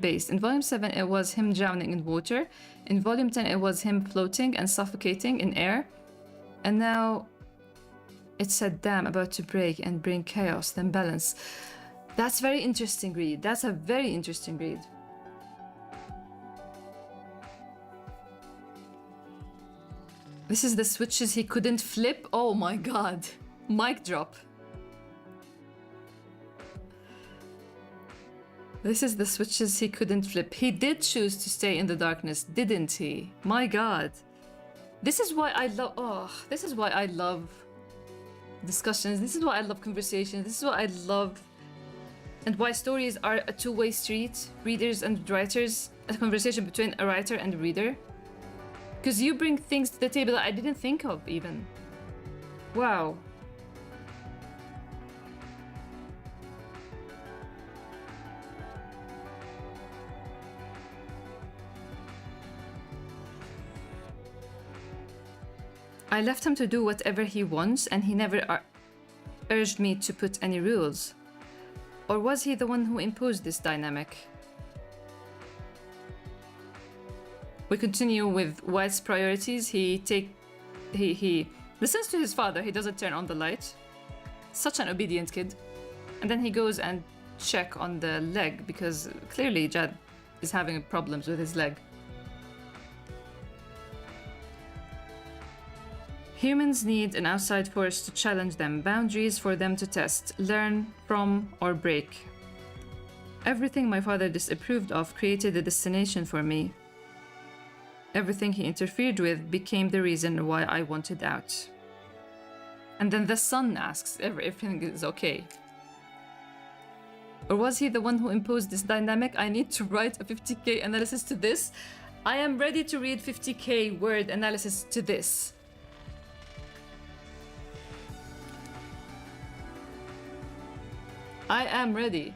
based. In volume 7, it was him drowning in water. In volume 10, it was him floating and suffocating in air. And now it's a dam about to break and bring chaos, then balance. That's very interesting read. That's a very interesting read. This is the switches he couldn't flip. Oh my god. Mic drop. This is the switches he couldn't flip. He did choose to stay in the darkness, didn't he? My god. This is why I love discussions. This is why I love conversations. This is what I love. And why stories are a two-way street, readers and writers, a conversation between a writer and a reader. Because you bring things to the table that I didn't think of even. Wow. I left him to do whatever he wants and he never urged me to put any rules. Or was he the one who imposed this dynamic? We continue with White's priorities. He listens to his father. He doesn't turn on the light. Such an obedient kid. And then he goes and check on the leg because clearly Jad is having problems with his leg. Humans need an outside force to challenge them, boundaries for them to test, learn from, or break. Everything my father disapproved of created a destination for me. Everything he interfered with became the reason why I wanted out. And then the son asks if everything is okay. Or was he the one who imposed this dynamic? I need to write a 50k analysis to this. I am ready to read 50k word analysis to this. I am ready.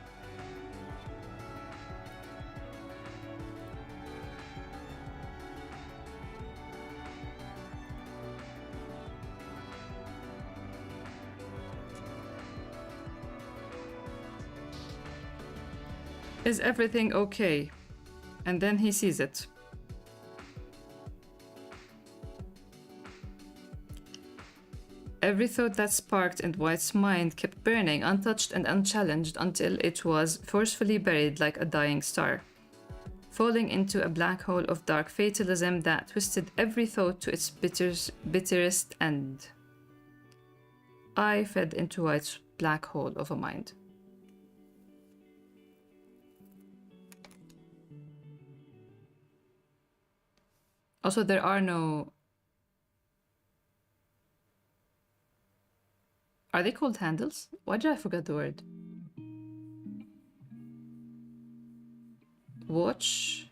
Is everything okay? And then he sees it. Every thought that sparked in White's mind kept burning, untouched and unchallenged, until it was forcefully buried like a dying star, falling into a black hole of dark fatalism that twisted every thought to its bitterest end. I fed into White's black hole of a mind. Also, there are no... Are they called handles? Why did I forget the word? Watch.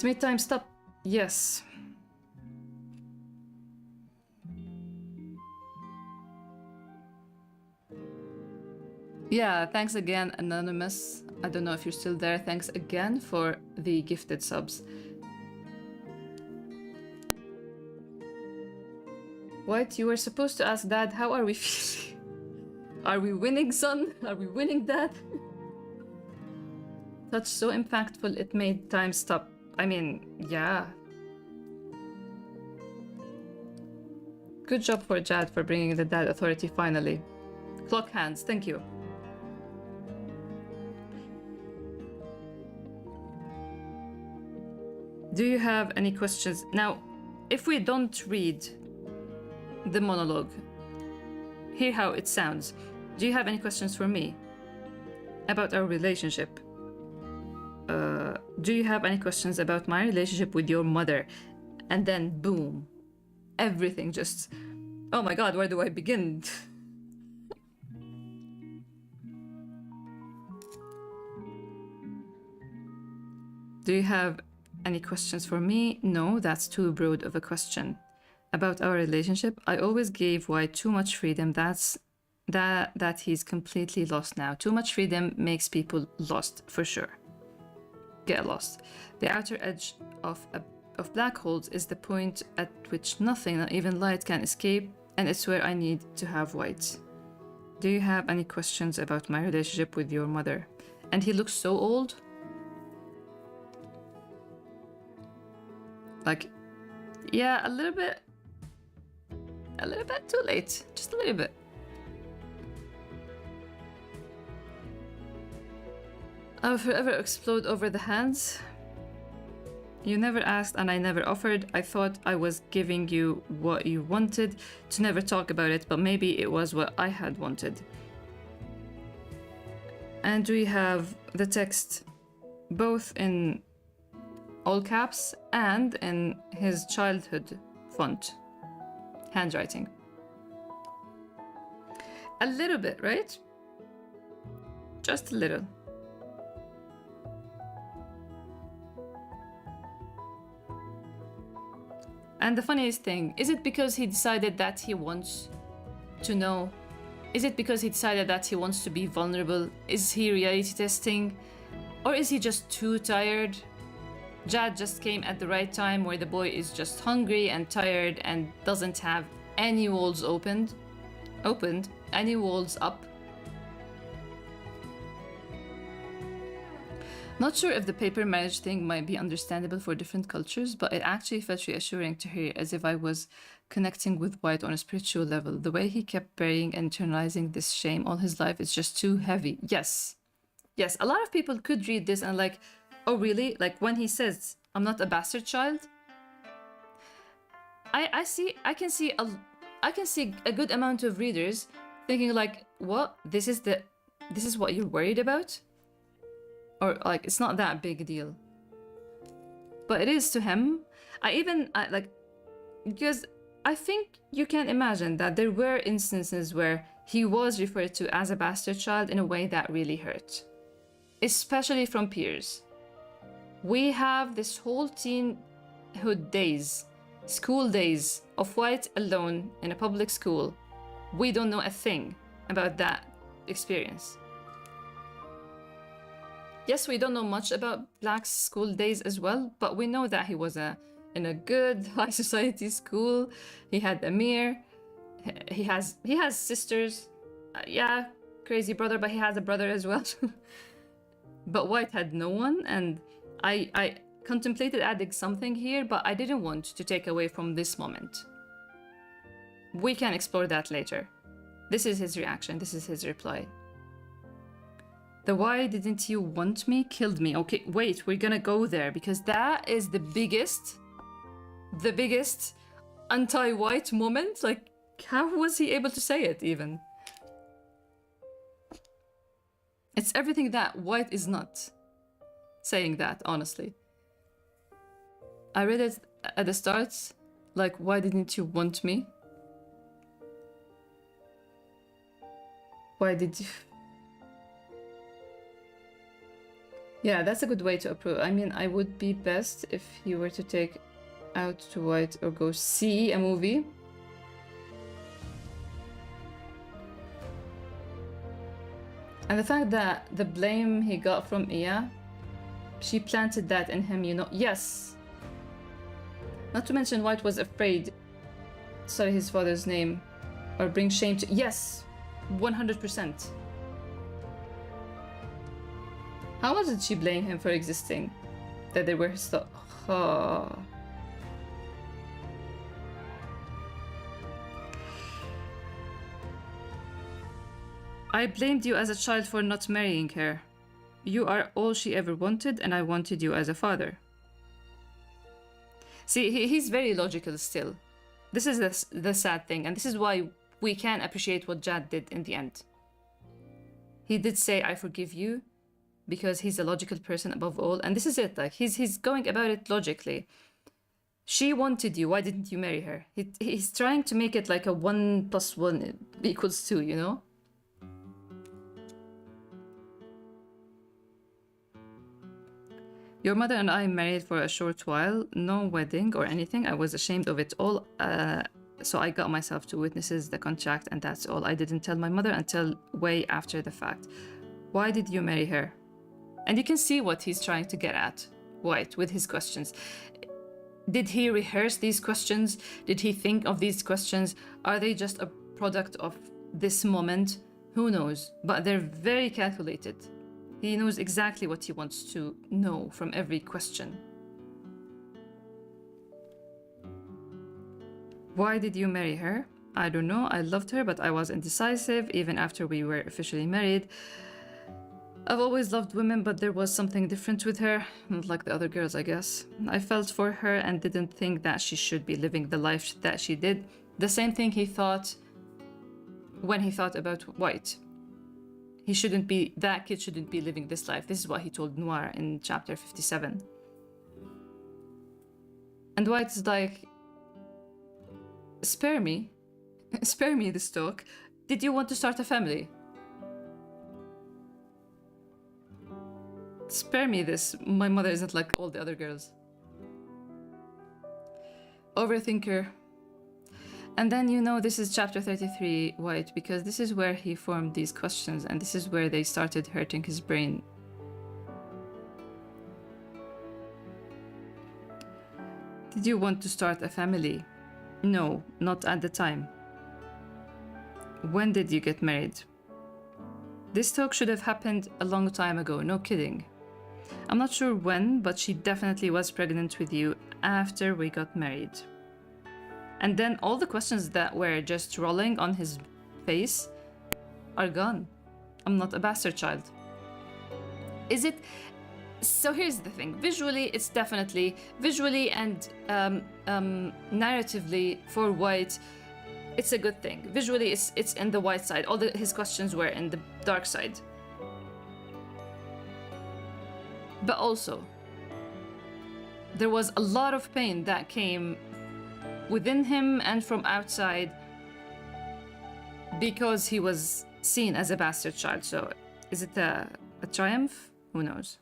It made time stop. Yes. Yeah, thanks again, Anonymous. I don't know if you're still there. Thanks again for the gifted subs. What? You were supposed to ask Dad, how are we feeling? Are we winning, son? Are we winning, Dad? Touch so impactful, it made time stop. I mean, yeah. Good job for Jad for bringing the Dad authority finally. Clock hands, thank you. Do you have any questions? Now, if we don't read the monologue, hear how it sounds. Do you have any questions for me about our relationship? Do you have any questions about my relationship with your mother? And then boom, everything just, oh my god, where do I begin? Do you have any questions for me? No, that's too broad of a question. About our relationship, I always gave White too much freedom. That he's completely lost now. Too much freedom makes people lost, for sure. Get lost. The outer edge of black holes is the point at which nothing, not even light, can escape, and it's where I need to have White. Do you have any questions about my relationship with your mother? And he looks so old. Like, yeah, a little bit too late, just a little bit. I'll forever explode over the hands. You never asked and I never offered. I thought I was giving you what you wanted, to never talk about it, but maybe it was what I had wanted. And we have the text both in all caps and in his childhood font, handwriting. A little bit, right? Just a little. And the funniest thing, is it because he decided that he wants to know? Is it because he decided that he wants to be vulnerable? Is he reality testing? Or is he just too tired? Jad just came at the right time where the boy is just hungry and tired and doesn't have any walls opened, any walls up. Not sure if the paper marriage thing might be understandable for different cultures, but it actually felt reassuring to hear, as if I was connecting with White on a spiritual level. The way he kept burying and internalizing this shame all his life is just too heavy. Yes, a lot of people could read this and like, oh really? Like when he says, I'm not a bastard child? I can see a good amount of readers thinking like, what? This is what you're worried about? Or like, it's not that big a deal. But it is to him. Because I think you can imagine that there were instances where he was referred to as a bastard child in a way that really hurt. Especially from peers. We have this whole teenhood days, school days of White alone in a public school. We don't know a thing about that experience. Yes, we don't know much about Black's school days as well, but we know that he was in a good high society school. He had Amir. He has sisters. Yeah, crazy brother, but he has a brother as well. But White had no one, and I contemplated adding something here, but I didn't want to take away from this moment. We can explore that later. This is his reaction. This is his reply. The why didn't you want me killed me. Okay, wait, we're gonna go there because that is the biggest anti-White moment. Like, how was he able to say it even? It's everything that White is not saying that, honestly. I read it at the start, like, why didn't you want me? Why did you... Yeah, that's a good way to approach. I mean, I would be best if you were to take out to White or go see a movie. And the fact that the blame he got from Iya, she planted that in him, you know. Yes. Not to mention White was afraid to say his father's name or bring shame to. Yes, 100%. How much did she blame him for existing? That they were his thought. Oh. I blamed you as a child for not marrying her. You are all she ever wanted, and I wanted you as a father. See, he's very logical still. This is the sad thing, and this is why we can appreciate what Jad did in the end. He did say, I forgive you, because he's a logical person above all, and this is it. Like, he's going about it logically. She wanted you, why didn't you marry her? He's trying to make it like a 1 + 1 = 2, you know? Your mother and I married for a short while, no wedding or anything. I was ashamed of it all, so I got myself 2 witnesses, the contract, and that's all. I didn't tell my mother until way after the fact. Why did you marry her? And you can see what he's trying to get at, White, with his questions. Did he rehearse these questions? Did he think of these questions? Are they just a product of this moment? Who knows? But they're very calculated. He knows exactly what he wants to know from every question. Why did you marry her? I don't know. I loved her, but I was indecisive even after we were officially married. I've always loved women, but there was something different with her, not like the other girls, I guess. I felt for her and didn't think that she should be living the life that she did. The same thing he thought when he thought about White. That kid shouldn't be living this life. This is what he told Noir in chapter 57. And White's like, spare me. Spare me this talk. Did you want to start a family? Spare me this. My mother isn't like all the other girls. Overthinker. And then, you know, this is chapter 33, White, because this is where he formed these questions, and this is where they started hurting his brain. Did you want to start a family? No, not at the time. When did you get married? This talk should have happened a long time ago, no kidding. I'm not sure when, but she definitely was pregnant with you after we got married. And then all the questions that were just rolling on his face are gone. I'm not a bastard child. Is it? So here's the thing. Visually, it's definitely, visually and narratively for White, it's a good thing. Visually, it's in the white side. All his questions were in the dark side. But also, there was a lot of pain that came within him and from outside because he was seen as a bastard child. So is it a triumph? Who knows?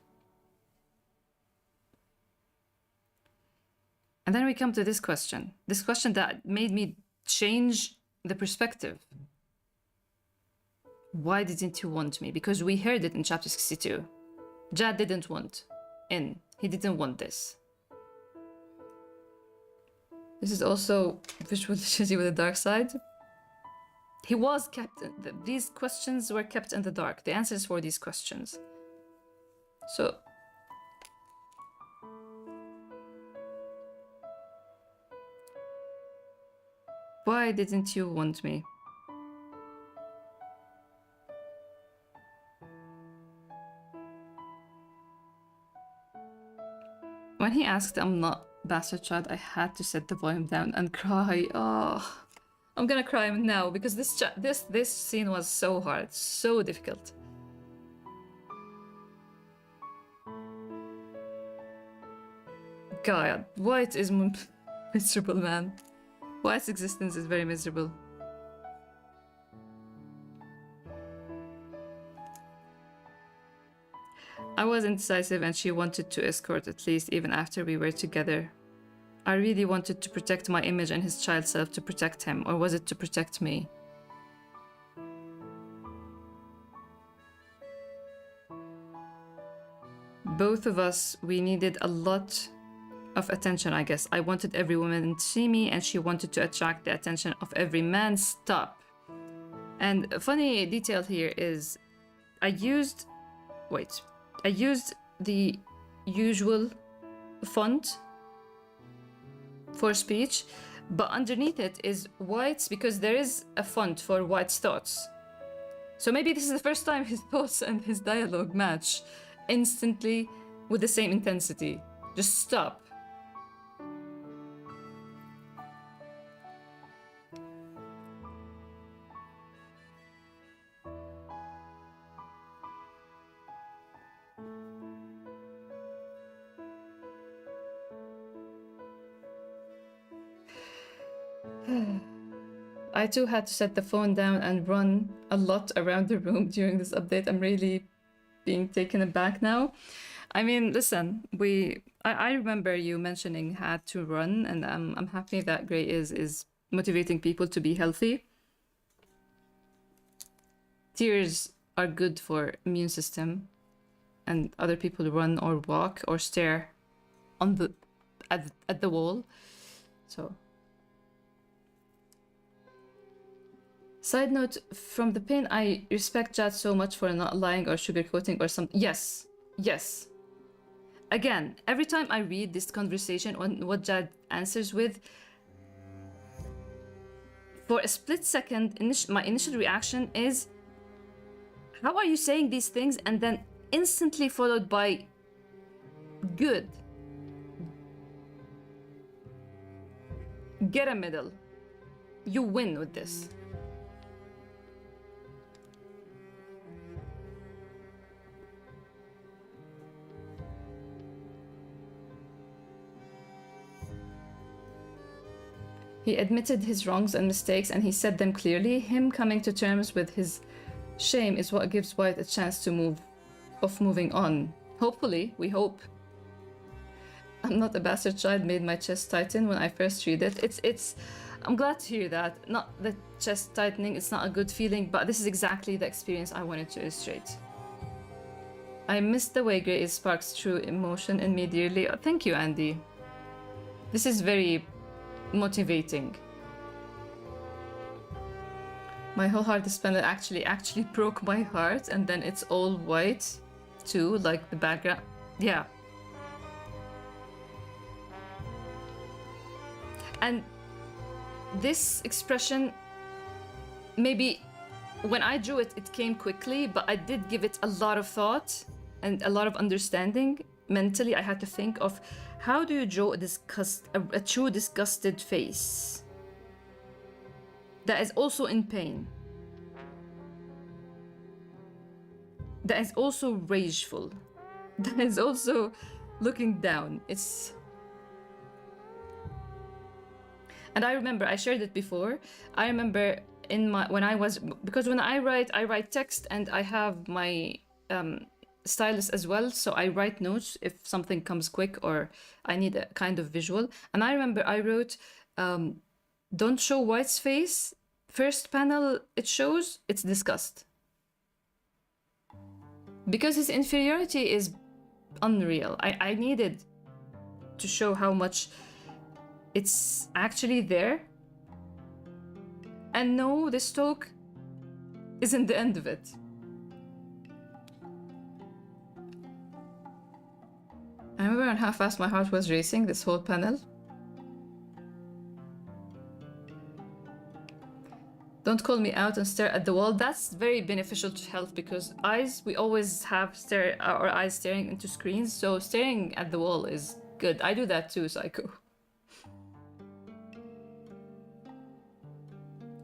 And then we come to this question that made me change the perspective. Why didn't you want me? Because we heard it in chapter 62. Jad didn't want in. He didn't want this. This is also visual shitty with the dark side. He was kept, these questions were kept in the dark. The answers for these questions. So, why didn't you want me? When he asked, I'm not bastard child, I had to set the volume down and cry. Oh, I'm gonna cry now because this scene was so hard, so difficult. God, White is miserable, man. White's existence is very miserable. I was indecisive and she wanted to escort at least even after we were together. I really wanted to protect my image and his child self, to protect him, or was it to protect me? Both of us, we needed a lot of attention, I guess. I wanted every woman to see me and she wanted to attract the attention of every man. Stop. And a funny detail here is I used the usual font for speech, but underneath it is White's because there is a font for White's thoughts. So maybe this is the first time his thoughts and his dialogue match instantly with the same intensity. Just stop. I too had to set the phone down and run a lot around the room during this update. I'm really being taken aback now. I mean, listen, I remember you mentioning had to run, and I'm happy that Gray is motivating people to be healthy. Tears are good for immune system, and other people run or walk or stare on the at the wall. So. Side note, from the pin, I respect Jad so much for not lying or sugarcoating or something. Yes, yes. Again, every time I read this conversation on what Jad answers with, for a split second, my initial reaction is, how are you saying these things? And then instantly followed by, good. Get a medal. You win with this. He admitted his wrongs and mistakes and he said them clearly. Him coming to terms with his shame is what gives White a chance to moving on. Hopefully, we hope. I'm not a bastard child made my chest tighten when I first read it. I'm glad to hear that. Not the chest tightening, it's not a good feeling, but this is exactly the experience I wanted to illustrate. I missed the way Gray sparks true emotion in me dearly. Oh, thank you, Andy. This is very motivating. My whole heart is panel actually broke my heart, and then it's all white too, like the background. Yeah. And this expression, maybe when I drew it, it came quickly, but I did give it a lot of thought and a lot of understanding. Mentally, I had to think of how do you draw a true disgusted face that is also in pain, that is also rageful, that is also looking down. And I remember, I shared it before, I remember when I write text and I have my stylus as well, so I write notes if something comes quick or I need a kind of visual. And I remember I wrote, don't show White's face. First panel it shows, it's disgust. Because his inferiority is unreal. I needed to show how much it's actually there. And no, this talk isn't the end of it. I remember how fast my heart was racing this whole panel. Don't call me out and stare at the wall. That's very beneficial to health because we always have our eyes staring into screens, so staring at the wall is good. I do that too, Psycho.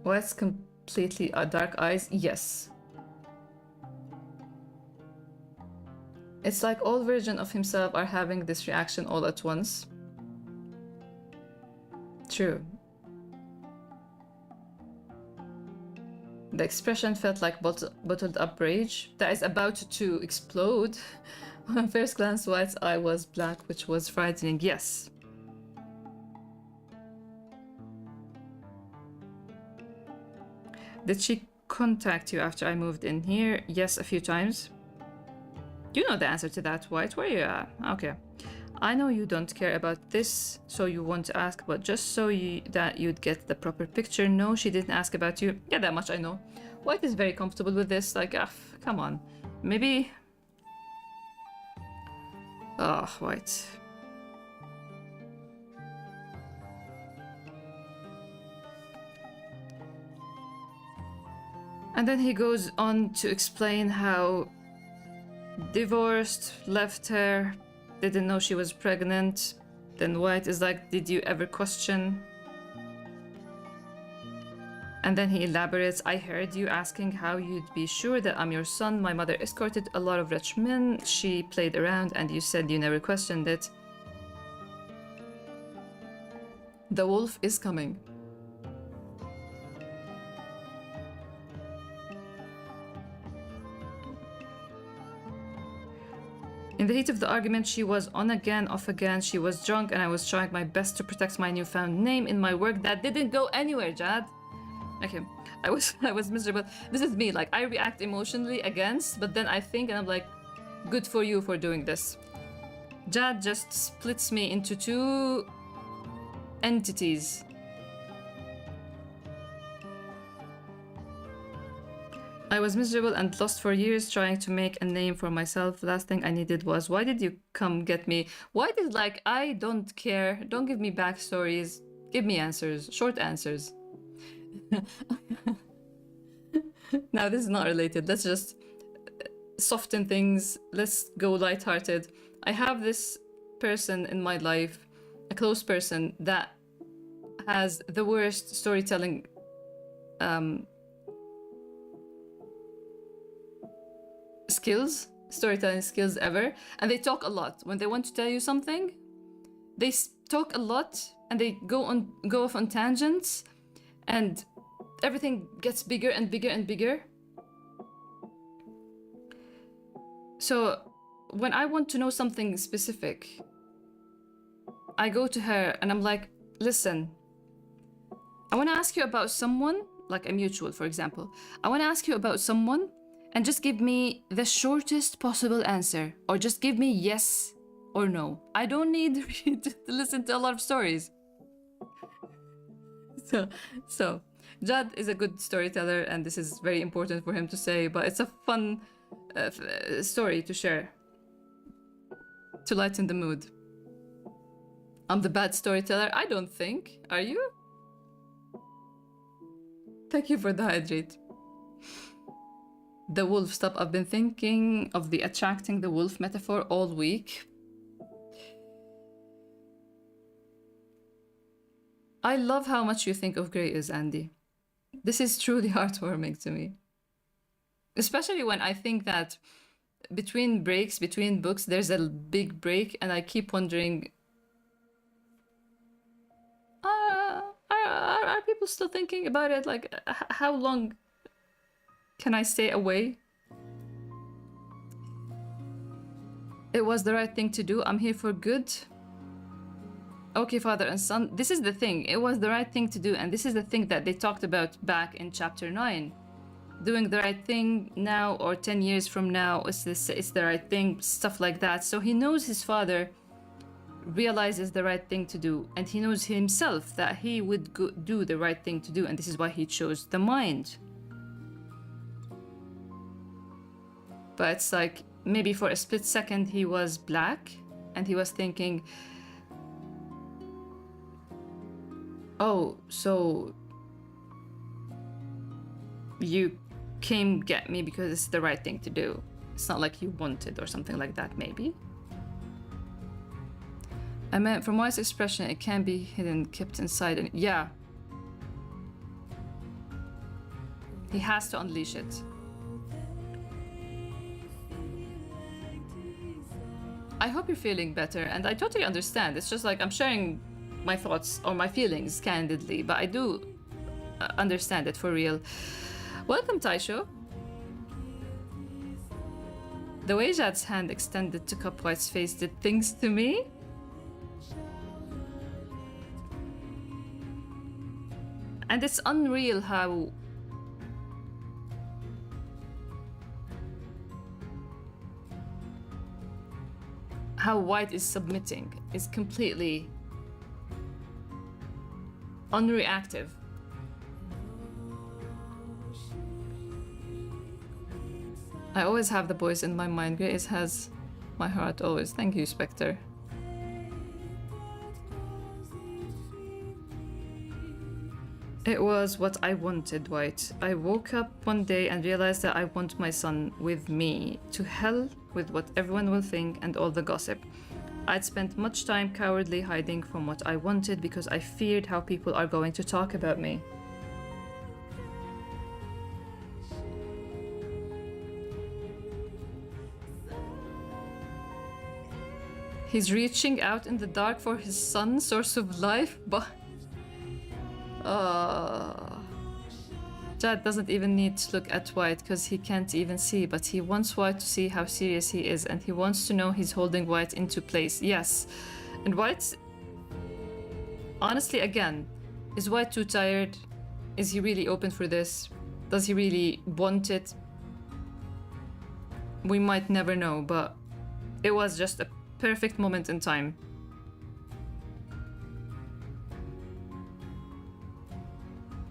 What's completely dark eyes? Yes. It's like all versions of himself are having this reaction all at once. True. The expression felt like bottled up rage that is about to explode. On first glance, White's eye was black, which was frightening. Yes. Did she contact you after I moved in here? Yes, a few times. You know the answer to that, White. Where are you at? Okay. I know you don't care about this, so you won't ask, but just so that you'd get the proper picture. No, she didn't ask about you. Yeah, that much I know. White is very comfortable with this. Like, come on. Maybe... Oh, White. And then he goes on to explain how divorced, left her, didn't know she was pregnant. Then White is like, did you ever question? And then he elaborates, I heard you asking how you'd be sure that I'm your son. My mother escorted a lot of rich men. She played around and you said you never questioned it. The wolf is coming. In the heat of the argument, she was on again, off again. She was drunk and I was trying my best to protect my newfound name in my work. That didn't go anywhere, Jad. Okay, I was miserable. This is me, like I react emotionally against, but then I think and I'm like, good for you for doing this. Jad just splits me into two entities. I was miserable and lost for years trying to make a name for myself. Last thing I needed was, why did you come get me? Why did, like, I don't care. Don't give me backstories. Give me answers. Short answers. Now, this is not related. Let's just soften things. Let's go lighthearted. I have this person in my life, a close person, that has the worst storytelling storytelling skills ever, and they talk a lot. When they want to tell you something, they talk a lot and they go off on tangents, and everything gets bigger and bigger and bigger. So when I want to know something specific, I go to her and I'm like, listen, I want to ask you about someone, like a mutual, for example. I want to ask you about someone, and just give me the shortest possible answer, or just give me yes or no. I don't need to listen to a lot of stories. So Jad is a good storyteller, and this is very important for him to say, but it's a fun story to share, to lighten the mood. I'm the bad storyteller? I don't think. Are you? Thank you for the hydrate. The wolf, stop. I've been thinking of the attracting the wolf metaphor all week. I love how much you think of Grey is, Andy. This is truly heartwarming to me. Especially when I think that between breaks, between books, there's a big break, and I keep wondering, are people still thinking about it? Like, how long can I stay away? It was the right thing to do. I'm here for good. Okay, father and son. This is the thing. It was the right thing to do. And this is the thing that they talked about back in chapter 9. Doing the right thing now or 10 years from now. It's the right thing. Stuff like that. So he knows his father realizes the right thing to do. And he knows himself that he would do the right thing to do. And this is why he chose the mind. But it's like, maybe for a split second he was black and he was thinking, oh, so you came get me because it's the right thing to do. It's not like you wanted or something like that, maybe. I meant, from White's expression, it can be hidden, kept inside, and yeah. He has to unleash it. I hope you're feeling better, and I totally understand. It's just like I'm sharing my thoughts or my feelings candidly, but I do understand it for real. Welcome, Taisho. The way Jad's hand extended to cup White's face did things to me. And it's unreal how White is submitting, is completely unreactive. I always have the boys in my mind. Grace has my heart always. Thank you, Spectre. It was what I wanted, White. I woke up one day and realized that I want my son with me. To hell with what everyone will think and all the gossip. I'd spent much time cowardly hiding from what I wanted because I feared how people are going to talk about me. He's reaching out in the dark for his son, source of life, but... Jad doesn't even need to look at White because he can't even see, but he wants White to see how serious he is, and he wants to know he's holding White into place. Yes. And White... Honestly, again, is White too tired? Is he really open for this? Does he really want it? We might never know, but it was just a perfect moment in time.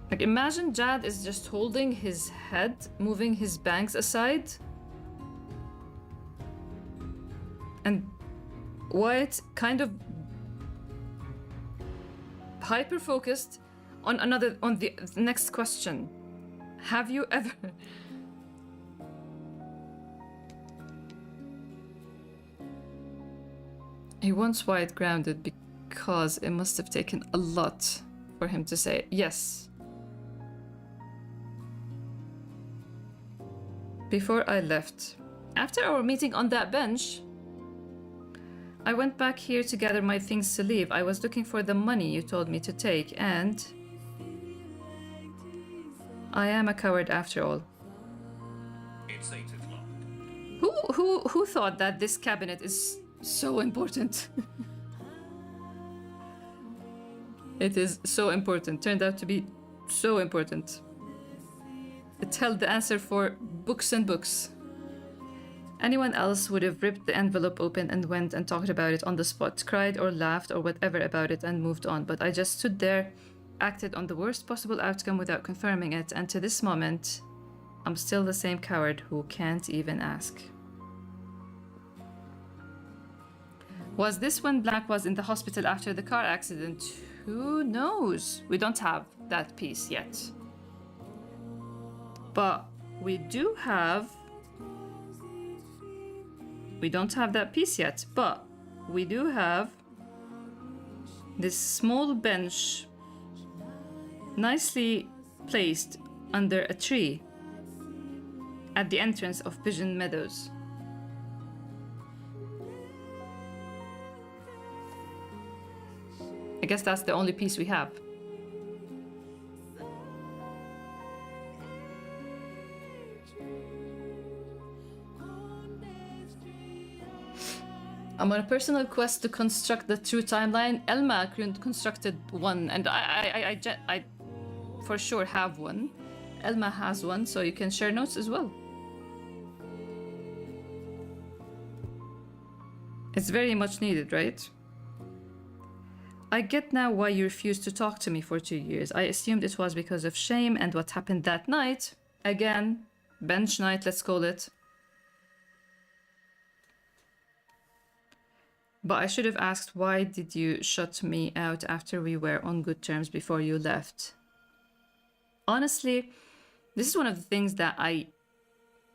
Like, imagine Jad is just holding his head, moving his bangs aside, and White kind of hyper focused on the next question. Have you ever He wants White grounded because it must have taken a lot for him to say yes. Before I left, after our meeting on that bench, I went back here to gather my things to leave. I was looking for the money you told me to take, and I am a coward after all. It's 8 o'clock. Who thought that this cabinet is so important? It is so important. Turned out to be so important. It held the answer for books and books. Anyone else would have ripped the envelope open and went and talked about it on the spot, cried or laughed or whatever about it and moved on. But I just stood there, acted on the worst possible outcome without confirming it, and to this moment, I'm still the same coward who can't even ask. Was this when Black was in the hospital after the car accident? Who knows? We don't have that piece yet. But we do have... We don't have that piece yet, but we do have this small bench nicely placed under a tree at the entrance of Pigeon Meadows. I guess that's the only piece we have. I'm on a personal quest to construct the true timeline. Elma constructed one, and I for sure have one. Elma has one, so you can share notes as well. It's very much needed, right? I get now why you refused to talk to me for 2 years. I assumed it was because of shame and what happened that night. Again, bench night, let's call it. But I should have asked, why did you shut me out after we were on good terms before you left? Honestly, this is one of the things that I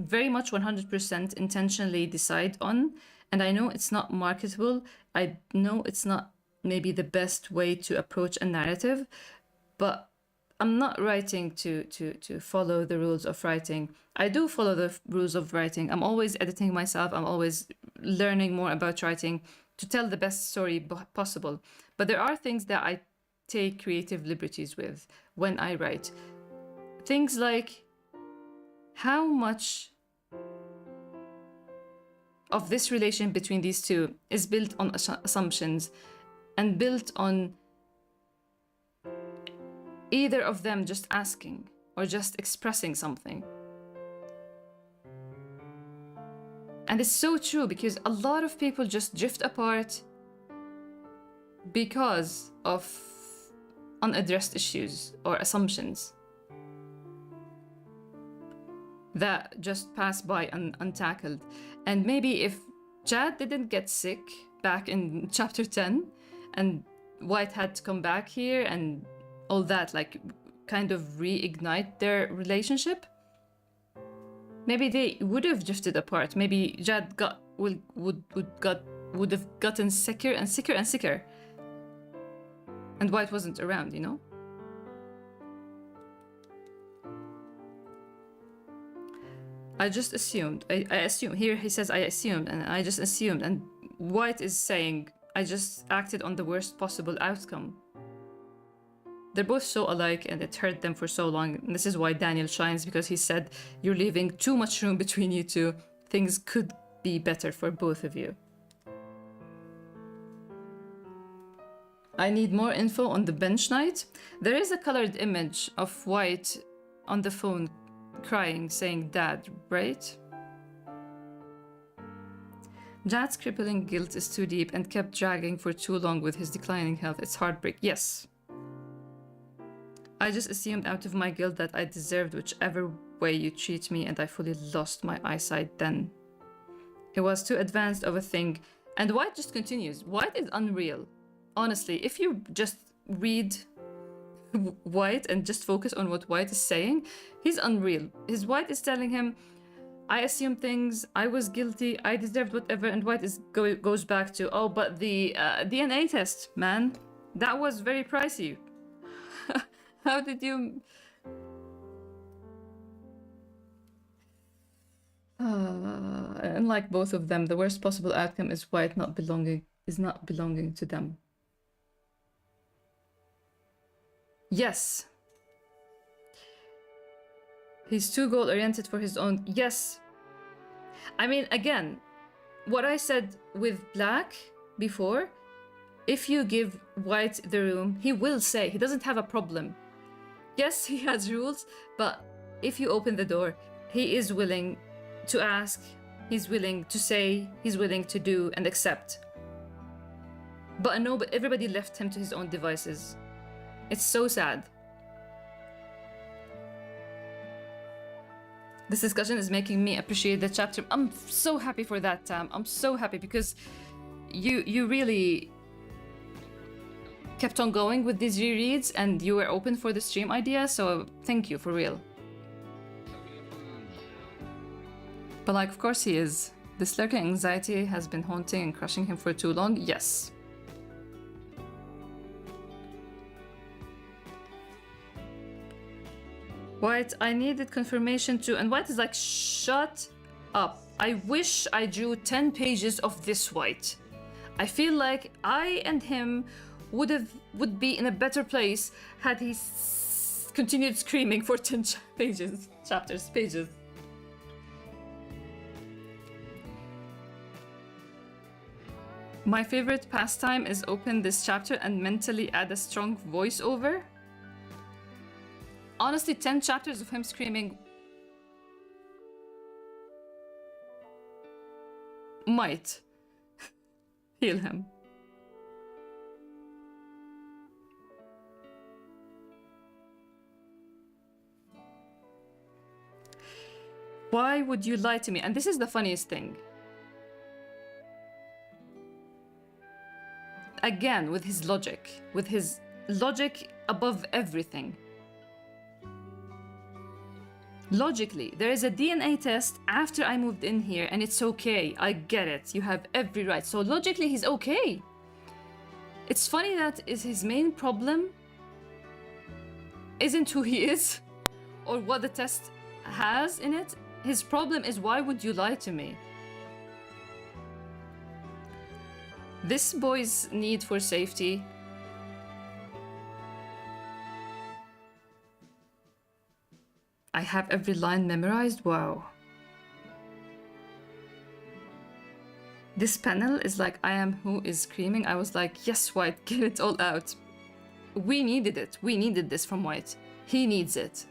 very much 100% intentionally decide on. And I know it's not marketable. I know it's not maybe the best way to approach a narrative, but I'm not writing to follow the rules of writing. I do follow the rules of writing. I'm always editing myself. I'm always learning more about writing to tell the best story possible. But there are things that I take creative liberties with when I write. Things like how much of this relation between these two is built on assumptions and built on either of them just asking or just expressing something. And it's so true because a lot of people just drift apart because of unaddressed issues or assumptions that just pass by untackled. And maybe if Chad didn't get sick back in chapter 10 and White had to come back here and all that, like, kind of reignite their relationship, maybe they would have drifted apart. Maybe Chad would have gotten sicker and sicker and sicker, and White wasn't around, you know? I just assumed. I assumed. Here he says I assumed, and I just assumed. And White is saying I just acted on the worst possible outcome. They're both so alike, and it hurt them for so long. And this is why Daniel shines, because he said, you're leaving too much room between you two. Things could be better for both of you. I need more info on the bench night. There is a colored image of White on the phone crying, saying dad, right? Jad's crippling guilt is too deep and kept dragging for too long with his declining health. It's heartbreak. Yes. I just assumed out of my guilt that I deserved whichever way you treat me, and I fully lost my eyesight then. It was too advanced of a thing. And White just continues. White is unreal. Honestly, if you just read White and just focus on what White is saying, he's unreal. His White is telling him, I assumed things, I was guilty, I deserved whatever, and White is goes back to, oh, but the DNA test, man, that was very pricey. How did you... Unlike both of them, the worst possible outcome is White not belonging to them. Yes. He's too goal-oriented for his own... Yes. I mean, again, what I said with Black before, if you give White the room, he will say, he doesn't have a problem. Yes, he has rules, but if you open the door, he is willing to ask, he's willing to say, he's willing to do and accept. But no, but everybody left him to his own devices. It's so sad. This discussion is making me appreciate the chapter. I'm so happy for that, Tam. I'm so happy because you really kept on going with these rereads and you were open for the stream idea, so thank you, for real. But like, of course he is. This lurking anxiety has been haunting and crushing him for too long. Yes. White, I needed confirmation too. And White is like, shut up. I wish I drew 10 pages of this, White. I feel like I and him would be in a better place had he continued screaming for 10 pages. My favorite pastime is open this chapter and mentally add a strong voiceover. Honestly, 10 chapters of him screaming might heal him. Why would you lie to me? And this is the funniest thing. Again, with his logic above everything. Logically, there is a DNA test after I moved in here, and it's okay. I get it. You have every right. So logically, he's okay. It's funny that his main problem isn't who he is or what the test has in it. His problem is, why would you lie to me? This boy's need for safety I have every line memorized. Wow. This panel is like I am who is screaming. I was like, yes, White, get it all out. We needed it. We needed this from White. He needs it.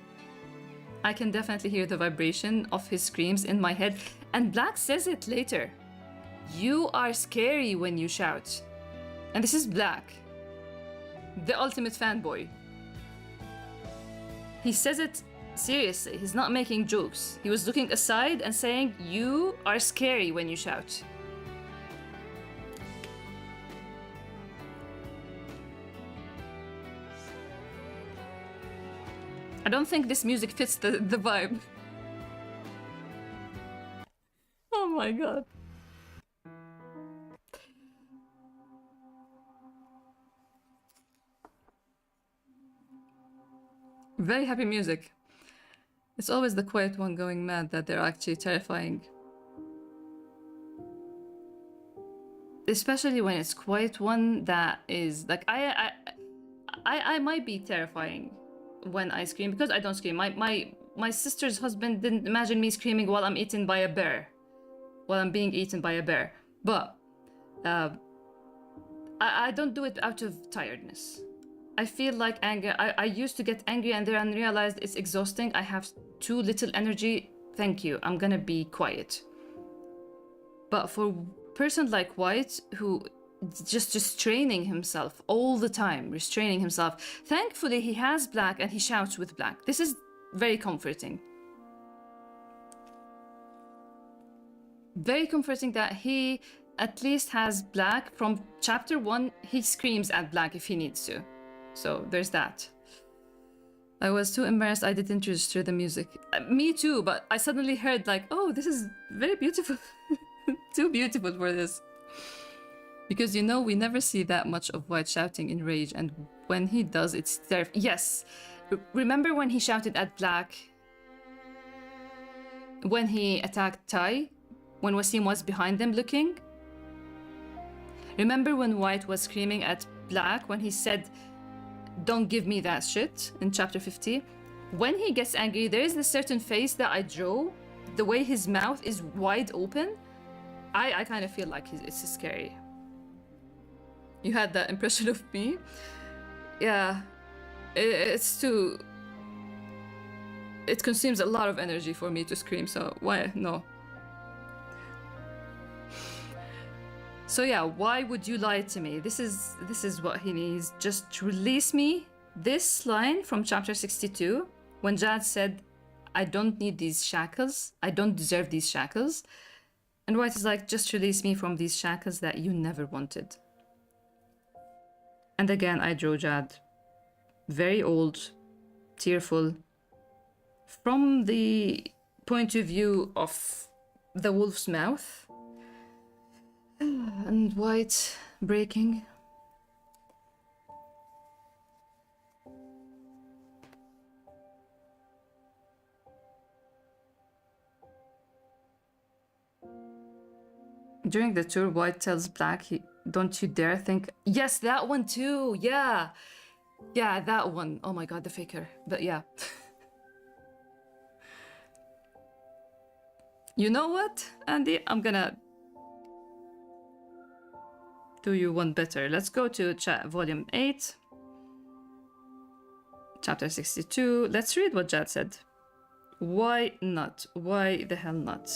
I can definitely hear the vibration of his screams in my head. And Black says it later. You are scary when you shout. And this is Black, the ultimate fanboy. He says it seriously. He's not making jokes. He was looking aside and saying, you are scary when you shout. I don't think this music fits the vibe. Oh my god. Very happy music. It's always the quiet one going mad that they're actually terrifying. Especially when it's quiet one that is like I might be terrifying when I scream because I don't scream. My sister's husband didn't imagine me screaming while I'm eaten by a bear. While I'm being eaten by a bear. But I don't do it out of tiredness. I feel like anger. I used to get angry and then realized it's exhausting. I have too little energy. Thank you. I'm gonna be quiet. But for a person like White, who just restraining himself all the time, restraining himself. Thankfully, he has Black and he shouts with Black. This is very comforting. Very comforting that he at least has Black. From chapter 1, he screams at Black if he needs to. So there's that. I was too embarrassed I didn't register the music. Me too, but I suddenly heard like, oh, this is very beautiful. Too beautiful for this. Because you know, we never see that much of White shouting in rage, and when he does, it's terrifying. Yes, remember when he shouted at Black? When he attacked Tai? When Wasim was behind them looking? Remember when White was screaming at Black when he said, don't give me that shit, in chapter 50? When he gets angry, there is this certain face that I draw, the way his mouth is wide open. I kind of feel like it's scary. You had that impression of me? Yeah, it's too... It consumes a lot of energy for me to scream, so why? No. So yeah, why would you lie to me? This is what he needs. Just release me. This line from chapter 62, when Jad said, I don't need these shackles. I don't deserve these shackles. And White is like, just release me from these shackles that you never wanted. And again, I drew Jad. Very old, tearful. From the point of view of the wolf's mouth. And White breaking. During the tour, White tells Black, don't you dare think... Yes, that one too, yeah. Yeah, that one. Oh my god, the faker. But yeah. You know what, Andy? I'm gonna do you one better. Let's go to chat volume 8. Chapter 62. Let's read what Jad said. Why not? Why the hell not?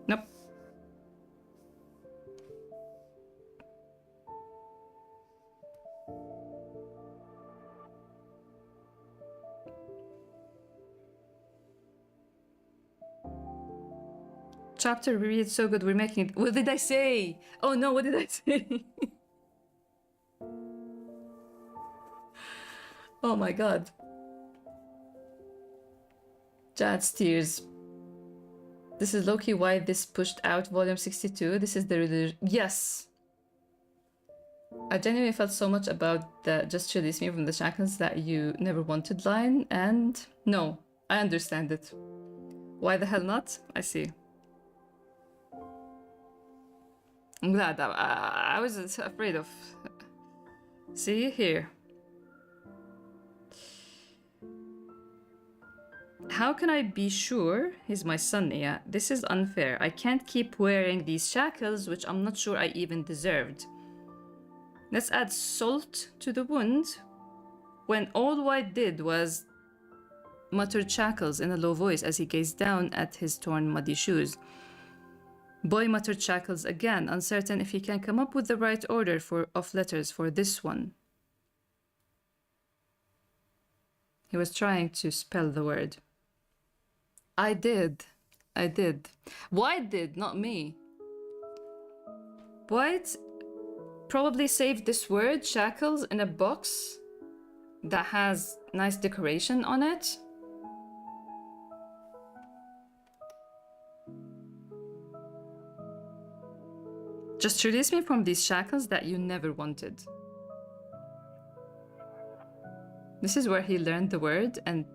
Nope. Chapter we read so good, we're making it. What did I say? Oh no, what did I say? Oh my god. Jad's tears. This is low-key why this pushed out volume 62. This is the yes. I genuinely felt so much about the just release me from the shackles that you never wanted line, and no, I understand it. Why the hell not? I see. I'm glad. I was afraid of... See, here. How can I be sure he's my son? Yeah, this is unfair. I can't keep wearing these shackles, which I'm not sure I even deserved. Let's add salt to the wound, when all White did was muttered shackles in a low voice as he gazed down at his torn, muddy shoes. Boy muttered shackles again, uncertain if he can come up with the right order of letters for this one. He was trying to spell the word. I did. White did, not me. White probably saved this word, shackles, in a box that has nice decoration on it. Just release me from these shackles that you never wanted. This is where he learned the word and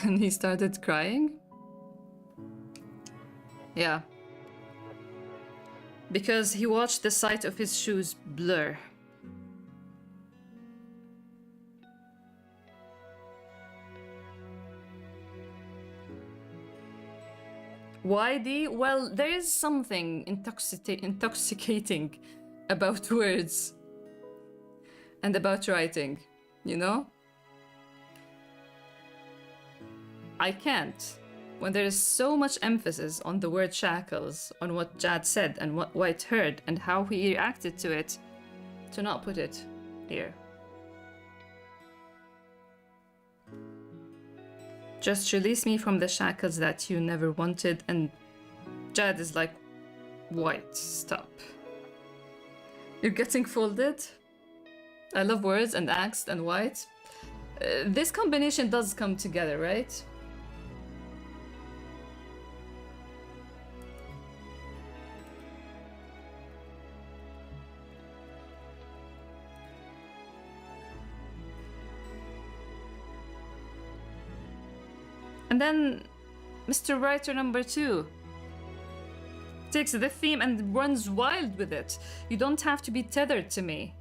he started crying. Yeah. Because he watched the sight of his shoes blur. YD? Well, there is something intoxicating about words and about writing, you know? I can't. When there is so much emphasis on the word shackles, on what Jad said and what White heard and how he reacted to it, to not put it here. Just release me from the shackles that you never wanted, and Jad is like, White, stop. You're getting folded? I love words and angst and White. This combination does come together, right? And then Mr. Writer number 2 takes the theme and runs wild with it. You don't have to be tethered to me.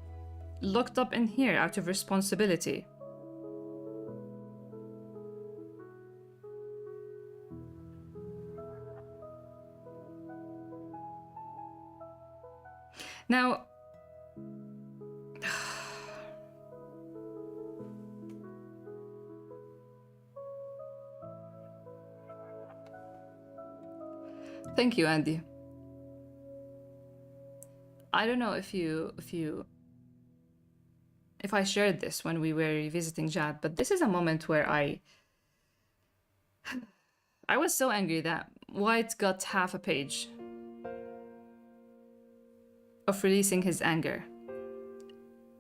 Locked up in here out of responsibility. Now, thank you, Andy. I don't know if I shared this when we were revisiting Jad, but this is a moment where I was so angry that White got half a page of releasing his anger.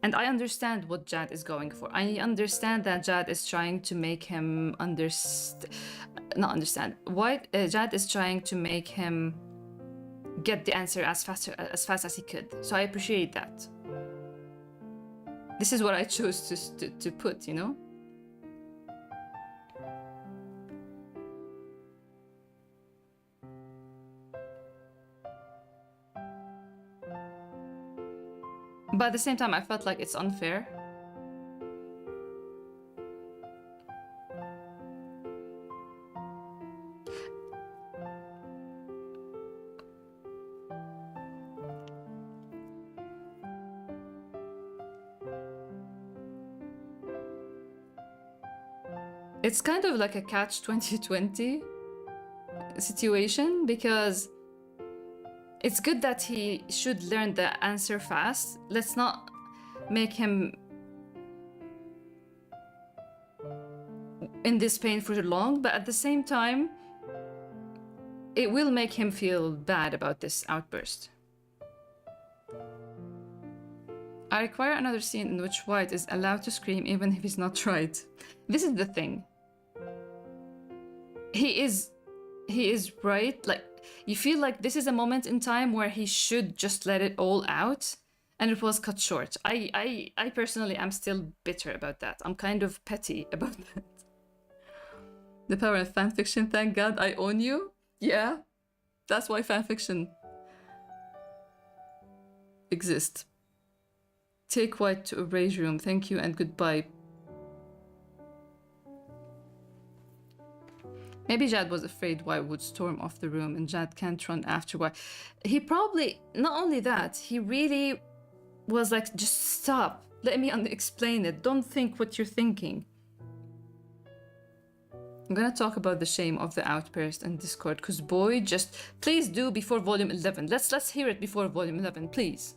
And I understand what Jad is going for. I understand that Jad is trying to make him Jad is trying to make him get the answer as fast as he could. So I appreciate that. This is what I chose to put, you know? But at the same time, I felt like it's unfair. It's kind of like a catch 2020 situation, because it's good that he should learn the answer fast. Let's not make him in this pain for too long, but at the same time, it will make him feel bad about this outburst. I require another scene in which White is allowed to scream even if he's not right. This is the thing. He is right. Like, you feel like this is a moment in time where he should just let it all out, and it was cut short. I personally am still bitter about that. I'm kind of petty about that. The power of fanfiction, thank God I own you. Yeah, that's why fanfiction. exist. Take White to a rage room. Thank you and goodbye. Maybe Jad was afraid White would storm off the room and Jad can't run after White. He probably, not only that, he really was like, just stop. Let me explain it. Don't think what you're thinking. I'm gonna talk about the shame of the outburst in Discord, because boy, just please do before volume 11. Let's hear it before volume 11, please.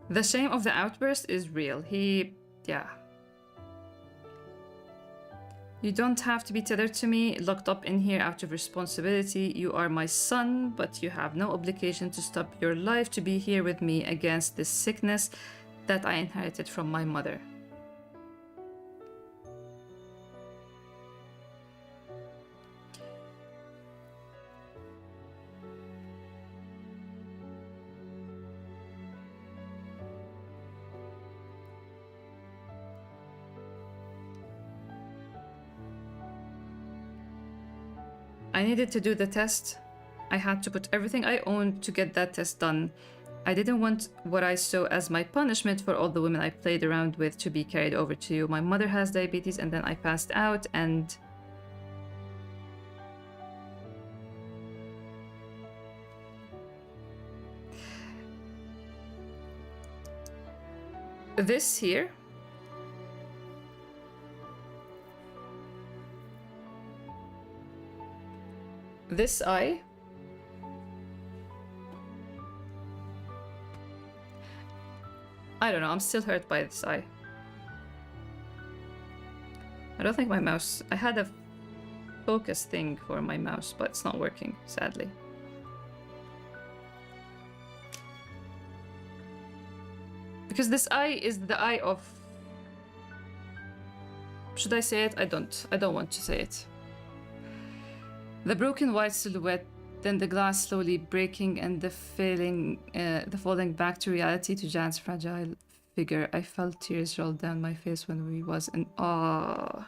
The shame of the outburst is real. Yeah. You don't have to be tethered to me, locked up in here out of responsibility. You are my son, but you have no obligation to stop your life to be here with me against this sickness that I inherited from my mother. I needed to do the test. I had to put everything I owned to get that test done. I didn't want what I saw as my punishment for all the women I played around with to be carried over to you. My mother has diabetes and then I passed out and... This here... This eye I don't know, I'm still hurt by this eye. I don't think my mouse... I had a focus thing for my mouse, but it's not working, sadly. Because this eye is the eye of... Should I say it? I don't want to say it. The broken white silhouette, then the glass slowly breaking and the falling back to reality to Jan's fragile figure. I felt tears roll down my face when we was in awe.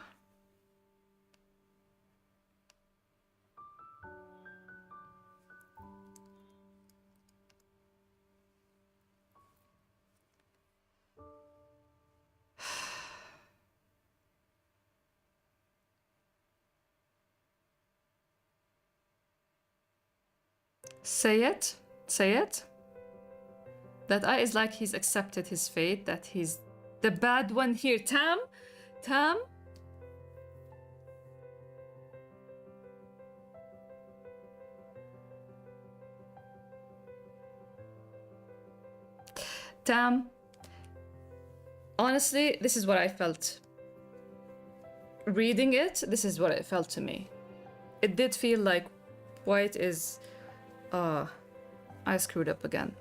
Say it. Say it. That eye is like he's accepted his fate, that he's the bad one here. Tam? Tam? Tam? Honestly, this is what I felt. Reading it, this is what it felt to me. It did feel like White is... I screwed up again.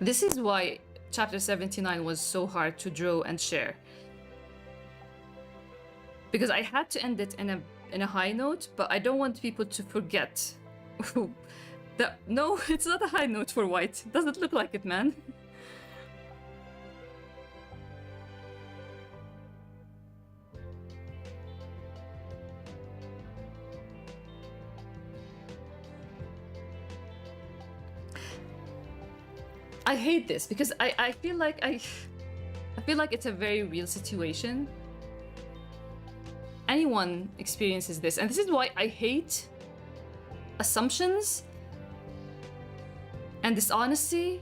This is why chapter 79 was so hard to draw and share. Because I had to end it in a high note, but I don't want people to forget. No, it's not a high note for White. It doesn't look like it, man. I hate this because I feel like I feel like it's a very real situation. Anyone experiences this, and this is why I hate assumptions and dishonesty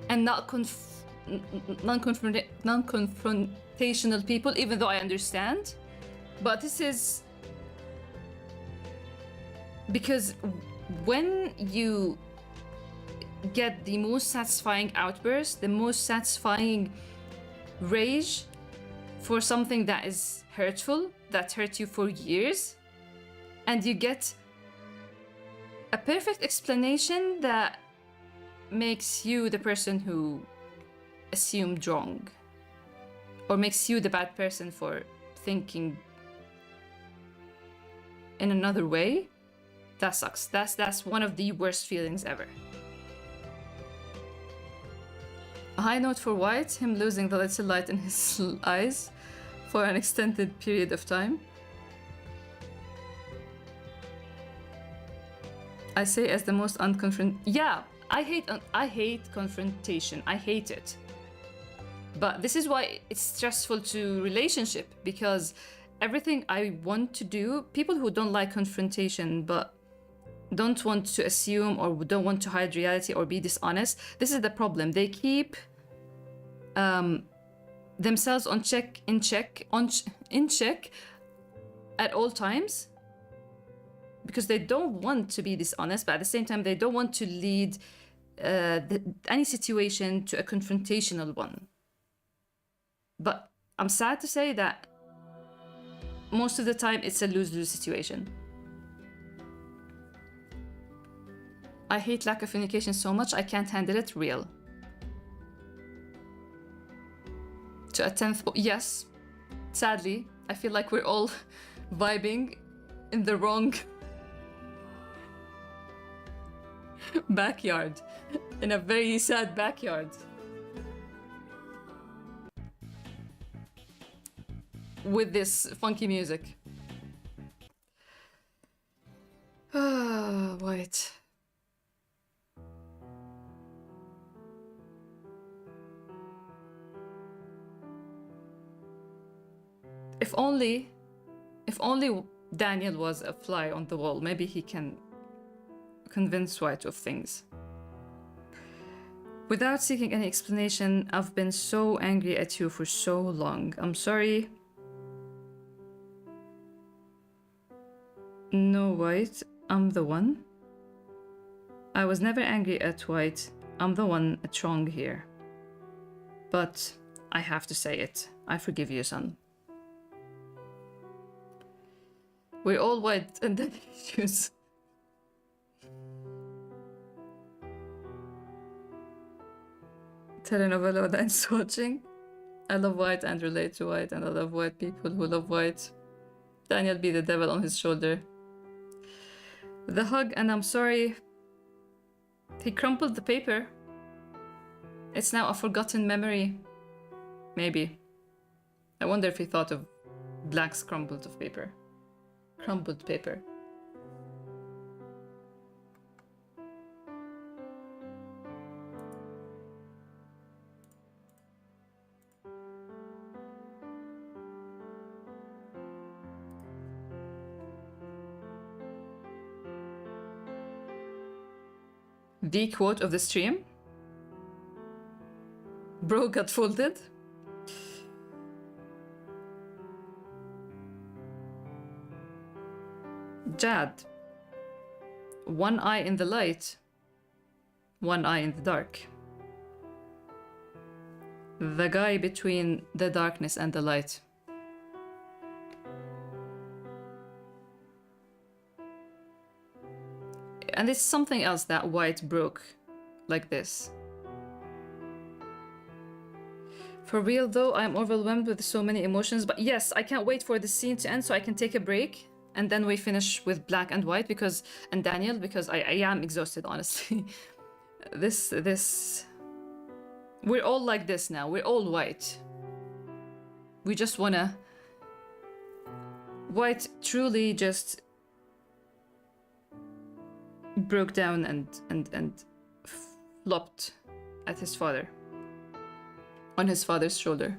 and non-confrontational people, even though I understand. But this is because when you get the most satisfying outburst, the most satisfying rage for something that is hurtful, that hurt you for years, and you get a perfect explanation that makes you the person who assumed wrong, or makes you the bad person for thinking in another way, That sucks. That's one of the worst feelings ever. A high note for White, him losing the little light in his eyes for an extended period of time. I say as the most yeah, I hate confrontation. I hate it. But this is why it's stressful to relationship, because everything I want to do, people who don't like confrontation but don't want to assume or don't want to hide reality or be dishonest, this is the problem. They keep themselves in check at all times, because they don't want to be dishonest, but at the same time they don't want to lead any situation to a confrontational one. But I'm sad to say that most of the time it's a lose-lose situation. I hate lack of communication so much, I can't handle it. Real. To a 10th, yes. Sadly, I feel like we're all vibing in the wrong backyard. In a very sad backyard. With this funky music. Ah, White. If only Daniel was a fly on the wall, maybe he can convince White of things. Without seeking any explanation, I've been so angry at you for so long. I'm sorry. No, White, I'm the one. I was never angry at White. I'm the one at wrong here. But I have to say it. I forgive you, son. We're all white and then issues. Telenovela that's watching. I love White and relate to White, and I love white people who love White. Daniel be the devil on his shoulder. The hug, and I'm sorry. He crumpled the paper. It's now a forgotten memory. Maybe. I wonder if he thought of blanks crumpled of paper. Crumpled paper. The quote of the stream. Bro got folded. Jad. One eye in the light, one eye in the dark. The guy between the darkness and the light. And it's something else that White broke like this. For real though, I'm overwhelmed with so many emotions, but yes, I can't wait for the scene to end so I can take a break. And then we finish with Black and White and Daniel, because I am exhausted, honestly. We're all like this now. We're all white. We just wanna... White truly just broke down and flopped at his father. On his father's shoulder.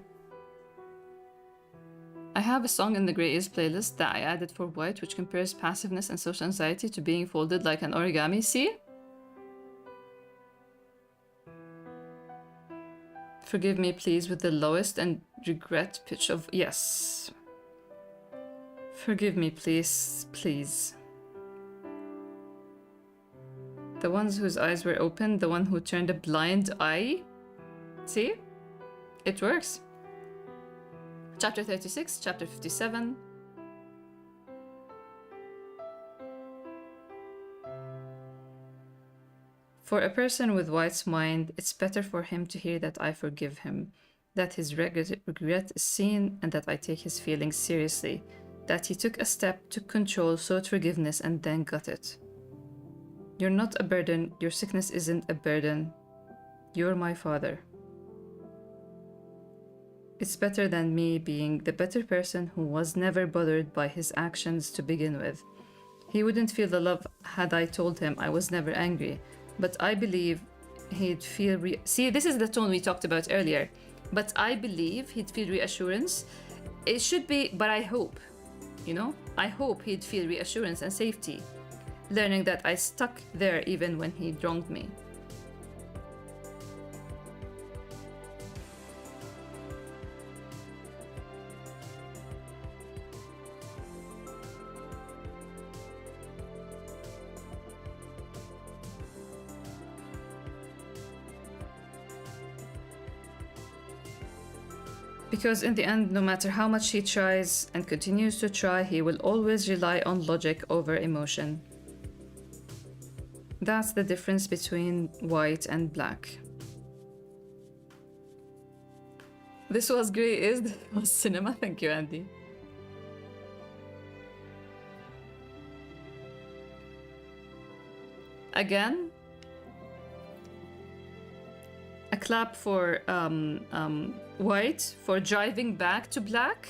I have a song in the Grey Ears playlist that I added for White, which compares passiveness and social anxiety to being folded like an origami. See? Forgive me, please, with the lowest and regret pitch of yes. Forgive me, please, please. The ones whose eyes were open, the one who turned a blind eye. See? It works. Chapter 36, Chapter 57. For a person with White's mind, it's better for him to hear that I forgive him, that his regret is seen, and that I take his feelings seriously, that he took a step, took control, sought forgiveness, and then got it. You're not a burden. Your sickness isn't a burden. You're my father. It's better than me being the better person who was never bothered by his actions to begin with. He wouldn't feel the love had I told him I was never angry, but I believe he'd feel see, this is the tone we talked about earlier. But I believe he'd feel reassurance. It should be, but I hope, you know? I hope he'd feel reassurance and safety, learning that I stuck there even when he wronged me. Because in the end, no matter how much he tries and continues to try, he will always rely on logic over emotion. That's the difference between white and black. This was great, is was cinema. Thank you, Andy. Again, a clap for white for driving back to black.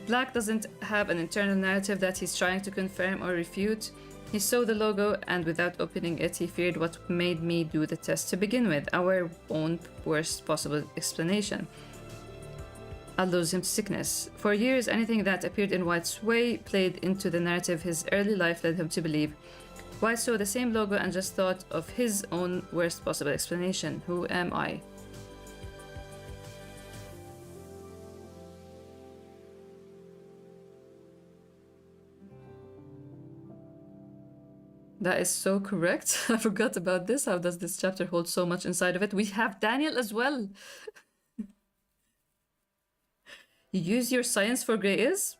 Black doesn't have an internal narrative that he's trying to confirm or refute. He saw the logo and without opening it, he feared what made me do the test to begin with, our own worst possible explanation. I'll lose him to sickness. For years, anything that appeared in White's way played into the narrative his early life led him to believe. White saw the same logo and just thought of his own worst possible explanation. Who am I? That is so correct. I forgot about this. How does this chapter hold so much inside of it? We have Daniel as well. You use your science for grey is?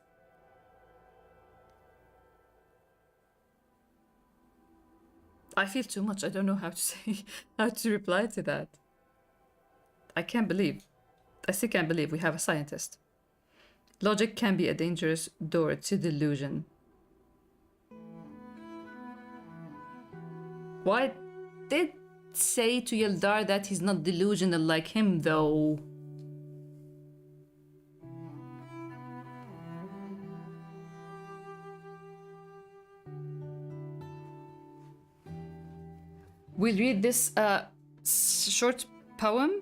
I feel too much. I don't know how to say, how to reply to that. I still can't believe we have a scientist. Logic can be a dangerous door to delusion. Why did say to Yeldar that he's not delusional like him, though? We'll read this short poem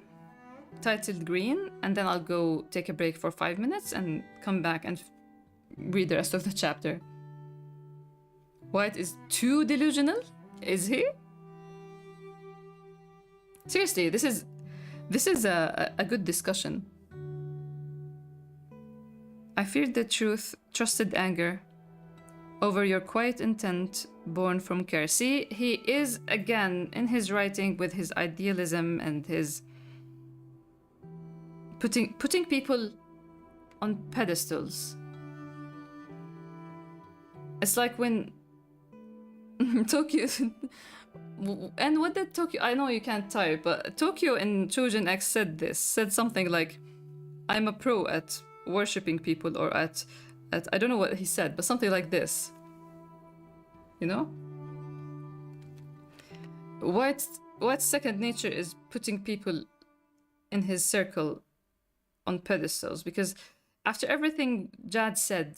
titled Green, and then I'll go take a break for 5 minutes and come back and read the rest of the chapter. White is too delusional? Is he? Seriously, this is a good discussion. I feared the truth, trusted anger over your quiet intent born from care. See, he is again in his writing with his idealism and his putting people on pedestals. It's like when Tokyo and what did Tokyo, I know you can't type, but Tokyo in Trojan X said something like, I'm a pro at worshipping people, or at I don't know what he said, but something like this. You know? White's second nature is putting people in his circle on pedestals, because after everything Jad said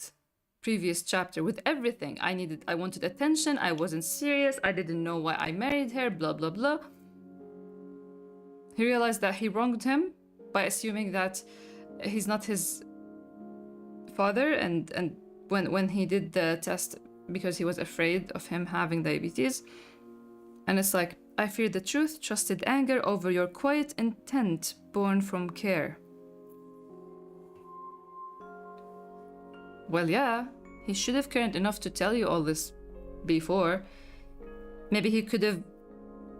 previous chapter, with everything I wanted attention, I wasn't serious, I didn't know why I married her, blah blah blah. He realized that he wronged him by assuming that he's not his father, and when he did the test because he was afraid of him having diabetes, and it's like, I feared the truth, trusted anger over your quiet intent born from care. Well, yeah, he should have cared enough to tell you all this before. Maybe he could have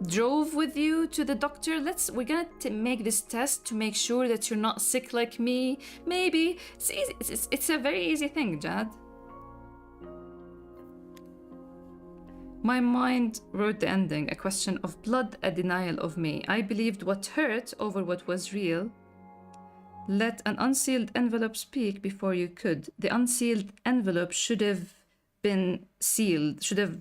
drove with you to the doctor. We're gonna make this test to make sure that you're not sick like me. Maybe. It's easy. It's a very easy thing, Jad. My mind wrote the ending, a question of blood, a denial of me. I believed what hurt over what was real. Let an unsealed envelope speak before you could. The unsealed envelope should have been sealed. Should have.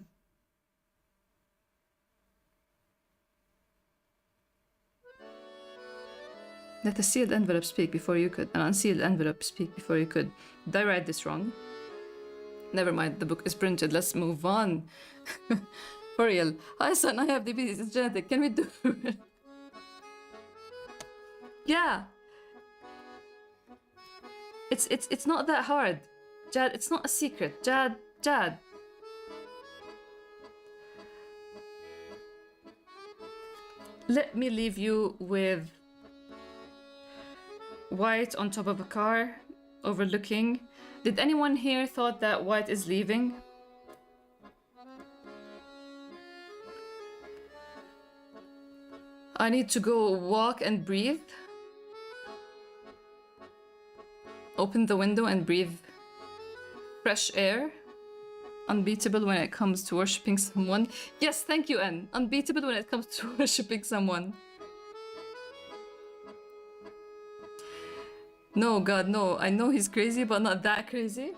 Let a sealed envelope speak before you could. An unsealed envelope speak before you could. Did I write this wrong? Never mind, the book is printed. Let's move on. For real. Hi son, I have diabetes. It's genetic. Can we do it? Yeah. It's not that hard. Jad, it's not a secret. Jad. Let me leave you with White on top of a car, overlooking. Did anyone here thought that White is leaving? I need to go walk and breathe. Open the window and breathe fresh air. Unbeatable when it comes to worshipping someone. Yes, thank you, N. Unbeatable when it comes to worshipping someone. No, God, no. I know he's crazy, but not that crazy.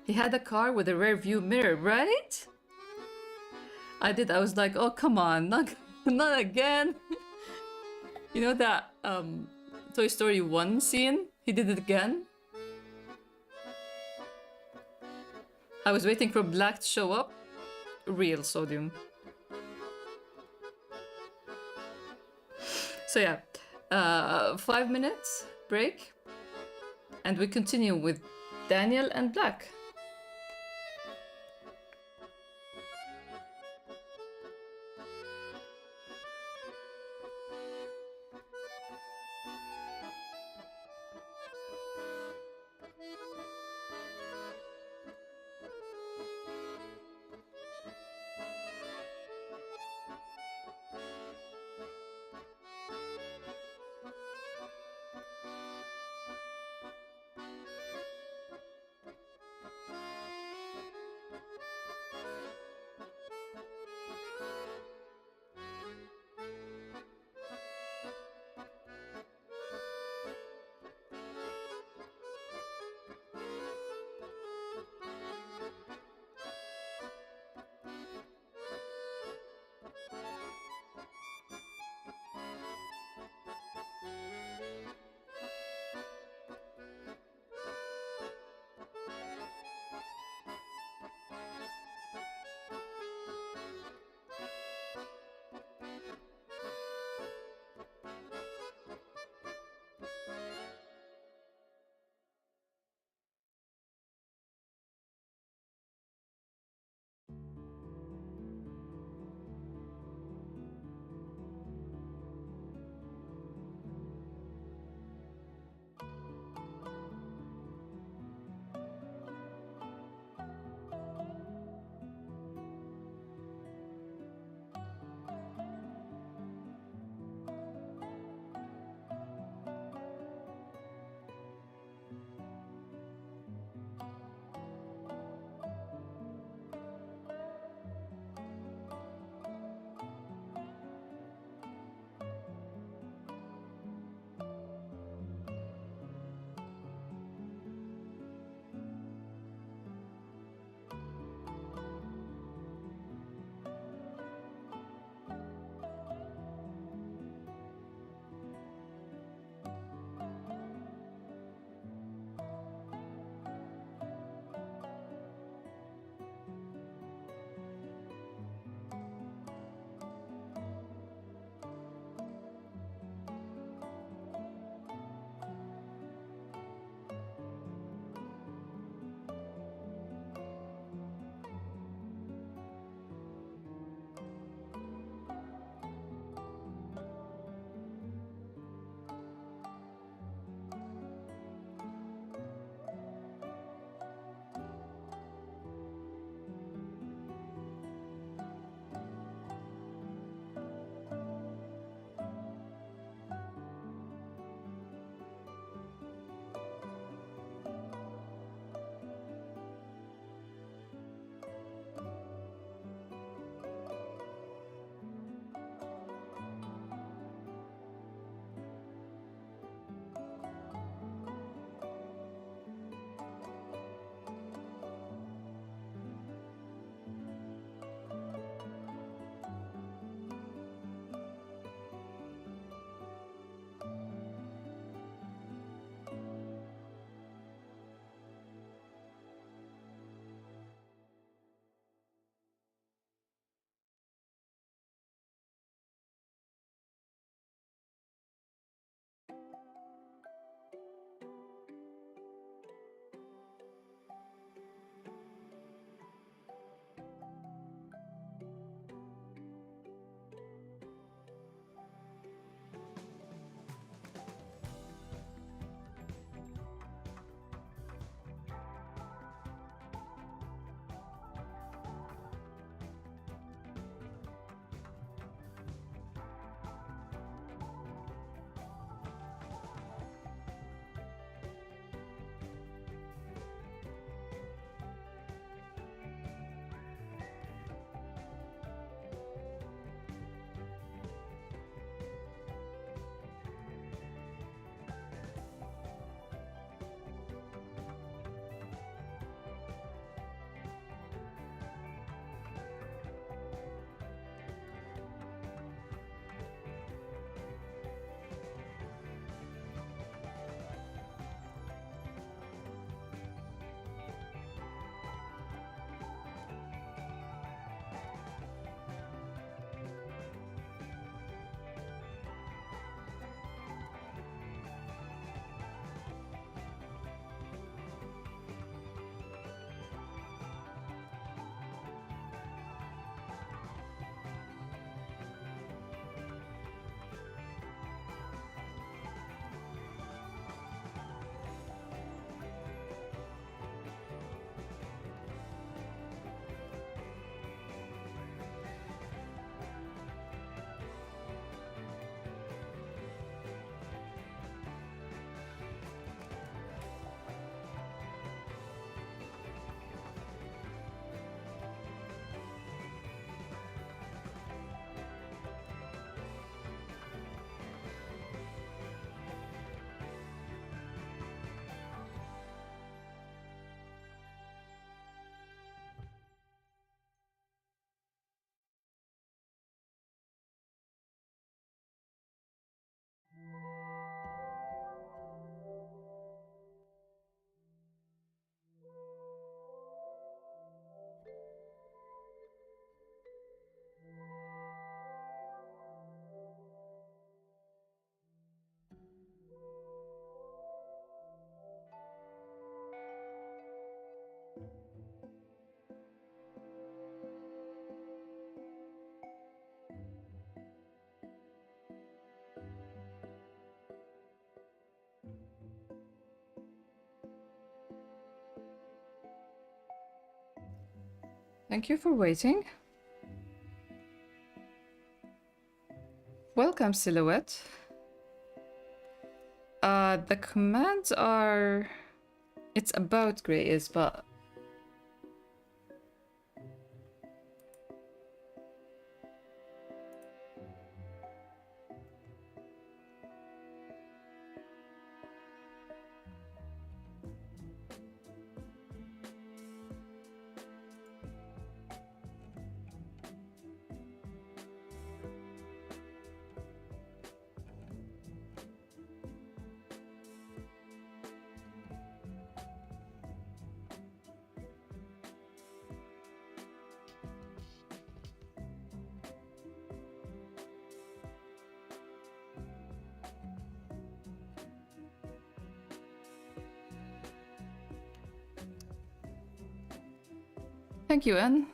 He had a car with a rear view mirror, right? I did. I was like, oh, come on. Not again. You know that Toy Story 1 scene? He did it again. I was waiting for Black to show up. Real sodium. So yeah, 5 minutes break, and we continue with Daniel and Black. Thank you for waiting. Welcome, Silhouette. The commands are... It's about Grey but... Thank you, Anne.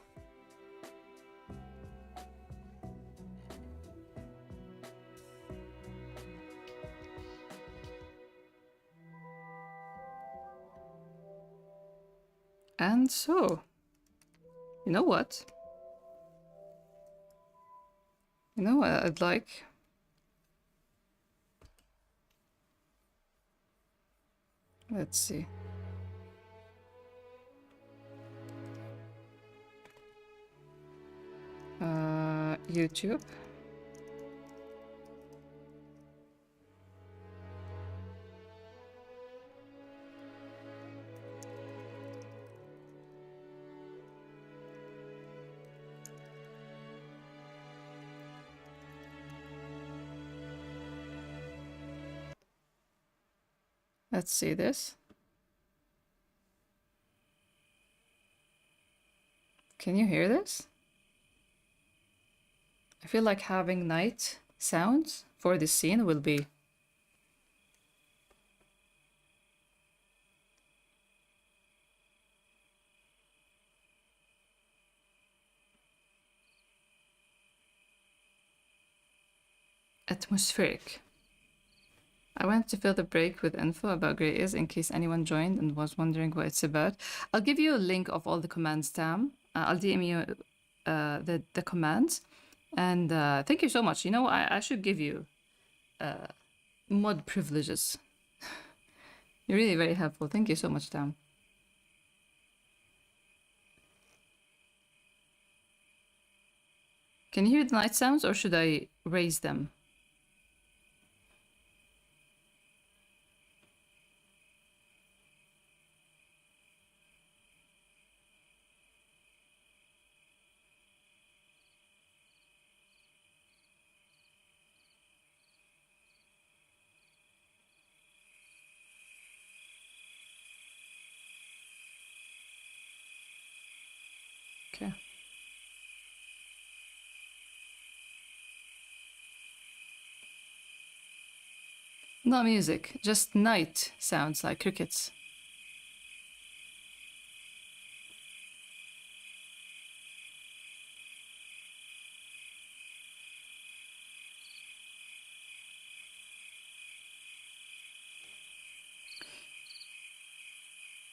And so, you know what? You know what I'd like? Let's see. YouTube. Let's see this. Can you hear this? I feel like having night sounds for this scene will be atmospheric. I wanted to fill the break with info about Grey in case anyone joined and was wondering what it's about. I'll give you a link of all the commands, Tam. I'll DM you the commands. And thank you so much. You know, I should give you mod privileges. You're really very helpful. Thank you so much, Tam. Can you hear the night sounds or should I raise them? Okay. Not music, just night sounds like crickets.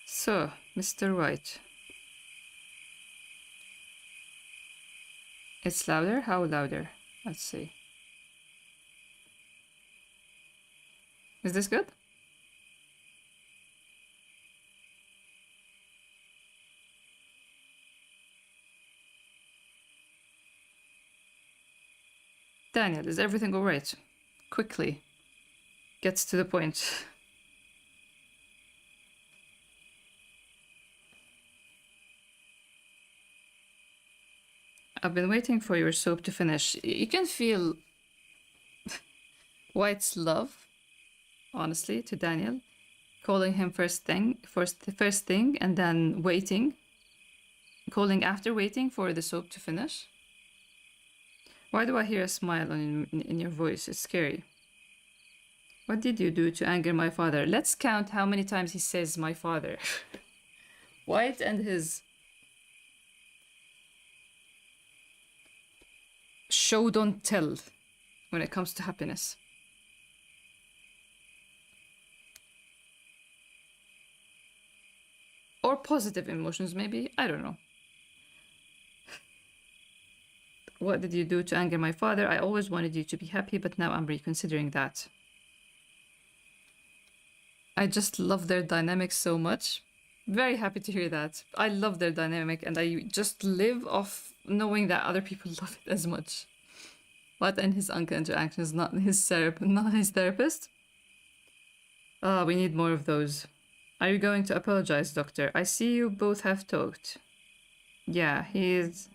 So, Mr. White. It's louder? How louder? Let's see. Is this good? Daniel, is everything alright? Quickly. Gets to the point. I've been waiting for your soap to finish. You can feel White's love, honestly, to Daniel. Calling him first thing, and then waiting. Calling after waiting for the soap to finish. Why do I hear a smile in your voice? It's scary. What did you do to anger my father? Let's count how many times he says my father. White and his show don't tell when it comes to happiness. Or positive emotions, maybe. I don't know. What did you do to anger my father? I always wanted you to be happy, but now I'm reconsidering that. I just love their dynamic so much. Very happy to hear that. I love their dynamic, and I just live off knowing that other people love it as much. What and his uncle interactions, not his therapist. We need more of those. Are you going to apologize, doctor? I see you both have talked. Yeah, he's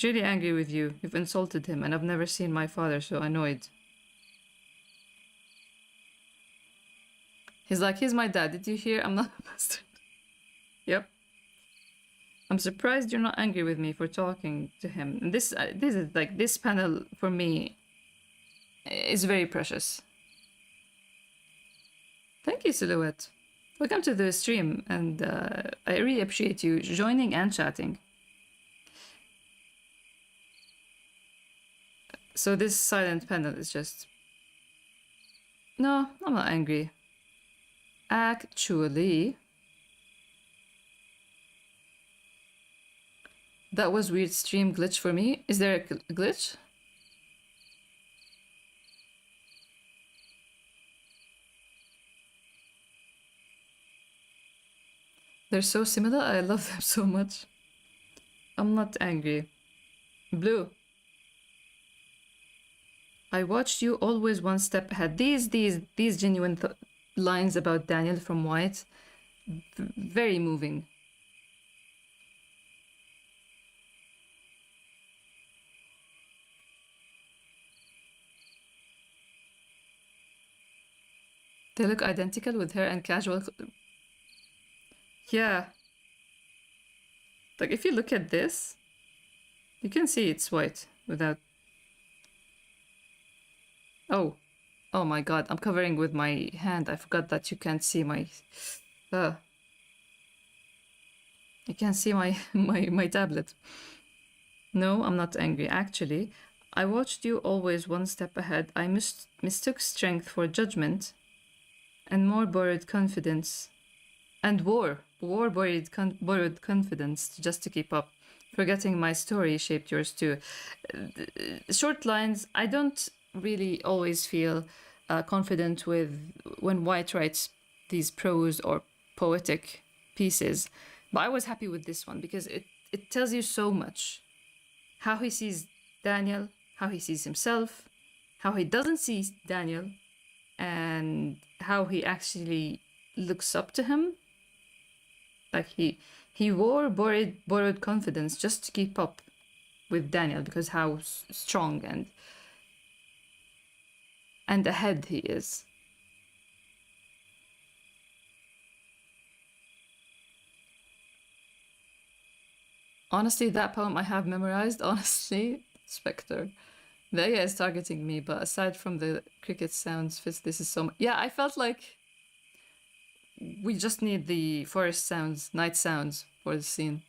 really angry with you. You've insulted him, and I've never seen my father so annoyed. He's like, he's my dad. Did you hear? I'm not a bastard. Yep. I'm surprised you're not angry with me for talking to him. And this is like, this panel for me is very precious. Thank you, Silhouette. Welcome to the stream, and I really appreciate you joining and chatting. So this silent panel is just... No, I'm not angry. Actually... That was weird stream glitch for me. Is there a glitch? They're so similar. I love them so much. I'm not angry. Blue. I watched you always one step ahead. These genuine lines about Daniel from White, very moving. They look identical with hair and casual. Yeah. Like, if you look at this, you can see it's white without... Oh. Oh my god, I'm covering with my hand. I forgot that you can't see my... You can't see my, my tablet. No, I'm not angry. Actually, I watched you always one step ahead. I mistook strength for judgment and more borrowed confidence. And borrowed confidence just to keep up. Forgetting my story shaped yours too. Short lines, I don't really always feel confident with when White writes these prose or poetic pieces. But I was happy with this one because it tells you so much. How he sees Daniel, how he sees himself, how he doesn't see Daniel, and how he actually looks up to him. Like he wore borrowed confidence just to keep up with Daniel because how strong and ahead he is. Honestly, that poem I have memorized. Honestly, Spectre. The AI is targeting me, but aside from the cricket sounds, this is so... Yeah, I felt like we just need the forest sounds, night sounds for the scene.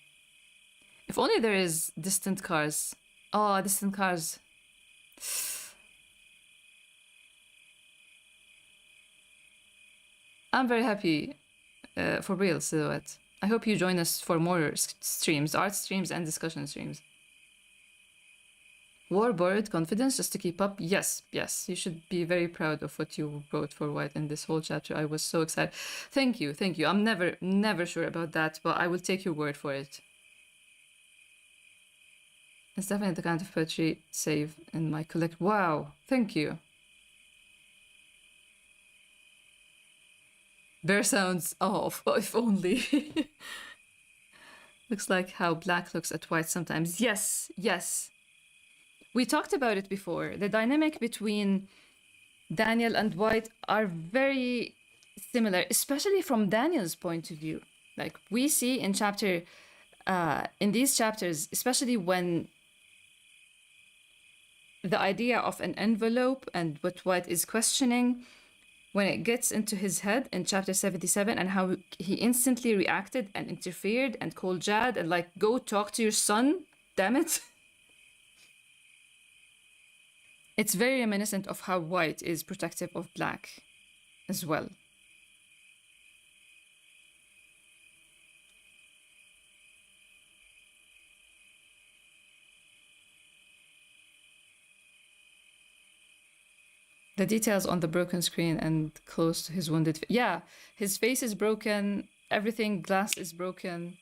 If only there is distant cars. Oh, distant cars. I'm very happy for real, Silhouette. I hope you join us for more streams, art streams and discussion streams. War borrowed confidence just to keep up. Yes, yes, you should be very proud of what you wrote for White in this whole chapter. I was so excited. Thank you, thank you. I'm never sure about that, but I will take your word for it. It's definitely the kind of poetry save in my collect. Wow, thank you. Bear sounds. Oh, if only. Looks like how black looks at white sometimes. Yes, yes. We talked about it before. The dynamic between Daniel and White are very similar, especially from Daniel's point of view. Like we see in these chapters, especially when the idea of an envelope and what White is questioning, when it gets into his head in chapter 77 and how he instantly reacted and interfered and called Jad and like, go talk to your son, damn it. It's very reminiscent of how White is protective of black as well. The details on the broken screen and close to his wounded. Yeah, his face is broken. Everything, glass is broken.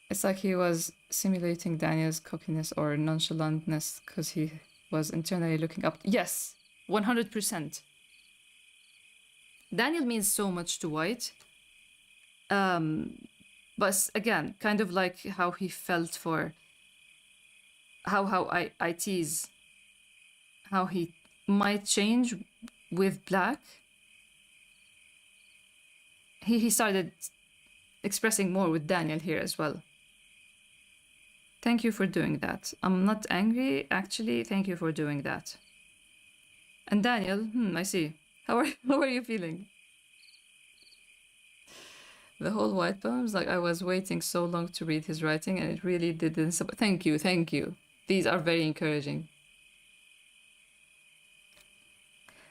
It's like he was simulating Daniel's cockiness or nonchalantness because he was internally looking up. Yes, 100%. Daniel means so much to White. But again, kind of like how he felt for how I tease how he might change with Black. He started expressing more with Daniel here as well. Thank you for doing that. I'm not angry, actually. Thank you for doing that. And Daniel, I see. How are you feeling? The whole White poems, like I was waiting so long to read his writing, and it really didn't. Thank you, thank you. These are very encouraging.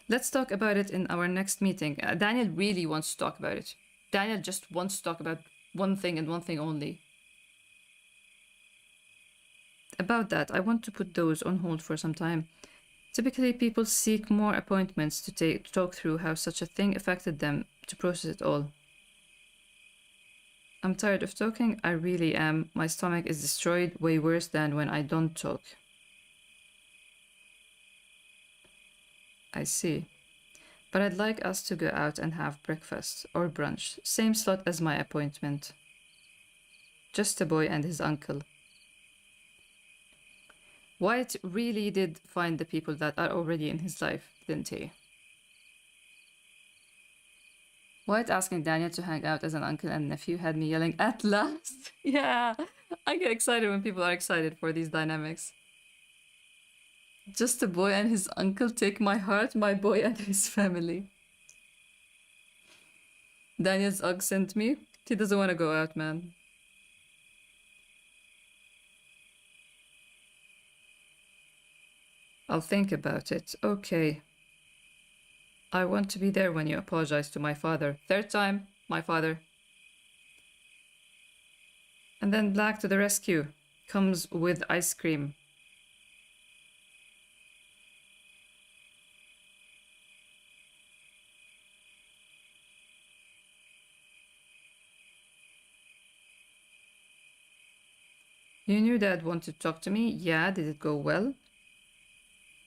Let's talk about it in our next meeting. Daniel really wants to talk about it. Daniel just wants to talk about one thing and one thing only. About that, I want to put those on hold for some time. Typically, people seek more appointments to talk through how such a thing affected them, to process it all. I'm tired of talking, I really am. My stomach is destroyed, way worse than when I don't talk. I see. But I'd like us to go out and have breakfast, or brunch, same slot as my appointment. Just a boy and his uncle. White really did find the people that are already in his life, didn't he? White asking Daniel to hang out as an uncle and nephew had me yelling, "At last!" Yeah, I get excited when people are excited for these dynamics. Just a boy and his uncle take my heart, my boy and his family. Daniel's ugh sent me. He doesn't want to go out, man. I'll think about it. Okay. I want to be there when you apologize to my father. Third time, my father. And then Black to the rescue. Comes with ice cream. You knew Dad wanted to talk to me? Yeah, did it go well?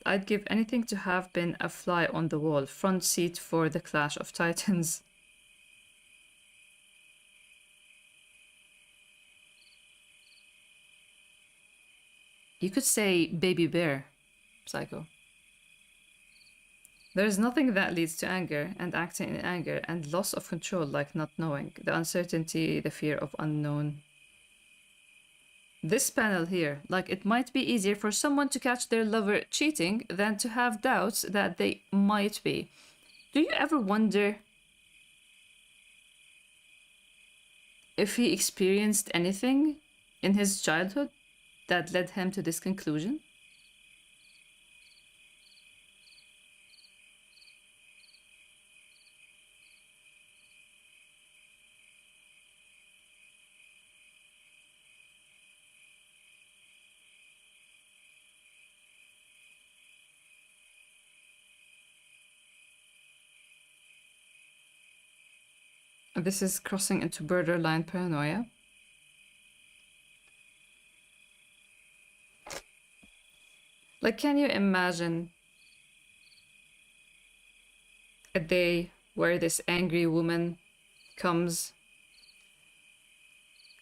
I'd give anything to have been a fly on the wall, front seat for the Clash of Titans. You could say baby bear, Psycho. There's nothing that leads to anger and acting in anger and loss of control like not knowing, the uncertainty, the fear of unknown. This panel here, like it might be easier for someone to catch their lover cheating than to have doubts that they might be. Do you ever wonder if he experienced anything in his childhood that led him to this conclusion? This is crossing into borderline paranoia. Like, can you imagine a day where this angry woman comes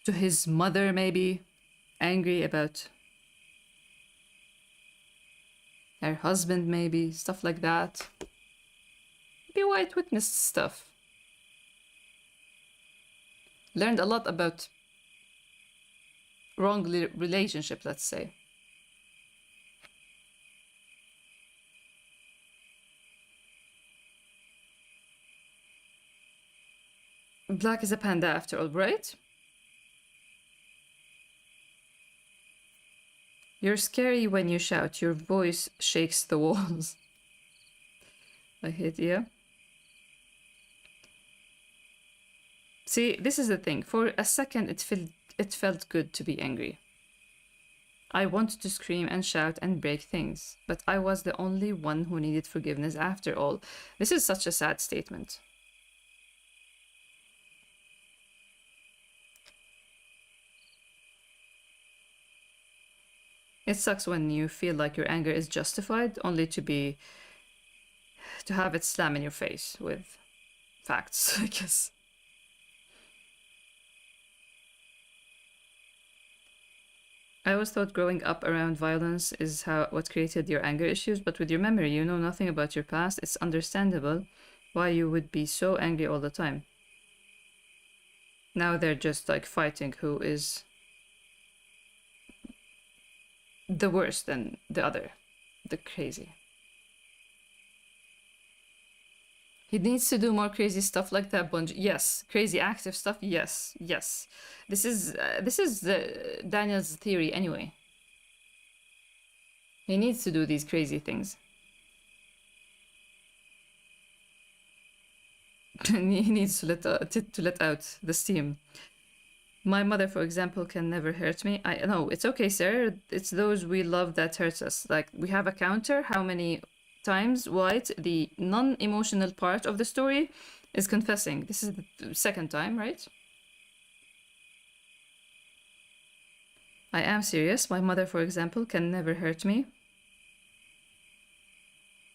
to his mother, maybe, angry about her husband, maybe, stuff like that. Be White witnessed stuff. Learned a lot about wrong relationship, let's say. Black is a panda after all, right? You're scary when you shout. Your voice shakes the walls. I hate you. See, this is the thing. For a second, it felt good to be angry. I wanted to scream and shout and break things, but I was the only one who needed forgiveness after all. This is such a sad statement. It sucks when you feel like your anger is justified, only to have it slam in your face with facts, I guess. I always thought growing up around violence is what created your anger issues, but with your memory, you know nothing about your past. It's understandable why you would be so angry all the time. Now they're just like fighting who is the worse than the other. The crazy. He needs to do more crazy stuff like that, Bungie. Yes, crazy active stuff. Yes, yes. This is Daniel's theory anyway. He needs to do these crazy things. He needs to let out the steam. My mother, for example, can never hurt me. I know it's okay, sir. It's those we love that hurts us. Like we have a counter. How many times White, the non-emotional part of the story, is confessing? This is the second time, right? I am serious. My mother, for example, can never hurt me.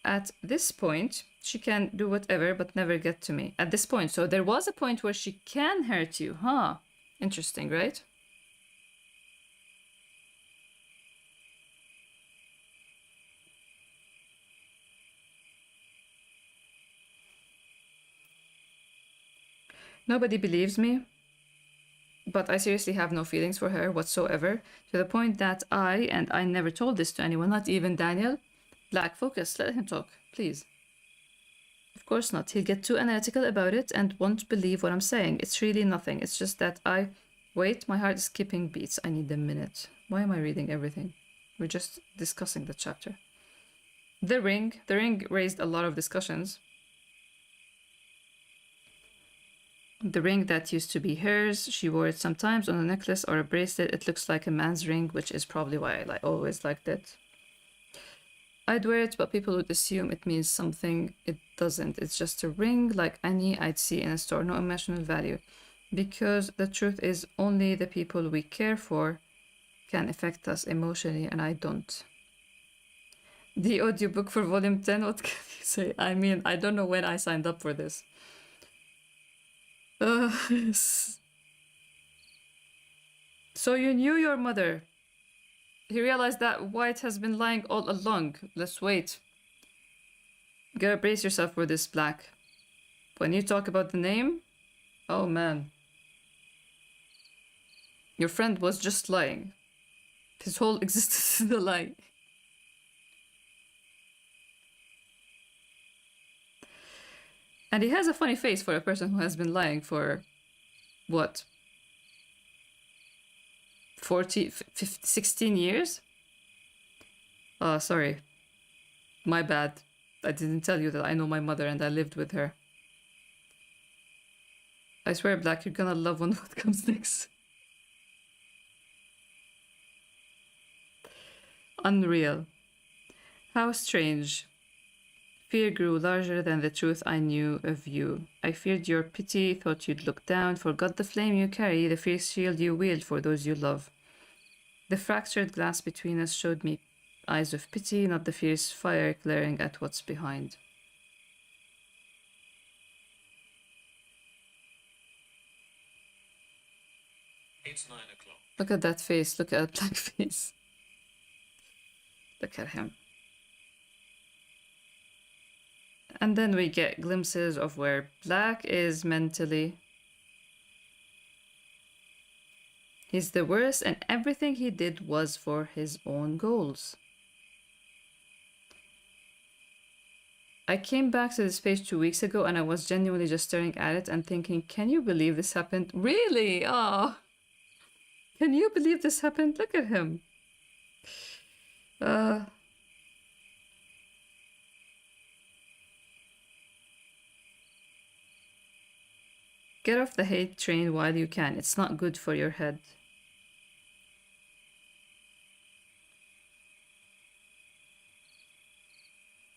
At this point, she can do whatever but never get to me. At this point. So there was a point where she can hurt you, huh? Interesting, right? Nobody believes me, but I seriously have no feelings for her whatsoever, to the point that I never told this to anyone, not even Daniel. Black, focus, let him talk, please. Of course not. He'll get too analytical about it and won't believe what I'm saying. It's really nothing. It's just that Wait, my heart is skipping beats. I need a minute. Why am I reading everything? We're just discussing the chapter. The ring. The ring raised a lot of discussions. The ring that used to be hers, she wore it sometimes on a necklace or a bracelet. It looks like a man's ring, which is probably why I always liked it. I'd wear it, but people would assume it means something. It doesn't. It's just a ring like any I'd see in a store. No emotional value. Because the truth is, only the people we care for can affect us emotionally, and I don't. The audiobook for volume 10, what can you say? I mean, I don't know when I signed up for this. So you knew your mother. He realized that White has been lying all along. Let's wait. You gotta brace yourself for this, Black. When you talk about the name, oh man. Your friend was just lying. His whole existence is a lie. And he has a funny face for a person who has been lying for, what? 16 years? Oh, sorry. My bad. I didn't tell you that I know my mother and I lived with her. I swear, Black, you're gonna love what comes next. Unreal. How strange. Fear grew larger than the truth I knew of you. I feared your pity, thought you'd look down, forgot the flame you carry, the fierce shield you wield for those you love. The fractured glass between us showed me eyes of pity, not the fierce fire glaring at what's behind. It's 9 o'clock. Look at that face, look at that black face. Look at him. And then we get glimpses of where Black is mentally. He's the worst, and everything he did was for his own goals. I came back to this page 2 weeks ago and I was genuinely just staring at it and thinking, can you believe this happened? Really? Oh, can you believe this happened? Look at him. Get off the hate train while you can. It's not good for your head.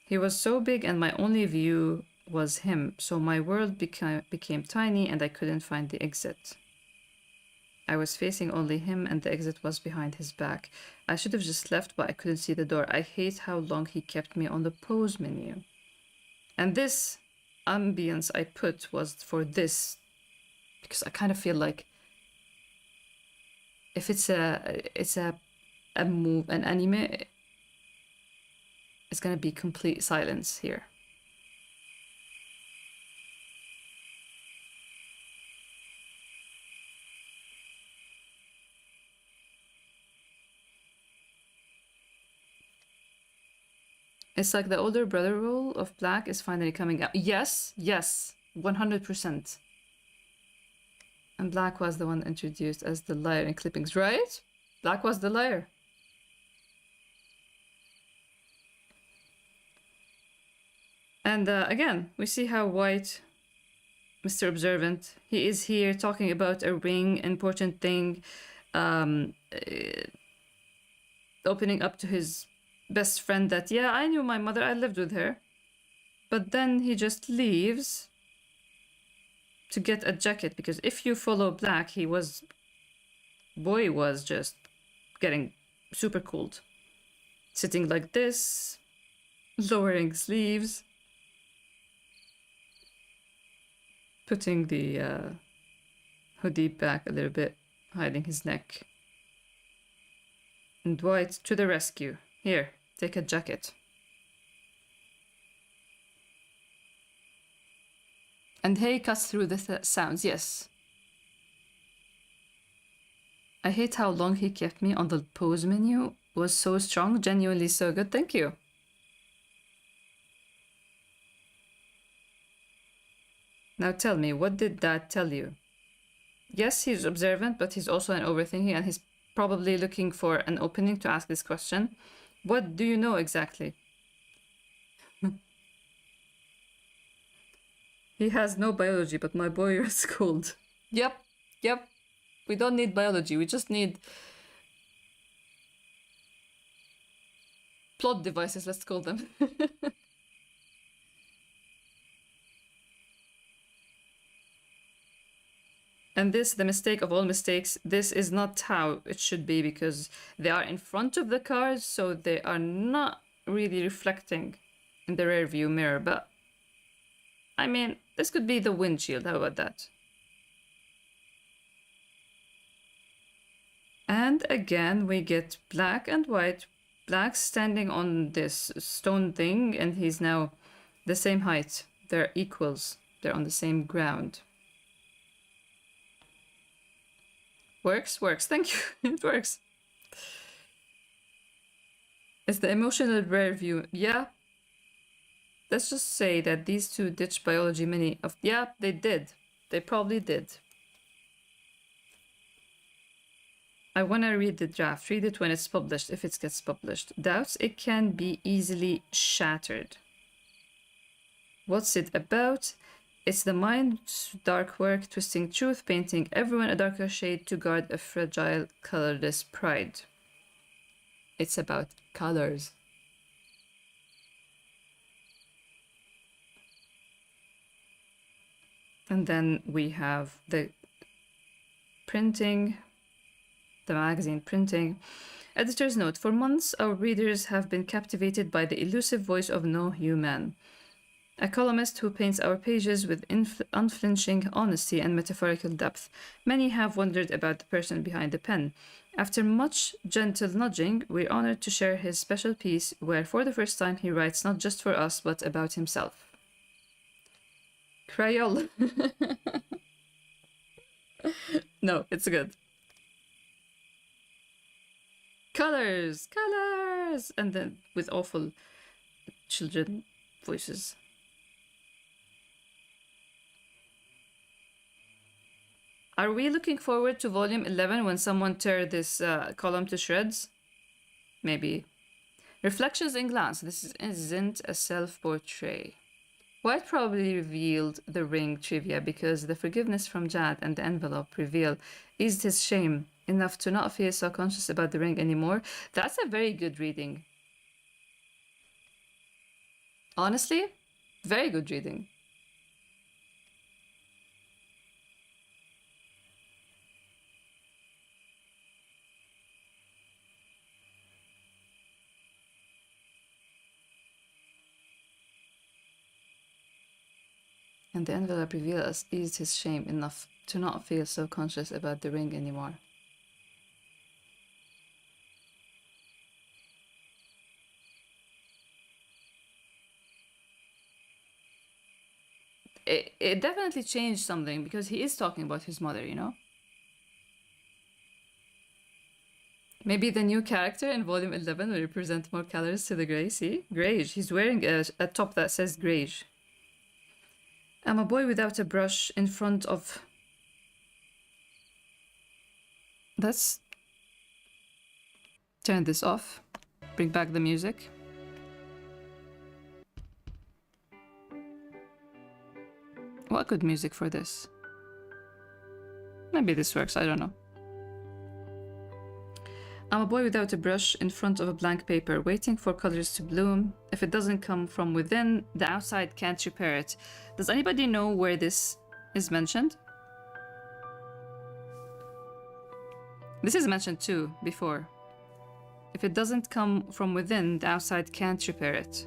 He was so big and my only view was him, so my world became tiny and I couldn't find the exit. I was facing only him and the exit was behind his back. I should have just left, but I couldn't see the door. I hate how long he kept me on the pause menu. And this ambience I put was for this, because I kind of feel like if it's an anime, it's gonna be complete silence here. It's like the older brother role of Black is finally coming out. Yes, 100%. And Black was the one introduced as the liar in clippings, right? Black was the liar. And again, we see how White, Mr. Observant, he is here talking about a ring, important thing, opening up to his best friend that, yeah, I knew my mother, I lived with her. But then he just leaves to get a jacket, because if you follow Black, boy was just getting super cold. Sitting like this, lowering sleeves, putting the hoodie back a little bit, hiding his neck. And White to the rescue. Here, take a jacket. And Hay cuts through the sounds, yes. I hate how long he kept me on the pause menu. Was so strong, genuinely so good. Thank you. Now tell me, what did that tell you? Yes, he's observant, but he's also an overthinking, and he's probably looking for an opening to ask this question. What do you know exactly? He has no biology, but my boy is cold. Yep. We don't need biology, we just need plot devices, let's call them. And this, the mistake of all mistakes, this is not how it should be, because they are in front of the cars, so they are not really reflecting in the rear view mirror. But I mean, this could be the windshield. How about that? And again, we get Black and White. Black standing on this stone thing, and he's now the same height. They're equals. They're on the same ground. Works. Thank you. It works. It's the emotional rear view. Yeah. Let's just say that these two ditched biology many of... Yeah, they did. They probably did. I want to read the draft. Read it when it's published, if it gets published. Doubts it can be easily shattered. What's it about? It's the mind's dark work, twisting truth, painting everyone a darker shade to guard a fragile, colorless pride. It's about colors. And then we have the printing, the magazine printing. Editor's note: for months, our readers have been captivated by the elusive voice of No Human, a columnist who paints our pages with unflinching honesty and metaphorical depth. Many have wondered about the person behind the pen. After much gentle nudging, we're honored to share his special piece where, for the first time, he writes not just for us, but about himself. Crayol. No, it's good. Colors! And then with awful children voices. Are we looking forward to volume 11 when someone tear this column to shreds? Maybe. Reflections in glance. This isn't a self-portrait. White probably revealed the ring trivia because the forgiveness from Jad and the envelope reveal eased his shame enough to not feel so conscious about the ring anymore. That's a very good reading. Honestly, very good reading. And the envelope reveals eased his shame enough to not feel so conscious about the ring anymore. It definitely changed something because he is talking about his mother, you know? Maybe the new character in volume 11 will represent more colors to the gray. See? Greige. He's wearing a top that says Greige. I'm a boy without a brush in front of... Let's turn this off. Bring back the music. What good music for this? Maybe this works, I don't know. I'm a boy without a brush in front of a blank paper, waiting for colors to bloom. If it doesn't come from within, the outside can't repair it. Does anybody know where this is mentioned? This is mentioned too, before. If it doesn't come from within, the outside can't repair it.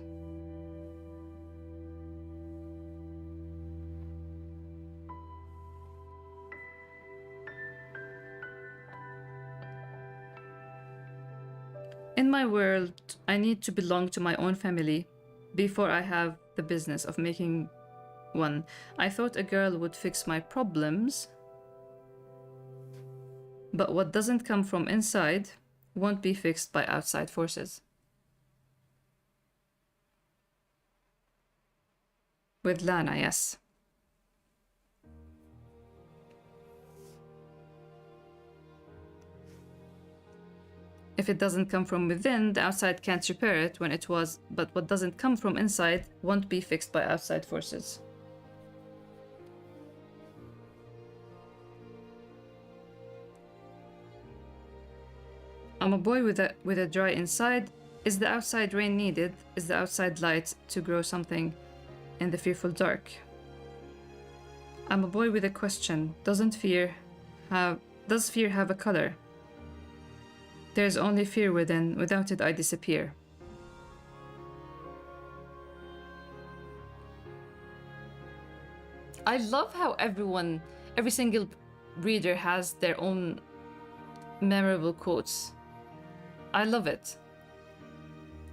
In my world, I need to belong to my own family before I have the business of making one. I thought a girl would fix my problems, but what doesn't come from inside won't be fixed by outside forces. With Lana, yes. If it doesn't come from within, the outside can't repair it when it was, but what doesn't come from inside won't be fixed by outside forces. I'm a boy with a dry inside. Is the outside rain needed? Is the outside light to grow something in the fearful dark? I'm a boy with a question. Does fear have a color? There's only fear within. Without it, I disappear. I love how every single reader has their own memorable quotes. I love it.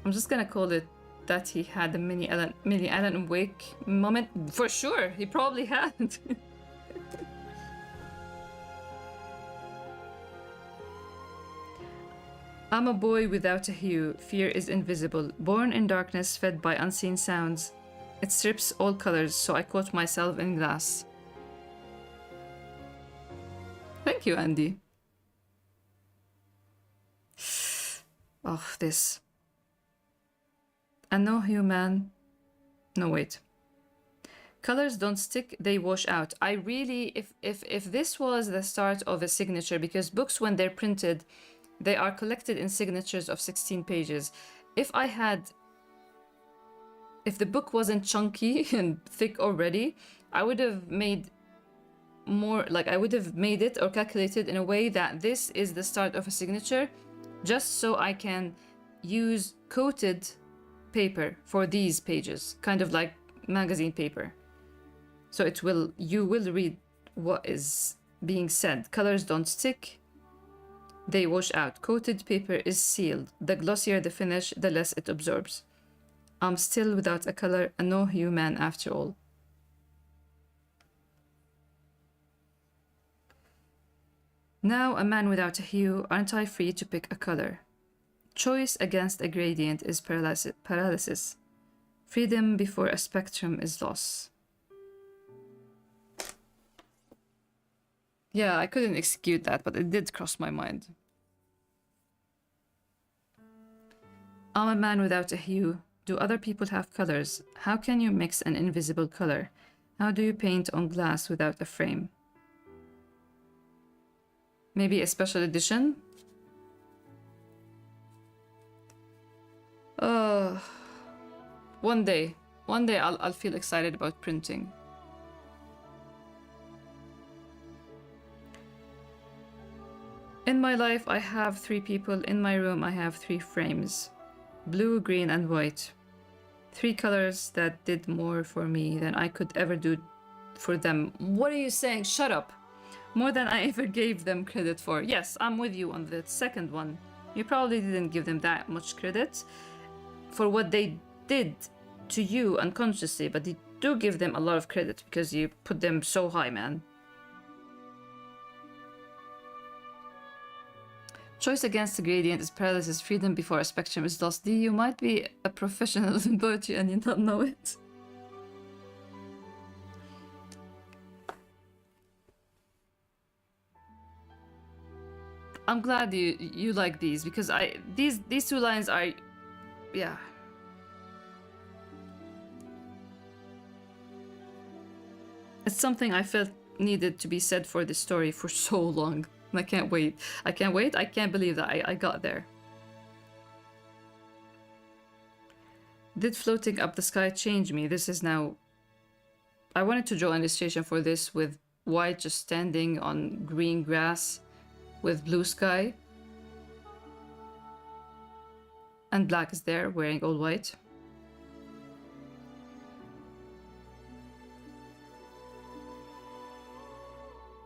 I'm just gonna call it that he had a mini Alan Wake moment. For sure, he probably had. I'm a boy without a hue. Fear is invisible. Born in darkness, fed by unseen sounds. It strips all colors, so I caught myself in glass. Thank you, Andy. Oh, this. And no human. No, wait. Colors don't stick, they wash out. I really, if this was the start of a signature, because books, when they're printed, they are collected in signatures of 16 pages. If the book wasn't chunky and thick already, I would have made more, like I would have made it or calculated in a way that this is the start of a signature, just so I can use coated paper for these pages, kind of like magazine paper. So you will read what is being said. Colors don't stick, they wash out. Coated paper is sealed. The glossier the finish, the less it absorbs. I'm still without a color, a no human after all. Now a man without a hue, aren't I free to pick a color? Choice against a gradient is paralysis. Freedom before a spectrum is loss. Yeah, I couldn't execute that, but it did cross my mind. I'm a man without a hue. Do other people have colors? How can you mix an invisible color? How do you paint on glass without a frame? Maybe a special edition? One day. One day I'll feel excited about printing. In my life, I have 3 people. In my room, I have 3 frames. Blue, green, and white. 3 colors that did more for me than I could ever do for them. What are you saying? Shut up. More than I ever gave them credit for. Yes, I'm with you on the second one. You probably didn't give them that much credit for what they did to you unconsciously, but you do give them a lot of credit because you put them so high, man. Choice against the gradient is paralysis. Freedom before a spectrum is lost. D, you might be a professional in poetry and you don't know it. I'm glad you like these because these 2 lines are, yeah. It's something I felt needed to be said for this story for so long. And I can't wait. I can't wait. I can't believe that I got there. Did floating up the sky change me? This is now... I wanted to draw an illustration for this with white just standing on green grass with blue sky. And black is there wearing all white.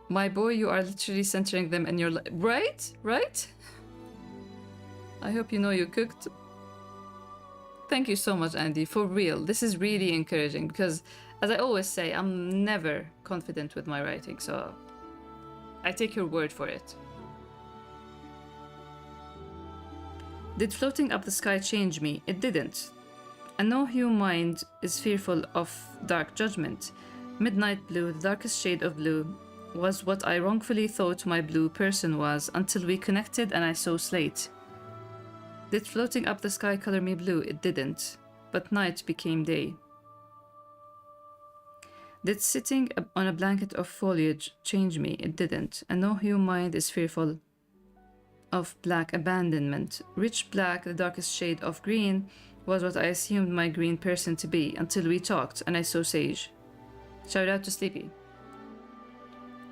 My boy, you are literally centering them in your life. Right? Right? I hope you know you cooked. Thank you so much, Andy. For real. This is really encouraging because, as I always say, I'm never confident with my writing, so I take your word for it. Did floating up the sky change me? It didn't. And no human mind is fearful of dark judgment. Midnight blue, the darkest shade of blue, was what I wrongfully thought my blue person was until we connected and I saw slate. Did floating up the sky color me blue? It didn't. But night became day. Did sitting on a blanket of foliage change me? It didn't. And no human mind is fearful of black abandonment. Rich black, the darkest shade of green, was what I assumed my green person to be until we talked and I saw sage. Shout out to Sleepy.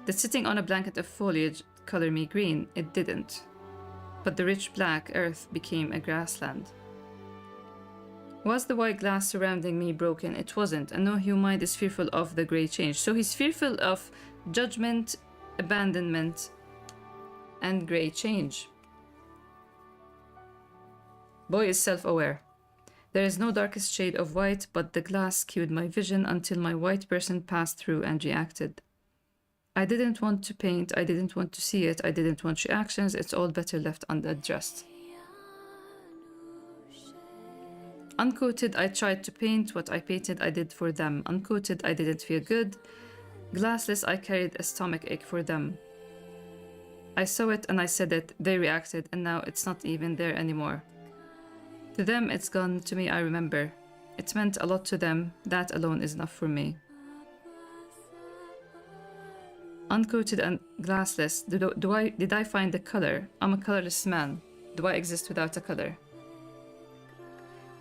Did sitting on a blanket of foliage color me green? It didn't. But the rich black earth became a grassland. Was the white glass surrounding me broken? It wasn't, and no human mind is fearful of the grey change. So he's fearful of judgment, abandonment, and grey change. Boy is self-aware. There is no darkest shade of white, but the glass skewed my vision until my white person passed through and reacted. I didn't want to paint, I didn't want to see it, I didn't want reactions, it's all better left unaddressed. Uncoated, I tried to paint what I painted, I did for them. Uncoated, I didn't feel good. Glassless, I carried a stomachache for them. I saw it and I said it, they reacted, and now it's not even there anymore. To them, it's gone, to me, I remember. It meant a lot to them, that alone is enough for me. Uncoated and glassless, did I find the color? I'm a colorless man. Do I exist without a color?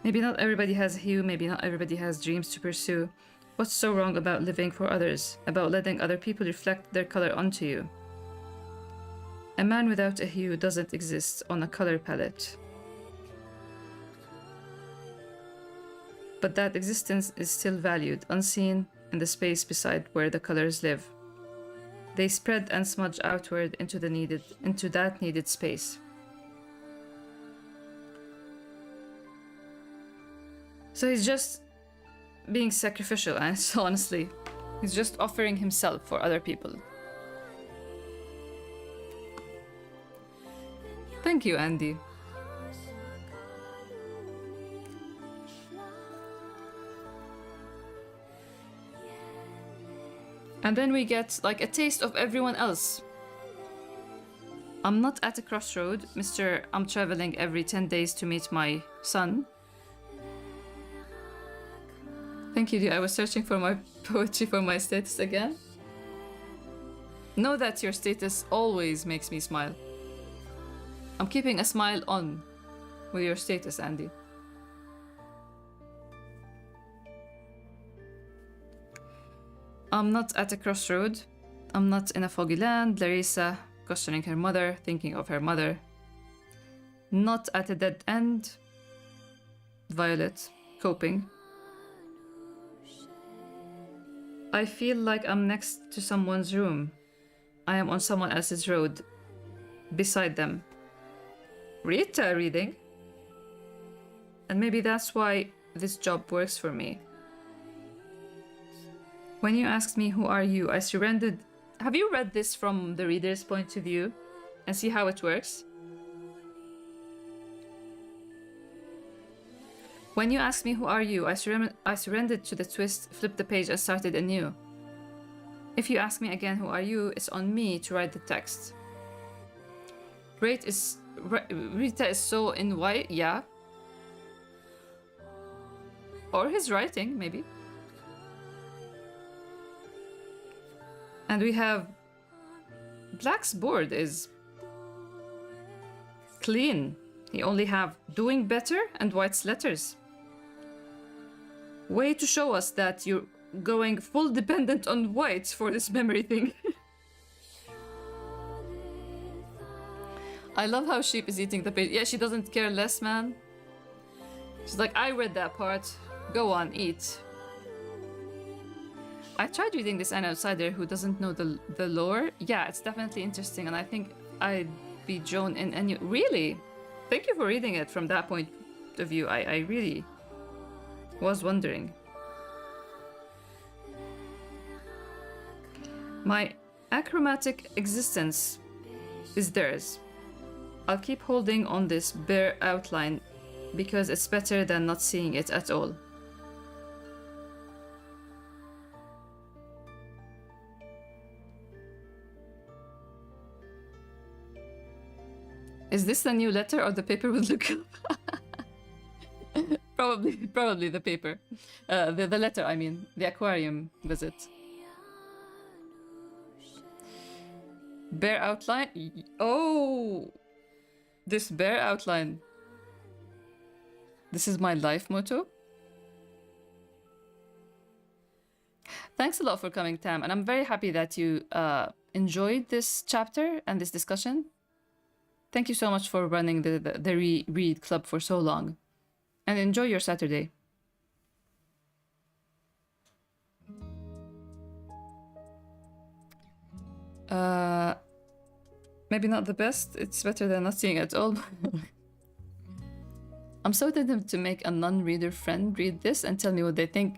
Maybe not everybody has a hue, maybe not everybody has dreams to pursue. What's so wrong about living for others? About letting other people reflect their color onto you? A man without a hue doesn't exist on a color palette. But that existence is still valued, unseen, in the space beside where the colors live. They spread and smudge outward into that needed space. So he's just being sacrificial, and so honestly, he's just offering himself for other people. Thank you, Andy. And then we get like a taste of everyone else. I'm not at a crossroad, Mr. I'm traveling every 10 days to meet my son. Thank you, dear. I was searching for my poetry for my status again. Know that your status always makes me smile. I'm keeping a smile on with your status, Andy. I'm not at a crossroad. I'm not in a foggy land. Larissa questioning her mother, thinking of her mother. Not at a dead end. Violet coping. I feel like I'm next to someone's room. I am on someone else's road. Beside them. Rita reading. And maybe that's why this job works for me. When you asked me, who are you? I surrendered. Have you read this from the reader's point of view? And see how it works? When you asked me, who are you? I surrendered to the twist, flipped the page and started anew. If you ask me again, who are you? It's on me to write the text. Rita is so in white, yeah. Or his writing, maybe. And we have Black's board is clean. He only have doing better and White's letters. Way to show us that you're going full dependent on White for this memory thing. I love how Sheep is eating the page. Yeah, she doesn't care less, man. She's like, I read that part. Go on, eat. I tried reading this An Outsider who doesn't know the lore. Yeah, it's definitely interesting, and I think I'd be drawn in any... Really? Thank you for reading it from that point of view. I really was wondering. My achromatic existence is theirs. I'll keep holding on this bare outline because it's better than not seeing it at all. Is this the new letter or the paper with Luca? Probably the paper. The letter, I mean. The aquarium visit. Bare outline? Oh! This bare outline. This is my life motto. Thanks a lot for coming, Tam. And I'm very happy that you enjoyed this chapter and this discussion. Thank you so much for running the read club for so long. And enjoy your Saturday. Maybe not the best. It's better than not seeing at all. I'm so tempted to make a non-reader friend read this and tell me what they think.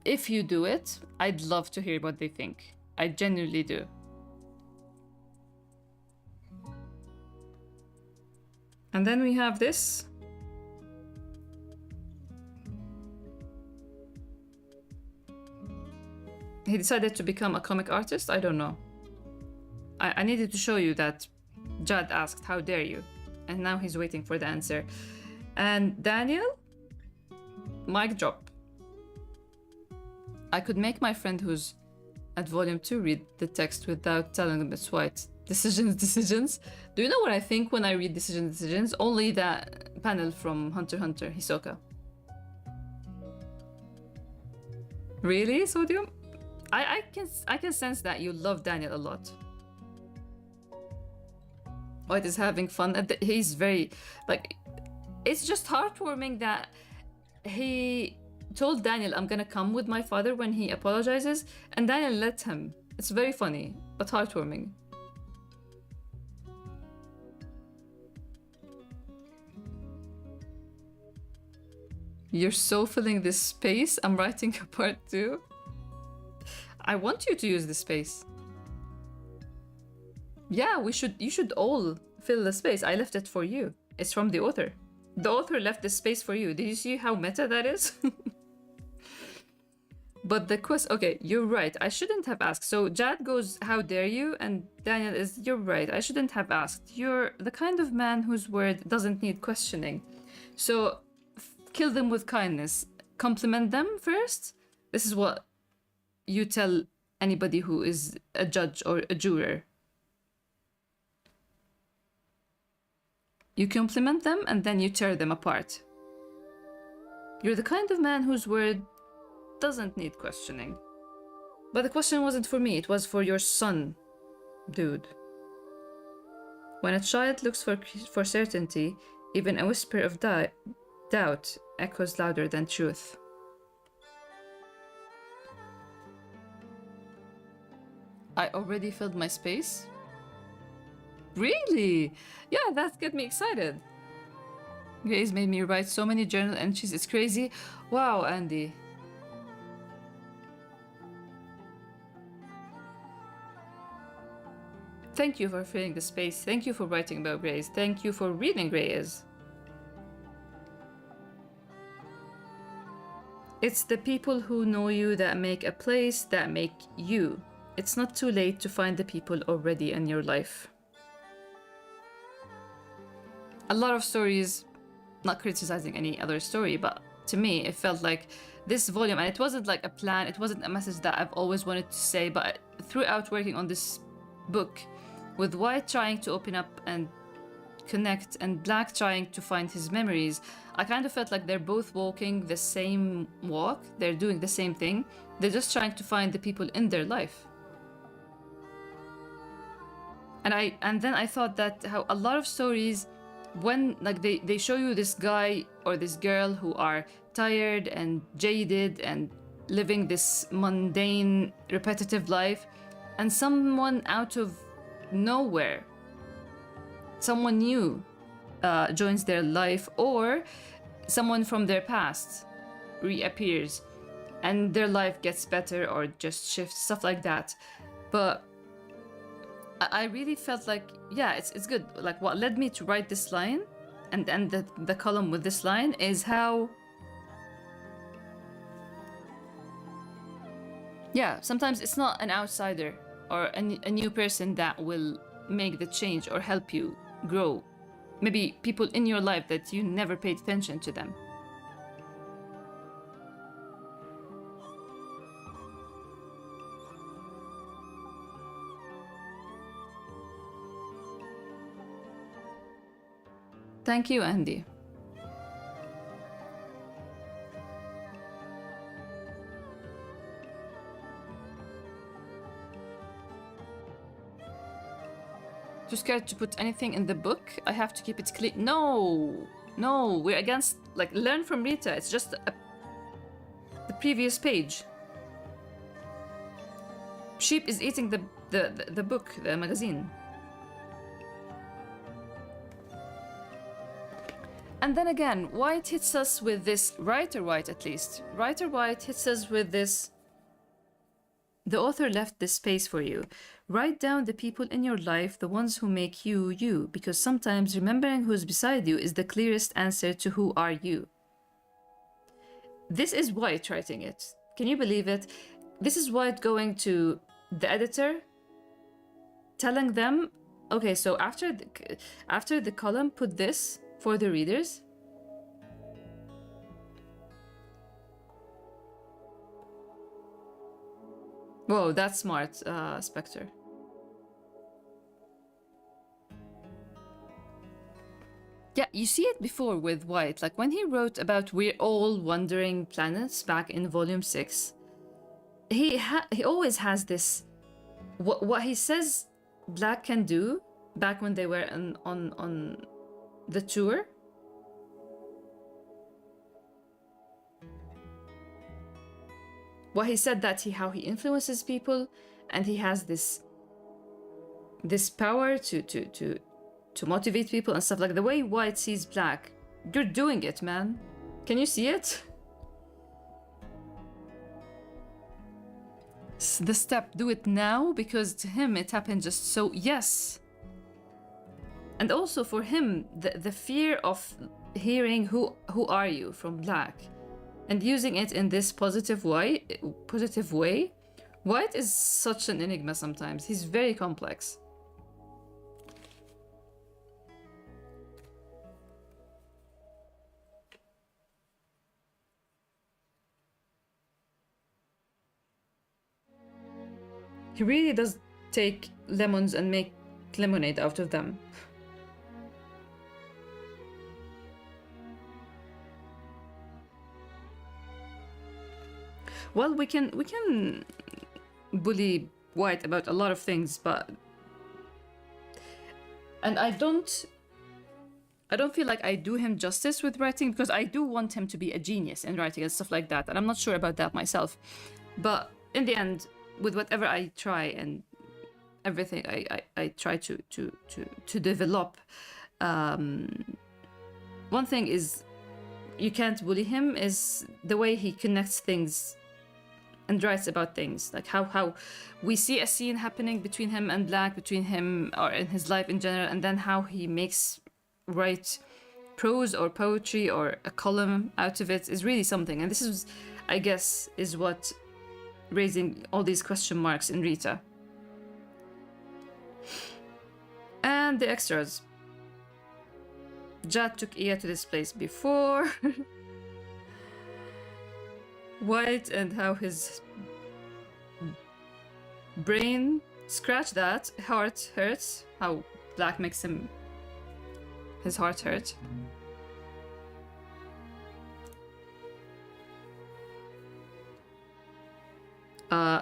If you do it, I'd love to hear what they think. I genuinely do. And then we have this. He decided to become a comic artist? I don't know. I needed to show you that Jad asked, how dare you? And now he's waiting for the answer. And Daniel? Mic drop. I could make my friend who's at volume 2 read the text without telling them it's White. Decisions. Do you know what I think when I read decisions? Only that panel from Hunter x Hunter, Hisoka. Really, Sodium? I can sense that you love Daniel a lot. White is having fun. He's very, like, it's just heartwarming that he told Daniel, I'm gonna come with my father when he apologizes, and Daniel let him. It's very funny, but heartwarming. You're so filling this space. I'm writing a part 2. I want you to use this space. Yeah, you should all fill the space. I left it for you. It's from the author. The author left this space for you. Did you see how meta that is? But the quest, okay, you're right. I shouldn't have asked. So Jad goes, how dare you? And Daniel is, you're right. I shouldn't have asked. You're the kind of man whose word doesn't need questioning. So kill them with kindness. Compliment them first. This is what you tell anybody who is a judge or a juror. You compliment them and then you tear them apart. You're the kind of man whose word doesn't need questioning. But the question wasn't for me, it was for your son, dude. When a child looks for certainty, even a whisper of doubt echoes louder than truth. I already filled my space? Really? Yeah, that got me excited. Grace made me write so many journal entries, it's crazy. Wow, Andy. Thank you for filling the space. Thank you for writing about Grace. Thank you for reading Grace. It's the people who know you that make a place, that make you. It's not too late to find the people already in your life. A lot of stories, not criticizing any other story, but to me it felt like this volume, and it wasn't like a plan, it wasn't a message that I've always wanted to say, but throughout working on this book, with White trying to open up and connect and Black trying to find his memories, I kind of felt like they're both walking the same walk, they're doing the same thing, they're just trying to find the people in their life. And then I thought that how a lot of stories, when like they show you this guy or this girl who are tired and jaded and living this mundane, repetitive life, and someone out of nowhere, someone new joins their life, or someone from their past reappears and their life gets better or just shifts, stuff like that. But I really felt like, yeah, it's good. Like what led me to write this line and the column with this line is how, yeah, sometimes it's not an outsider or a new person that will make the change or help you grow. Maybe people in your life that you never paid attention to them. Thank you, Andy. Too scared to put anything in the book? I have to keep it clean. No, we're against, like, learn from Rita. It's just the previous page. Sheep is eating the book, the magazine. And then again, White hits us with this, Writer White at least. Writer White hits us with this. The author left this space for you. Write down the people in your life, the ones who make you, you, because sometimes remembering who's beside you is the clearest answer to who are you. This is White writing it. Can you believe it? This is White going to the editor, telling them, okay, so after the column, put this for the readers. Whoa, that's smart, Spectre. Yeah, you see it before with White, like when he wrote about We're All Wandering Planets back in volume 6, he always has this, what he says Black can do back when they were on the tour. What he said that how he influences people, and he has this power to motivate people and stuff, like the way White sees Black. You're doing it, man. Can you see it? The step, do it now, because to him it happened just so, yes. And also for him, the fear of hearing who are you from Black, and using it in this positive way. White is such an enigma sometimes. He's very complex. He really does take lemons and make lemonade out of them. Well, we can bully White about a lot of things, but... And I don't feel like I do him justice with writing, because I do want him to be a genius in writing and stuff like that, and I'm not sure about that myself. But in the end, with whatever I try and everything I try to develop, one thing is you can't bully him is the way he connects things and writes about things, like how we see a scene happening between him and Black, between him or in his life in general, and then how he write prose or poetry or a column out of it is really something. And this is, I guess, is what raising all these question marks in Rita. And the extras. Jad took Ia to this place before. White and how his brain, scratch that, heart hurts. How Black makes his heart hurt.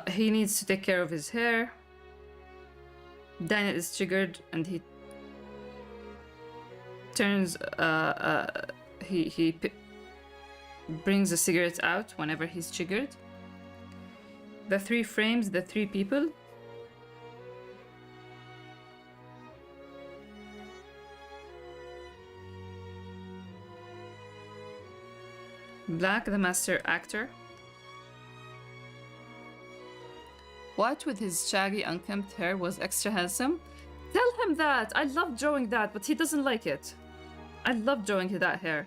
He needs to take care of his hair. Daniel is triggered and he turns he brings a cigarette out whenever he's triggered. The 3 frames, the 3 people. Black, the master actor. White with his shaggy, unkempt hair was extra handsome. Tell him that! I love drawing that, but he doesn't like it. I love drawing that hair.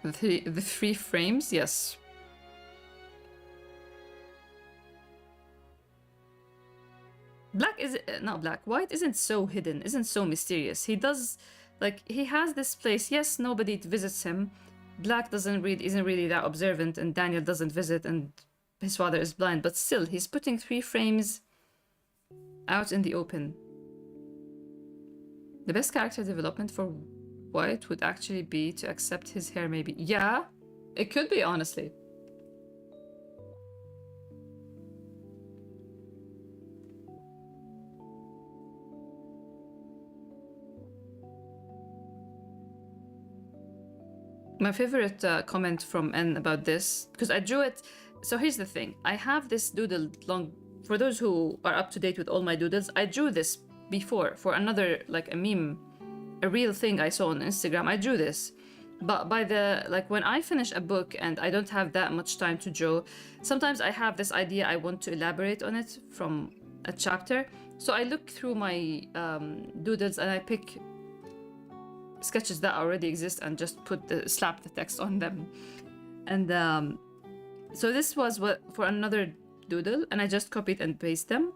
The 3 frames, yes. Black is not Black. White isn't so hidden, isn't so mysterious. He does, like, he has this place. Yes, nobody visits him. Black isn't really that observant, and Daniel doesn't visit, and his father is blind. But still, he's putting 3 frames out in the open. The best character development for White would actually be to accept his hair, maybe. Yeah, it could be, honestly. My favorite comment from N about this, because I drew it. So here's the thing. I have this doodle long. For those who are up to date with all my doodles, I drew this before for another, like a meme, a real thing I saw on Instagram. I drew this. But by the, like, when I finish a book and I don't have that much time to draw, sometimes I have this idea I want to elaborate on it from a chapter. So I look through my doodles and I pick sketches that already exist and just slap the text on them. And so this was what for another doodle, and I just copied and paste them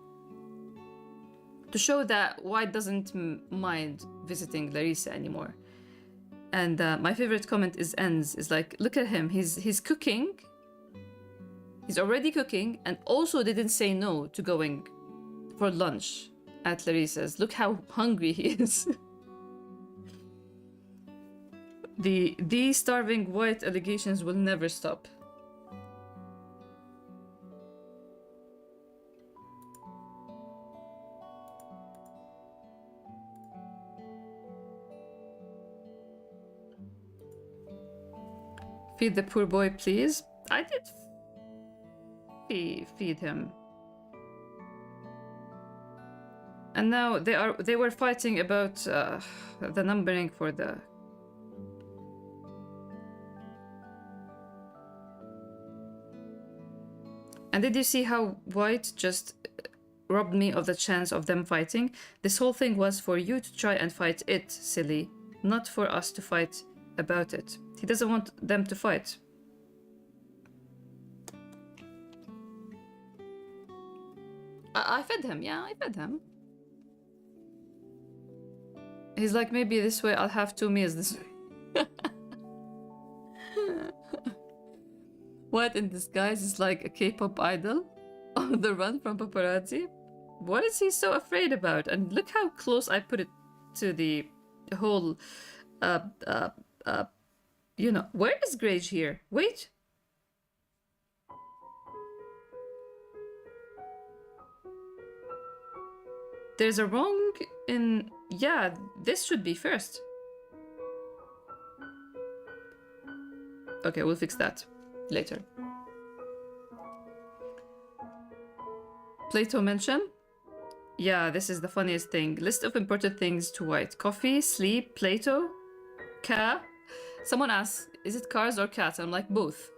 to show that White doesn't mind visiting Larissa anymore. And my favorite comment is N's, is like, look at him, he's cooking, he's already cooking, and also didn't say no to going for lunch at Larissa's. Look how hungry he is. The starving White allegations will never stop. Feed the poor boy, please. I did feed him. And now they were fighting about the numbering for the... And did you see how White just robbed me of the chance of them fighting? This whole thing was for you to try and fight it, silly, not for us to fight about it. He doesn't want them to fight. I fed him, yeah, I fed him. He's like, maybe this way I'll have 2 meals this way. White in disguise is like a K-pop idol on the run from paparazzi. What is he so afraid about? And look how close I put it to the whole, you know, where is Grage here? Wait. There's a wrong in... Yeah, this should be first. Okay, we'll fix that later. Plato mention? Yeah, this is the funniest thing. List of important things to White. Coffee, sleep, Plato, car. Someone asks, is it cars or cats? I'm like, both.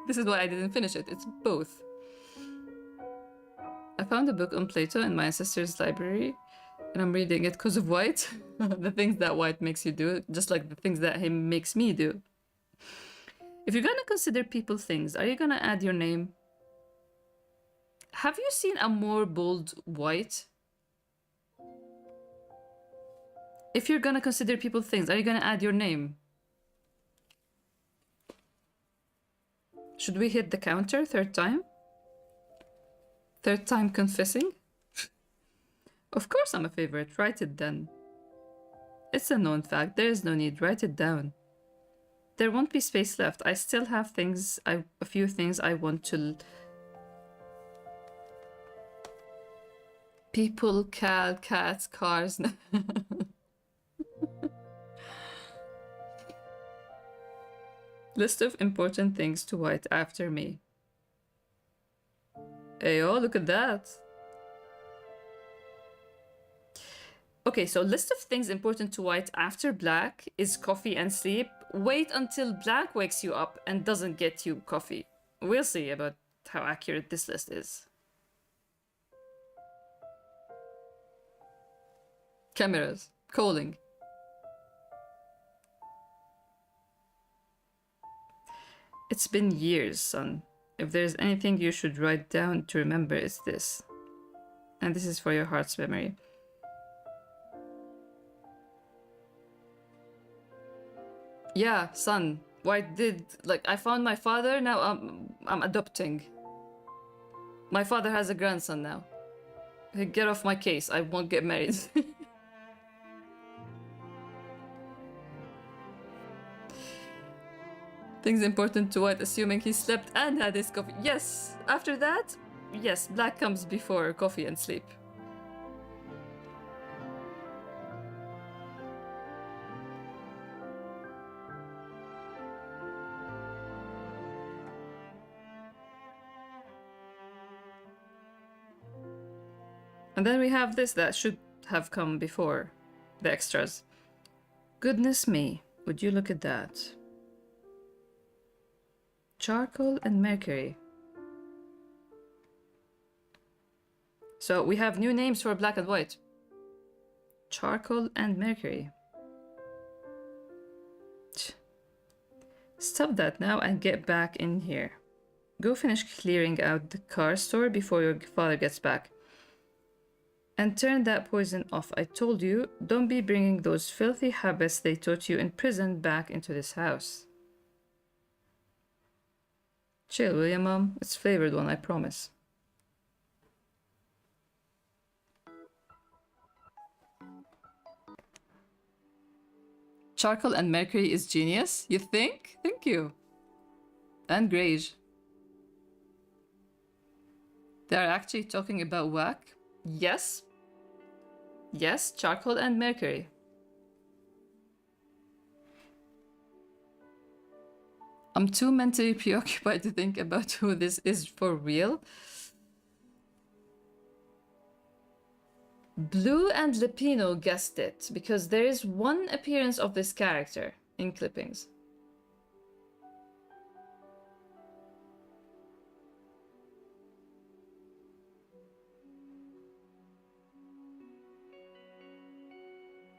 This is why I didn't finish it. It's both. I found a book on Plato in my ancestor's library, and I'm reading it because of White. The things that White makes you do, just like the things that him makes me do. If you're gonna consider people things, are you gonna add your name? Have you seen a more bold White? If you're gonna consider people things, are you gonna add your name? Should we hit the counter third time? Third time confessing? Of course I'm a favorite. Write it then. It's a known fact. There is no need. Write it down. There won't be space left. I still have things, a few things I want to... People, cats, cars. List of important things to White after me. Hey, oh, look at that. Okay, so list of things important to White after Black is coffee and sleep. Wait until Black wakes you up and doesn't get you coffee. We'll see about how accurate this list is. Cameras. Calling. It's been years, son. If there's anything you should write down to remember, it's this. And this is for your heart's memory. Yeah, son. White did. Like, I found my father, now I'm adopting. My father has a grandson now. Get off my case, I won't get married. Things important to White, assuming he slept and had his coffee. Yes, after that, yes, Black comes before coffee and sleep. And then we have this that should have come before the extras. Goodness me, would you look at that? Charcoal and mercury. So we have new names for Black and White. Charcoal and mercury. Stop that now and get back in here. Go finish clearing out the car store before your father gets back. And turn that poison off. I told you, don't be bringing those filthy habits they taught you in prison back into this house. Chill, will ya, Mom? It's flavored one, I promise. Charcoal and mercury is genius, you think? Thank you. And greige. They're actually talking about whack? Yes. Yes, charcoal and mercury. I'm too mentally preoccupied to think about who this is for real. Blue and Lupino guessed it, because there is one appearance of this character in clippings.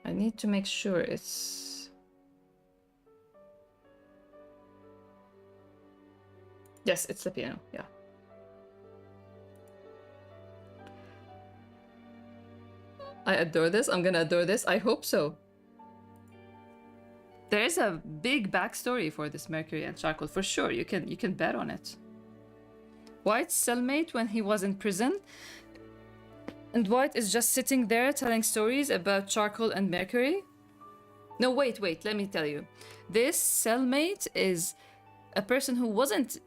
I need to make sure it's... Yes, it's Lupino, yeah. I adore this. I'm gonna adore this. I hope so. There is a big backstory for this mercury and charcoal, for sure. You can bet on it. White's cellmate when he was in prison, and White is just sitting there telling stories about charcoal and mercury. No, wait, let me tell you. This cellmate is a person who wasn't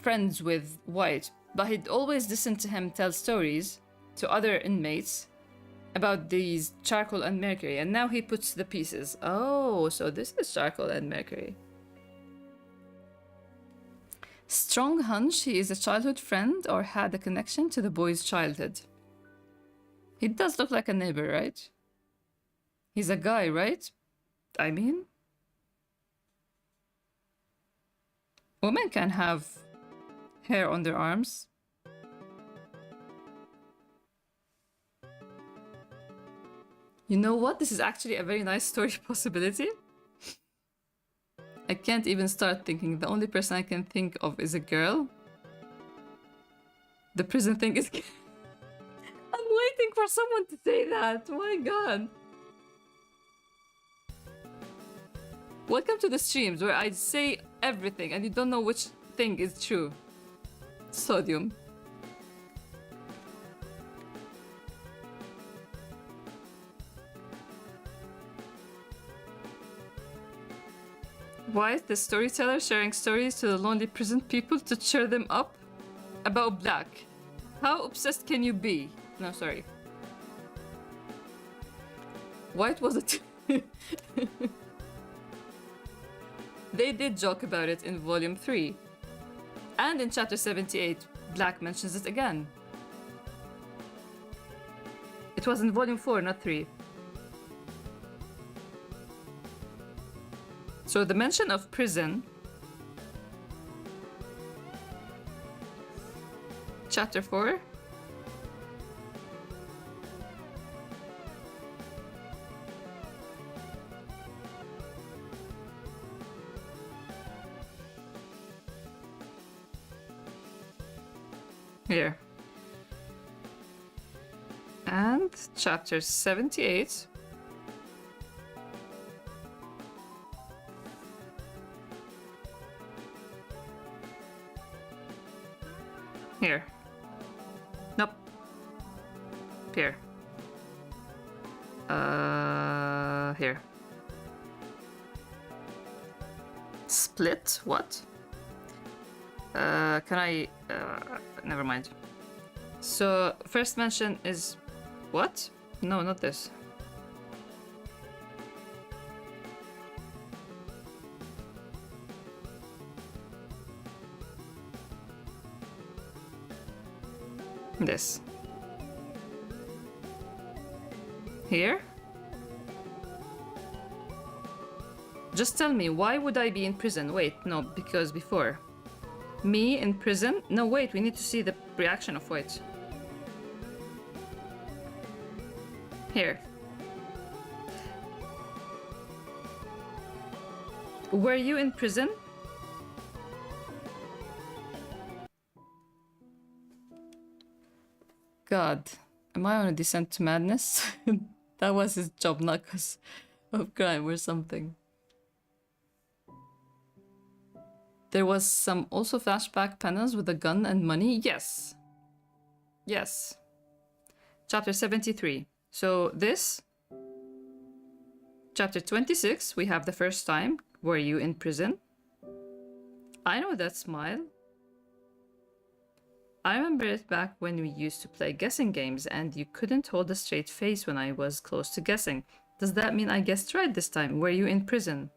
friends with White, but he'd always listened to him tell stories to other inmates about these charcoal and mercury, and now he puts the pieces. Oh, so this is charcoal and mercury. Strong hunch he is a childhood friend or had a connection to the boy's childhood. He does look like a neighbor, right? He's a guy, right? I mean, women can have hair on their arms. You know what? This is actually a very nice story possibility. I can't even start thinking. The only person I can think of is a girl. The prison thing is... I'm waiting for someone to say that. My god. Welcome to the streams where I say everything and you don't know which thing is true. Sodium. Why is the storyteller sharing stories to the lonely prison people to cheer them up? About black. How obsessed can you be? No, sorry. White was it? They did joke about it in volume 3. And in chapter 78, Black mentions it again. It was in volume 4, not 3. So the mention of prison, chapter 4, here, and chapter 78, here. Nope. Here. Here. Split? What? Can I... never mind. So, first mention is... What? No, not this. This. Here? Just tell me, why would I be in prison? Wait, no, because before. Me in prison? No, wait, we need to see the reaction of White. Here. Were you in prison? God, am I on a descent to madness? That was his job, not because of crime or something. There was some also flashback panels with a gun and money? Yes. Yes. Chapter 73. So this, chapter 26, we have the first time. Were you in prison? I know that smile. I remember it back when we used to play guessing games and you couldn't hold a straight face when I was close to guessing. Does that mean I guessed right this time? Were you in prison?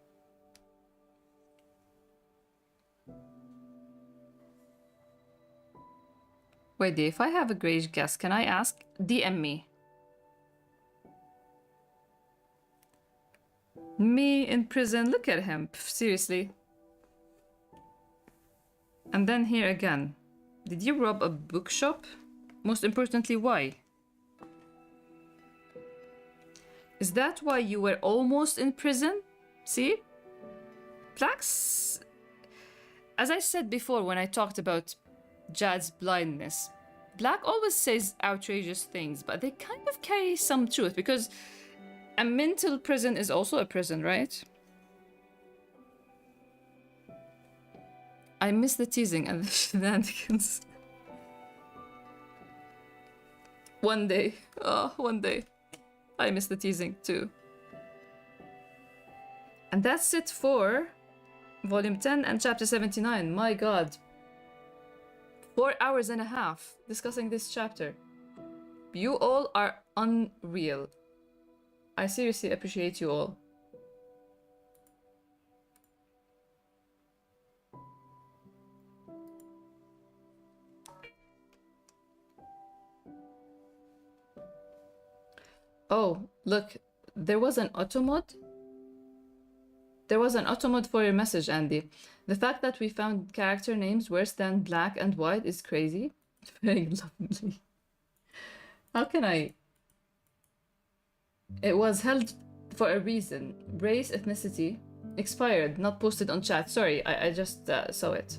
Wait, if I have a grayish guess, can I ask? DM me. Me in prison, look at him, seriously. And then here again. Did you rob a bookshop? Most importantly, why? Is that why you were almost in prison? See? Black's... As I said before when I talked about Jad's blindness, Black always says outrageous things, but they kind of carry some truth, because a mental prison is also a prison, right? I miss the teasing and the shenanigans. One day. Oh, one day. I miss the teasing too. And that's it for volume 10 and chapter 79. My god. 4 hours and a half discussing this chapter. You all are unreal. I seriously appreciate you all. Oh, look, there was an automod. There was an automod for your message, Andy. The fact that we found character names worse than black and white is crazy. Very lovely. How can I? It was held for a reason. Race, ethnicity. Expired, not posted on chat. Sorry, I just saw it.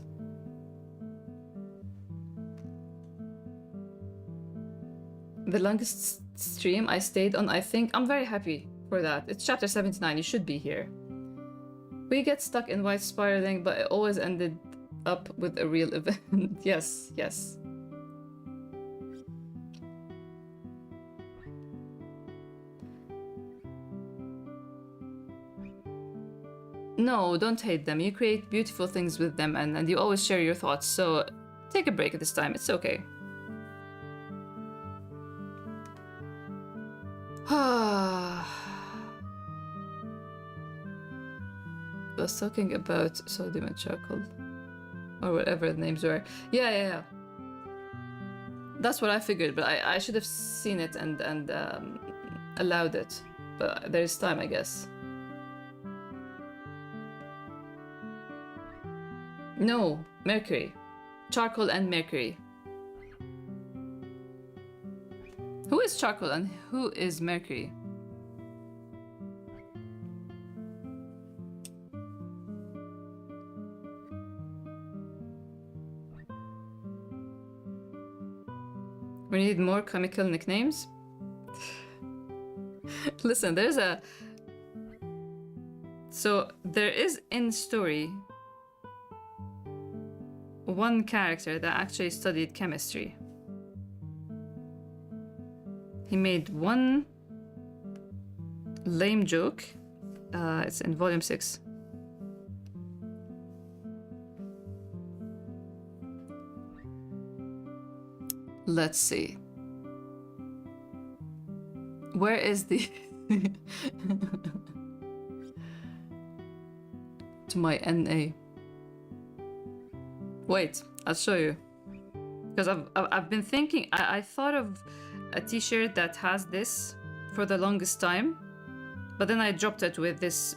The longest stream I stayed on, I think. I'm very happy for that. It's chapter 79. You should be here. We get stuck in white spiraling, but it always ended up with a real event. Yes, yes. No, don't hate them. You create beautiful things with them and you always share your thoughts. So take a break at this time. It's okay. I was talking about sodium and charcoal. Or whatever the names were. Yeah. That's what I figured, but I should have seen it and allowed it. But there's time, I guess. No, mercury. Charcoal and mercury. Who is charcoal and who is mercury? We need more comical nicknames. Listen, there is in story one character that actually studied chemistry. He made one lame joke. It's in volume 6. Let's see. Where is the... to my NA. Wait, I'll show you. Because I've been thinking, I thought of a t-shirt that has this for the longest time, but then I dropped it with this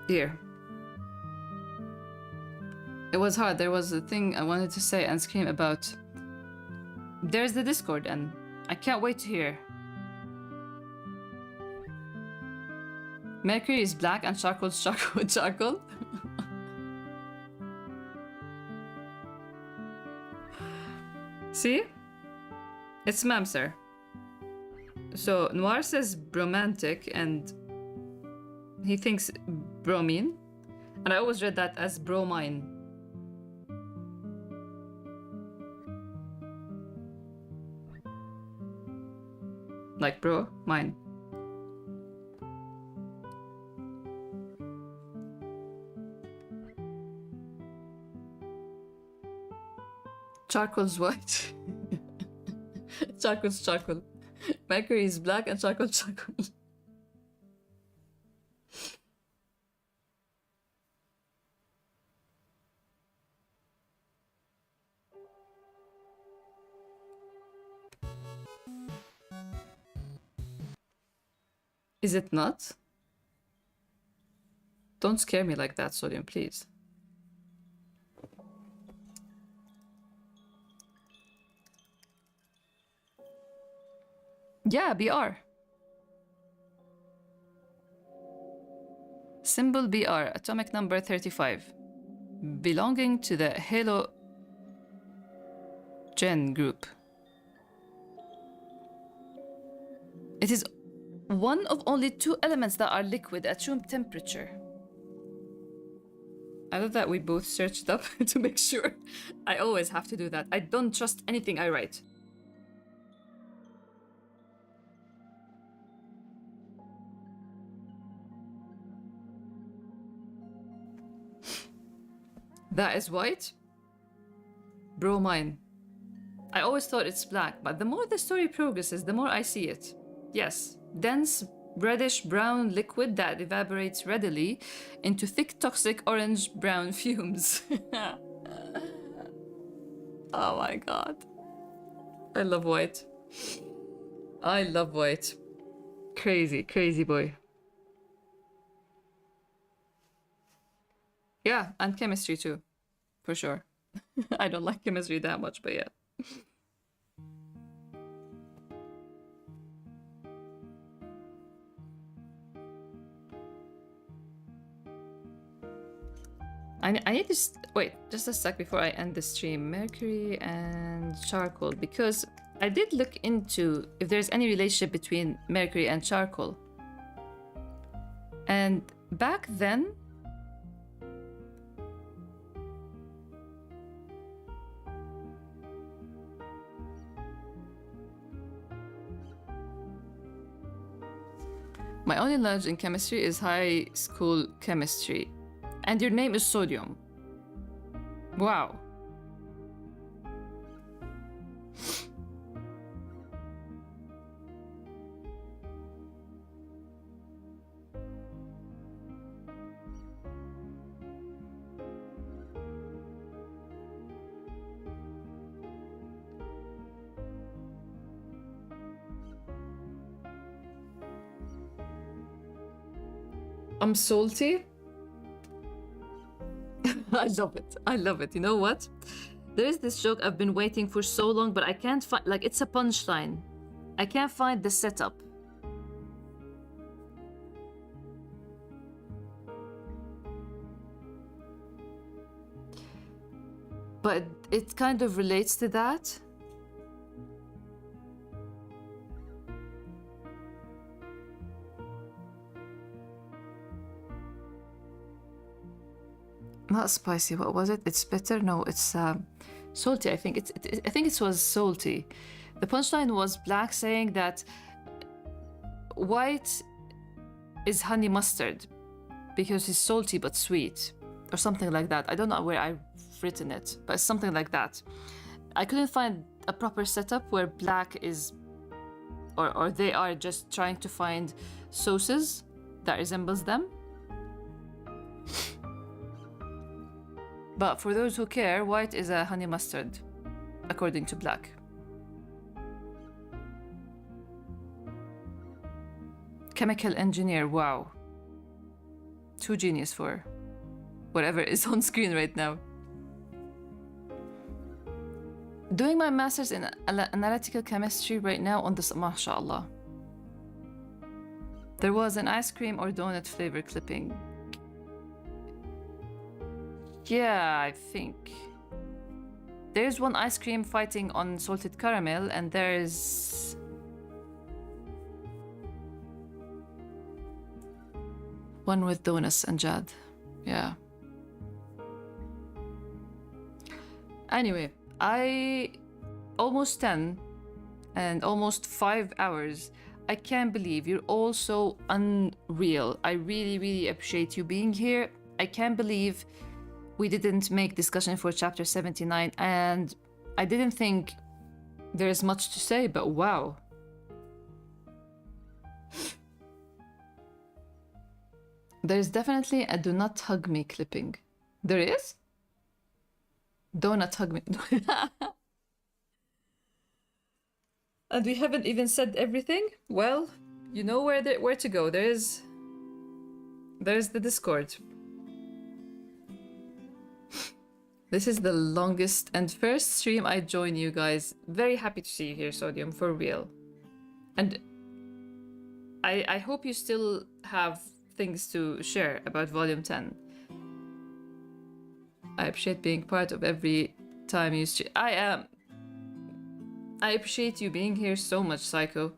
here. It was hard. There was a thing I wanted to say and scream about. There's the Discord and I can't wait to hear. Mercury is black and charcoal's charcoal. See? It's Mamser. So Noir says bromantic and he thinks bromine. And I always read that as bromine. Like bro, mine. Charcoal's white. Charcoal's charcoal. Mercury is black and charcoal's charcoal. Is it not? Don't scare me like that, Sodium, please. Yeah, BR. Symbol BR, atomic number 35. Belonging to the halogen group. It is one of only 2 elements that are liquid at room temperature. I love that we both searched up to make sure. I always have to do that. I don't trust anything I write. That is white. Bromine. I always thought it's black, but the more the story progresses, the more I see it. Yes, dense, reddish brown liquid that evaporates readily into thick, toxic orange-brown fumes. Oh my god. I love white. I love white. Crazy, crazy boy. Yeah, and chemistry too, for sure. I don't like chemistry that much, but yeah. I need to wait just a sec before I end the stream. Mercury and charcoal, because I did look into if there's any relationship between mercury and charcoal. And back then, my only knowledge in chemistry is high school chemistry. And your name is Sodium. Wow. I'm salty. I love it. I love it. You know what? There is this joke I've been waiting for so long, but I can't find, like, it's a punchline. I can't find the setup. But it kind of relates to that. Not spicy. What was it? It's bitter. No, it's salty. I think I think it was salty. The punchline was Black saying that white is honey mustard because it's salty but sweet, or something like that. I don't know where I've written it, but it's something like that. I couldn't find a proper setup where Black is, or they are just trying to find sauces that resembles them. But for those who care, white is a honey mustard, according to Black. Chemical engineer, wow. Too genius for whatever is on screen right now. Doing my master's in analytical chemistry right now on this, mashallah. There was an ice cream or donut flavor clipping. Yeah, I think. There's one ice cream fighting on salted caramel, and there's one with donuts and Jad. Yeah. Anyway, I almost 10 and almost 5 hours. I can't believe you're all so unreal. I really, really appreciate you being here. I can't believe we didn't make discussion for chapter 79, and I didn't think there's much to say, but wow. There's definitely a do not hug me clipping. There is? Do not hug me. And we haven't even said everything? Well, you know where to go. There's the Discord. This is the longest and first stream I join you guys. Very happy to see you here, Sodium, for real. And I hope you still have things to share about Volume 10. I appreciate being part of every time you stream. I appreciate you being here so much, Psycho.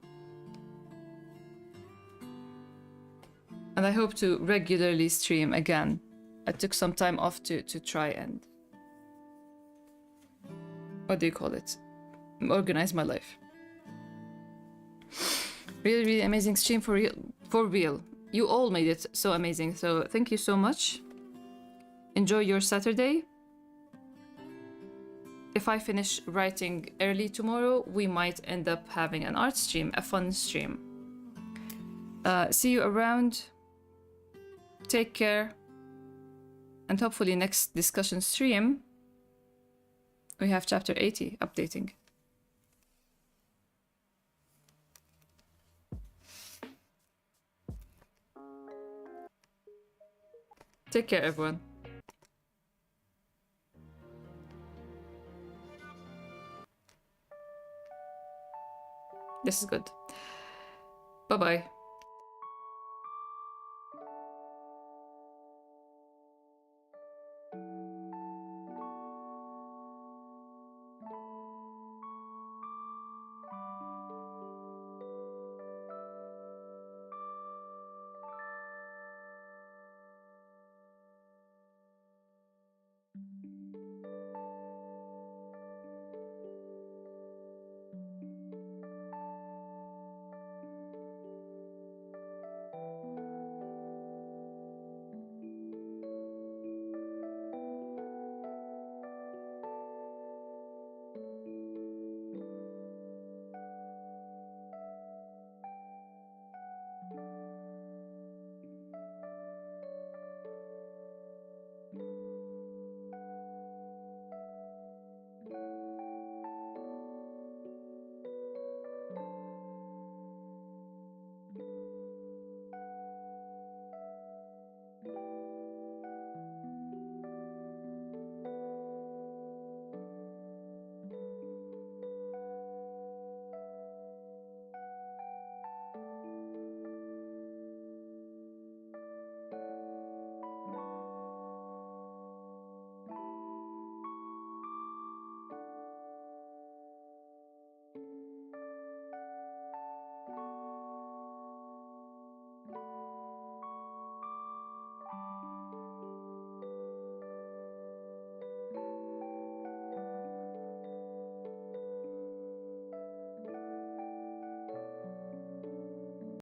And I hope to regularly stream again. I took some time off to try and... what do you call it? Organize my life. Really, really amazing stream for real. For real. You all made it so amazing. So thank you so much. Enjoy your Saturday. if I finish writing early tomorrow, we might end up having an art stream, a fun stream. See you around. Take care. And hopefully next discussion stream, we have chapter 80 updating. Take care, everyone. This is good. Bye-bye.